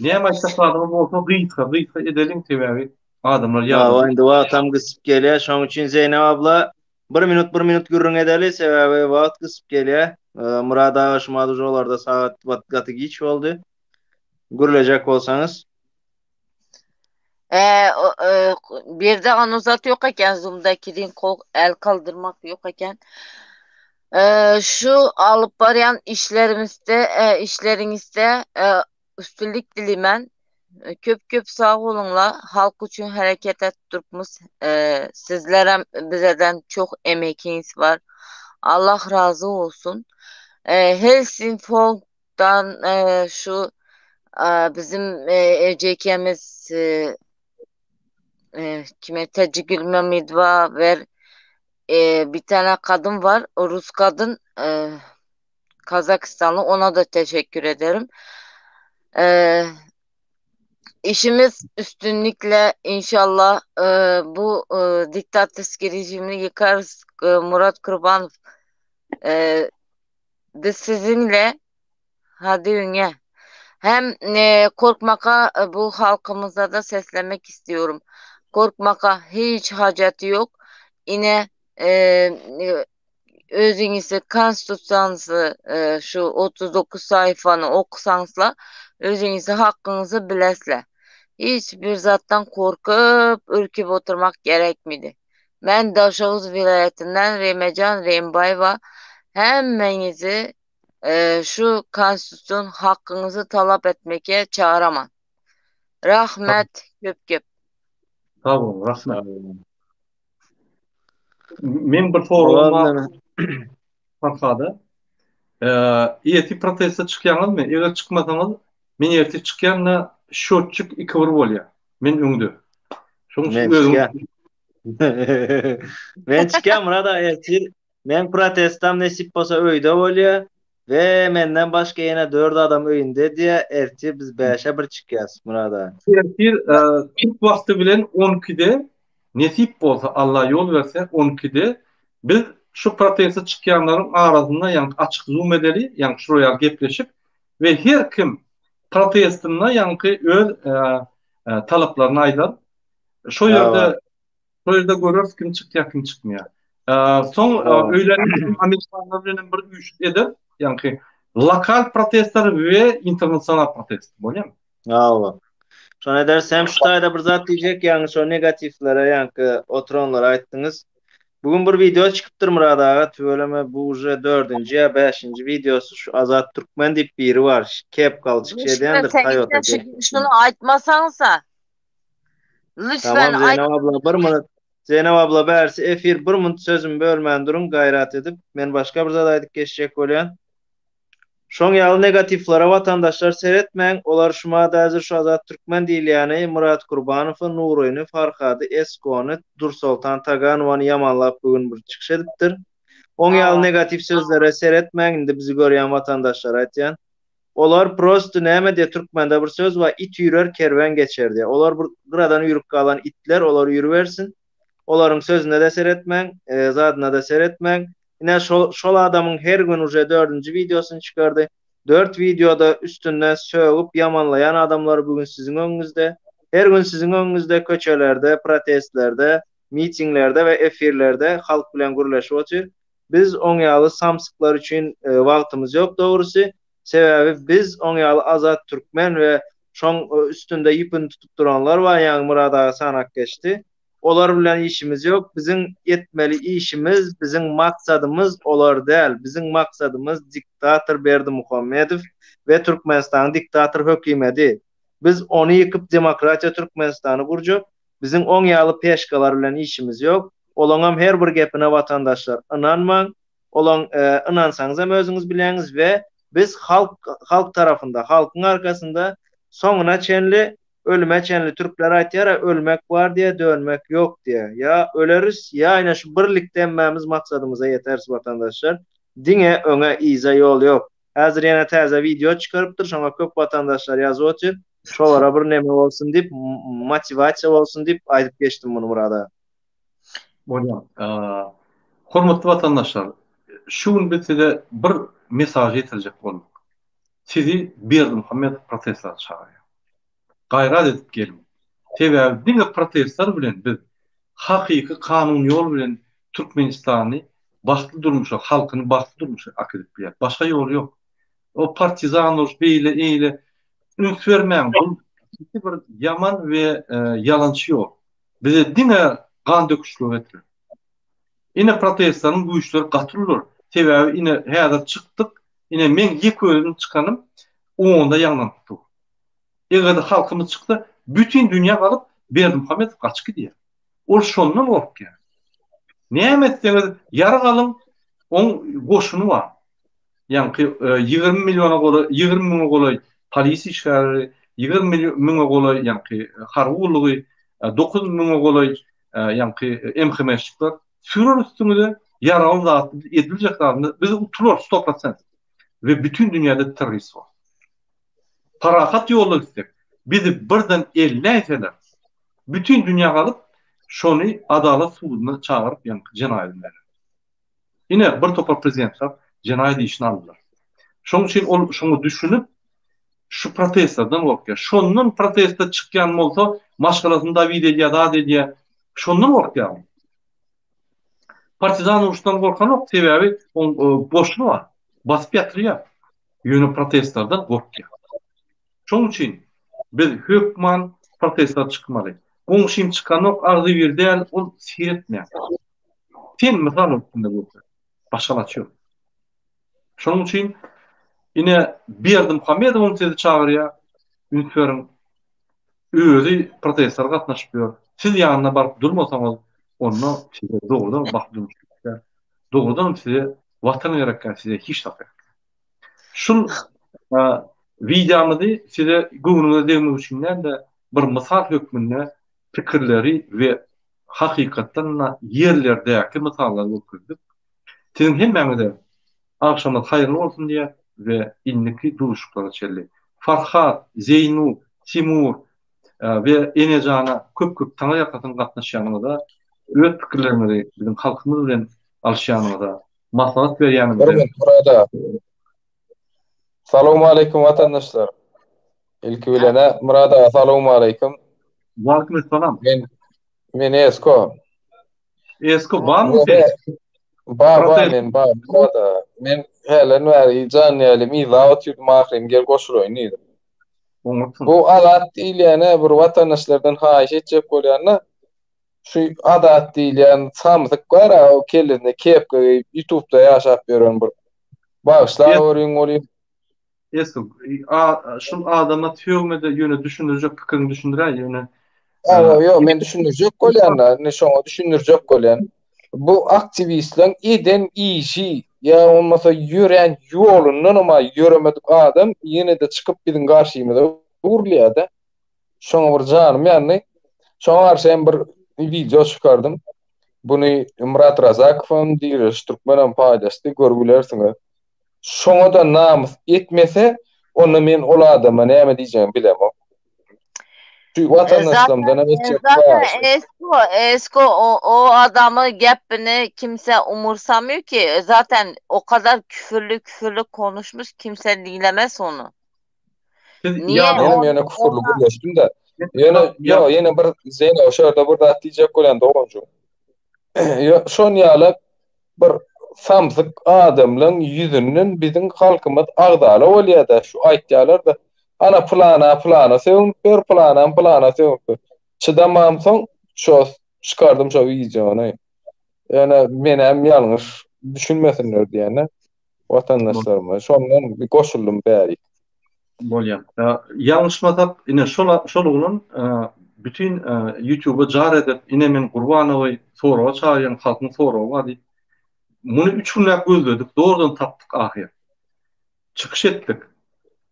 Näme aýtsaklaryny bolsa gıysa edelim tebebi adamlar ýa. Indi wagtam gysyp gelýär. Şoň üçin Zeynep abla 1 minut gürrüň edeli sebäbi wagt gysyp gelýär. Murad aga şumady jolarda saat gaty giç boldy. Gürlejek bolsaňyz. Bir de anuzat yok eken Zoom'daki kol el kaldırmak yok eken. Şu alıp barayan işlerinizde üstünlük dilimen köp sağ olunla halk için hareket et durmuş. Sizlere bizeden çok emeğiniz var. Allah razı olsun. Helsinki Fond'dan şu bizim ECK'miz kime Tecigül Memidva ver bir tane kadın var. O Rus kadın Kazakistanlı. Ona da teşekkür ederim. İşimiz üstünlükle inşallah bu diktatörlük rejimini yıkarız. Murat Kurbanov biz sizinle hadi üne. Hem korkmaka bu halkımıza da seslemek istiyorum. Korkmaka hiç haceti yok. Yine özünüzü, konstitusiyanızı şu 39 sayfanı okusansla özünüzü hakkınızı bilesle. Hiçbir zattan korkup ürküp oturmak gerekmedi. Ben Daşavuz vilayetinden Remecan Rembayeva hemmenizi şu konstitusyon hakkınızı talep etmeye çağıramam. Rahmet köp. Sağ olun, rahmet. Men bir soruma Farhada. Iyeti proteste çıkýaňyzmy? Eger çıkmasaňyz Men erti çıkýanda şotçuk 2 bir bolýar. Men öňde. Şoň Men özüm çıkýan. Men çıkýan burada ertir. Men protestam nesip bolsa öýde bolýar we menden başga ýene 4 adam öýünde diýe ertir biz 5'e 1 çıkýas burada. bir Türk wagty bilen 12'de nesip bolsa Allah yol berse 12'de biz şu proteste çıkýanlaryň arasynda ýa-ni açyk zoom edeli, ýa-ni şuraya gepleşip we her kim protestinä ýa-ni öz talaplaryny aýdar. Şo ýerde görürs kim çykýar, kim çykmaýar. Soň öýlerini Amerikanlar bilen bir güýç eder, ýa-ni lokal protestler we internasional protest bolýar. Allah. Şonu edersem şu taýda bir zat diýjek, ýa-ni şo negatiflere ýa-ni oturanlara aýtdyňyz. Bugün bir video çıkıptır Murad ağa. Tüveleme bu uje 4-nji ýa 5-nji videosu şu Azat Türkmen diýip biri var. Kep kalçyk şeýdendir Toyota. Şunu aýtmasaňsa. Lütfen Tamam Zeynep abla bir minut. Zeynep abla bersi efir 1 minut sözüm bölmän durun gayrat edip men başga bir zat aýdyp geçjek bolýan. Şoň ýaly negatiflere vatandaşlar seretmeň. Olar şuma da häzir şu Azat Türkmen diýilýäni Murat Kurbanow, Nuroýny, Farhady, Eskony, Dursultan Taganowany ýamanlap bugün bir çykyş edipdir. Oň ýaly negatif sözlere seretmeň. Indi bizi görýän vatandaşlar aýtýan. Olar prosto näme diýe türkmende bir söz var, it ýürer kerwen geçer diýe. Olar bir gıradan ýürüp galan itler, olar ýürübersin. Olaryň sözüne de seretmeň, zadyna da seretmeň. Ine şol adamyň her gün uje 4-nji videosunu çykardy. 4 videoda üstünden sögüp yamanlayan adamlar bugün sizin öňüňizde. Her gün sizin öňüňizde köçelerde, protestlerde, mitinglerde we efirlerde halk bilen gürleşip otur. Biz oň ýaly samsyklar üçin wagtymyz ýok dogrusy. Sebebi biz oň ýaly Azat Türkmen we şoň üstünde ýypyny tutup duranlar var, ýa-ni Murad ağa sanak geçdi. Olar bilen işimiz yok. Bizim yetmeli işimiz, bizim maksadımız olar däl. Bizim maksadımız diktator Berdimuhammedow ve Türkmenistan diktator hökümeti. Biz onu yıkıp demokratiya Türkmenistan'ı kurjak. Bizim oň ýaly peşgalar bilen işimiz yok. Olaňam her bir gepine vatandaşlar inanmaň. Olaň inansaňyz hem özüňiz bileňiz we biz halk tarafında, halkyň arkasında soňuna çenli ölüme çenli Türkler aýtýar, ölmek var diýe, dönmek yok diýe. Ya öleriz, ya aýna şu birlikde emmemiz maksadymyza ýeteriz vatandaşlar. Diňe öňe iza ýol ýok. Häzir ýene täze video çykarypdyr, şoňa köp vatandaşlar ýazyp otur. Şolara bir neme bolsun diýip, motivasiýa bolsun diýip aýdyp geçdim bunu burada. Bolýar. Hormatly vatandaşlar, şu gün bizde bir mesaj ýetirjek bolmak. Sizi Berdimuhammedow protestler çağırýar. Gayrat edip gelin. Sebäbi diňe protestler bilen biz hakyky kanun ýol bilen Türkmenistany bagtly durmuşa, halkyny bagtly durmuşa akıdyp bilýär. Başga ýol ýok. O partizanlar beýle üns bermäň bu bir yaman we yalançy ýol. Bize diňe gan döküşlük etdi. Ine protestlaryň bu işler gatyrlar. Sebäbi ine häzir çykdyk, ine men ýeki özüm çykanım, onda ýaňlandy. Eger halkymyz çykdy, bütün dünýä galyp Berdimuhammedow gaçky diýär. Ol şondan gorkýar. Näme etseňiz ýara galyň oň goşuny bar. Ýani 20 milyona goly, 20 miňe goly polis işgäri, 20 miňe goly ýani harwulygy, 9 miňe goly ýani emhemeşlikler sürür üstünde ýaraly zat ediljeklerini biz utular 100%. Ve bütün dünýäde terörist var. Parahat ýoly istek. Bizi birden elläýseler. Bütün dünýä galyp şonu adalet sudyna çağırıp ýa-ni jenaýat edýär. Ine bir topar prezidentler jenaýat işini aldylar. Şoň üçin ol şonu düşünüp şu protestlerden gorkýar. Şondan protestde çykýan bolsa, maşgalasynda video da diýe, şondan gorkýar. Partizan uruşdan gorkan ok, sebäbi boşluğu var. Basyp ýatyrýar. Ýöne protestlerden gorkýar. Şoň üçin biz hökman protestler çykmaly. Oň şim çykanok ardy bir däl, ol siretmeýär. Sen mysal üstünde bolsa, başgalaçy ýok. Şoň üçin ine Berdimuhammedow sizi çağırýar, ünsüriň özü protestler gatnaşýar. Siz ýanyna baryp durmasaňyz, onu size doğrudan bakdırmışlar. Doğrudan size vatan gerekken size hiç tapar. Şun videomyzy size göwnüňe degmek üçin de bir mysal hökmünde pikirleri we hakykatdan yerlerdäki mysallar okuduk. Sizin hemmeňize akşamda hayırlı olsun diye ve inniki duruşuklara çelli. Farhat, Zeynu, Timur ve Enejana köp taňa ýakatyn gatnaşýanyňyza, öz pikirlerini bizim halkymyz bilen alşýanyňyza, maslahat berýänimize. Hürmet burada. Salamu aleykum vatandaşlar. İlki bilene Murada salamu aleykum. Waleyküm selam. Men Esko. Esko barmy sen? Ba Murada. Men helen var can ýaly mizawat ýurt mahrim gel goşuroýn ýa. Bu adat diýilýäne bir vatandaşlardan haýyş etjek bolýanna şu adat diýilýän samsyk bar o kelinde kepke YouTube'da ýaşap beren bir bağışlar bolýar. Esko, şu adama tüýmede ýöne düşündirjek pikirini düşündirä ýöne. Yo, men düşündirjek bolýan, ne şoňa düşündirjek bolýan. Bu aktivistleň eden işi ya olmasa ýören ýolundan ama ýöremedik adam ýene de çykyp biziň garşymyza urlýar-da. Şoňa bir janym ýany. Şoňa sen bir video çykardym. Buny Murat Razakowyň dirýär Türkmenem paýdasty görgülersiňiz. Şoňa da namys etmese onu men ol adama näme diýjegimi bilemem. Şu vatandaşlarımdan Esko o adamı gepini kimse umursamıyor ki. Zaten o kadar küfürlü konuşmuş, kimse dinlemez onu. Niye? Yine küfürlü birleştim de. Yine bir Zeyno şurada burada diyecek olan doğrucu. Şon ýaly bir samsyk adamlaryň ýüzünden biziň halkymyz agdaly bolýar-da. Şu aýtýarlar da ana plana sevip bir plana sevip. Çydamam soň şo çykardym şo videony. Yani men hem ýalňyş düşünmesinler diýene vatandaşlarıma şondan bir goşuldum bäri. Bolýar. Ýalňyşmasap ine şol bütün YouTube'a jar edip ine men Gurbanowy soraga çağırýan halkyň soragy bady. Muny 3 günläp gözledik, doğrudan tapdyk ahyr. Çykyş etdik.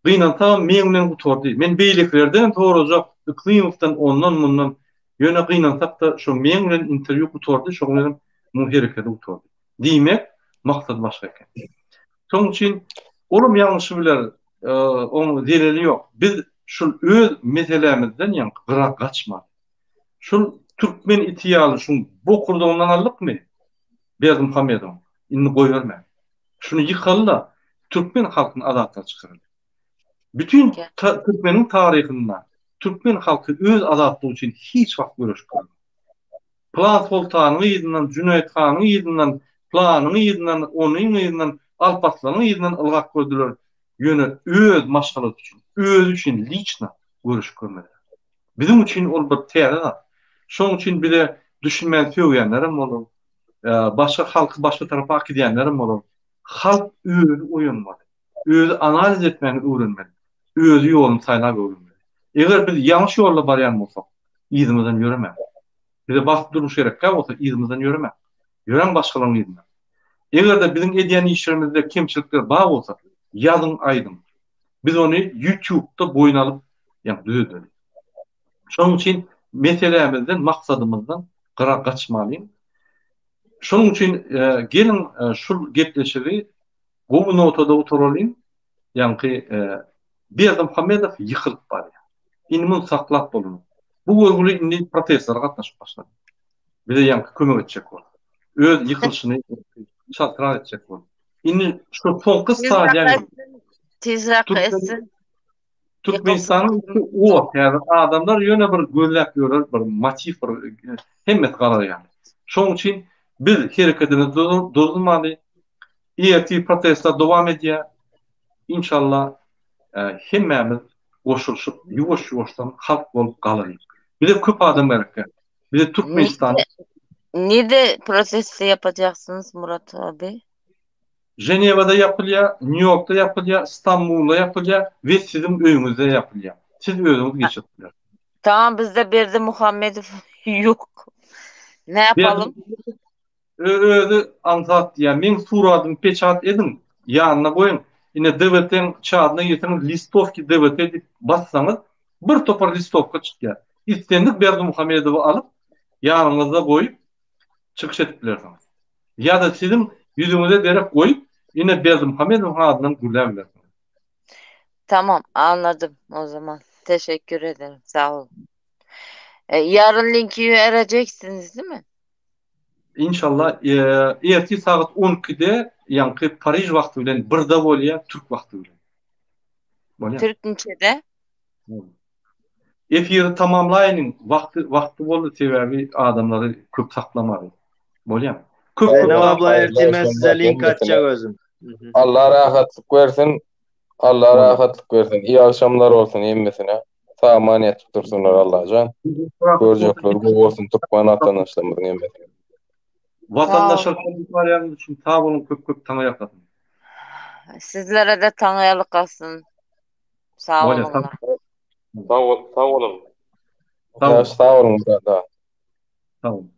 Gynan tam meňden gutordy. Men beýliklerden torajak, Iklimowdan ondan mundan ýöne gynan tapda şo meňden interview gutordy, şoňa muherekede gutordy. Diýmek maksat başga eken. Şoň üçin olum ýalňyşy biler, onu delili ýok. Biz şu öz meselemizden ýa gyrak gaçma. Şu türkmen itiýaly şu bokurduğundan alykmy? Berdim Muhammedow. Inni goýarma. Şunu ýykalla, türkmen halkyny azatlyğa çykyryl. Bütün türkmeniň taryhynda türkmen halky öz azatlygy üçin hiç wagt görüşmedi. Plan Sultanyň ýyzynyň, Cüneyt Hanyň ýyzynyň, planyň ýyzynyň, onyň ýyzynyň, Alparslan'ın ýyzynyň ılgak gördüler. Ýöne öz maşgalat üçin, öz üçin liçna görüş görmedi. Bizim üçin ol bir täze. Şoň üçin bile düşünmän söýýänlerim bolar. Başka halkı başka tarafa akidýänlerim bolar. Halk öz oýunmady. Öz analiz etmeni öwrenmedi. Öz ýoluny saýlap öwrenmedi. Eger biz ýalňyş ýolda barýan bolsak, ýyzymyzdan ýöremek. Bize bak duruş gerek bolsa ýyzymyzdan ýöremek. Ýören başgalaryň ýyzyna. Eger de bizim edýän işlerimizde kemçilikler bar bolsa, ýazyn aýdym. Biz onu YouTube'da boyun alıp düzüldük. Şoň üçin meselemizden, maksadymyzdan gyrak gaçmalıyım. Şoň üçin gelin şu gepleşigi bu notada oturalım. Yani Berdim Muhammedow yıkılıp barýar. İnimi saklap bolun. Bu görgüli indi protestlara gatnaşyp başlady. Bize ýa kömek etjek bol. Öz yıkılışyny çatrar etjek bol. Indi şu soňky stadiýa tezrak etsin. Türkmenistan'ın o yani adamlar ýöne bir göllep ýörer, bir motiv bir hemmet garar yani. Şoň üçin biz hereketimiz durdurmaly. Ýeti protestler dowam edýär. İnşallah hemmemiz goşulşyp ýuwaş-ýuwaşdan halk bolup galar. Bir de köp adam gerek. Bir de Türkmenistan. Nerede protesto yapacaksınız Murat abi? Ceneva'da yapılıyor, New York'ta yapılıyor, İstanbul'da yapılıyor ve sizin öýüňizde yapılıyor. Siz özüňiz geçirdiler. Tamam, bizde Berdim Muhammedow yok. Ne yapalım? Özü ansat ya men suradyny peçat edin. Ýanyna goýun. Yine DVT'nin çağına yetiniz listovki DVT deyip bassanız bir topar listovka çıkıyor. İstendik Berdimuhamedov'u alıp yanınızda koyup çıkış edip bilersiniz. Ya da sizin yüzünüze derek koyup yine Berdimuhamedov'un adından gürleyebilirsiniz. Tamam, anladım o zaman. Teşekkür ederim. Sağ olun. Yarın linki vereceksiniz değil mi? İnşallah erti saat 12'de yankı Paris vakti bilen 1'de bolýar Türk vakti bilen. Bolýar. Türk neçede? Efiri tamamlaýanyň vakti boldy sebäbi adamlary köp saklamady. Bolýar. Köp Zeynep Allah abla hayırlı ertime akşamlar size link cümlesine. atacak özüm. Allah rahatlık versin. Allah rahatlık versin. İyi akşamlar olsun emmesine. Sağ emanet tutursunlar Allah'a. Görecekler bu olsun Türkmen vatandaşlarımızın emmesine. Vatandaşlar konuşmalarınız için sağ olun, köp taňa ýaklasyn. Sizlere de tanıyalık olsun. Sağ Bolýar. olunlar. Sağ olun. Sağ olun. Sağ olun. Sağ olun.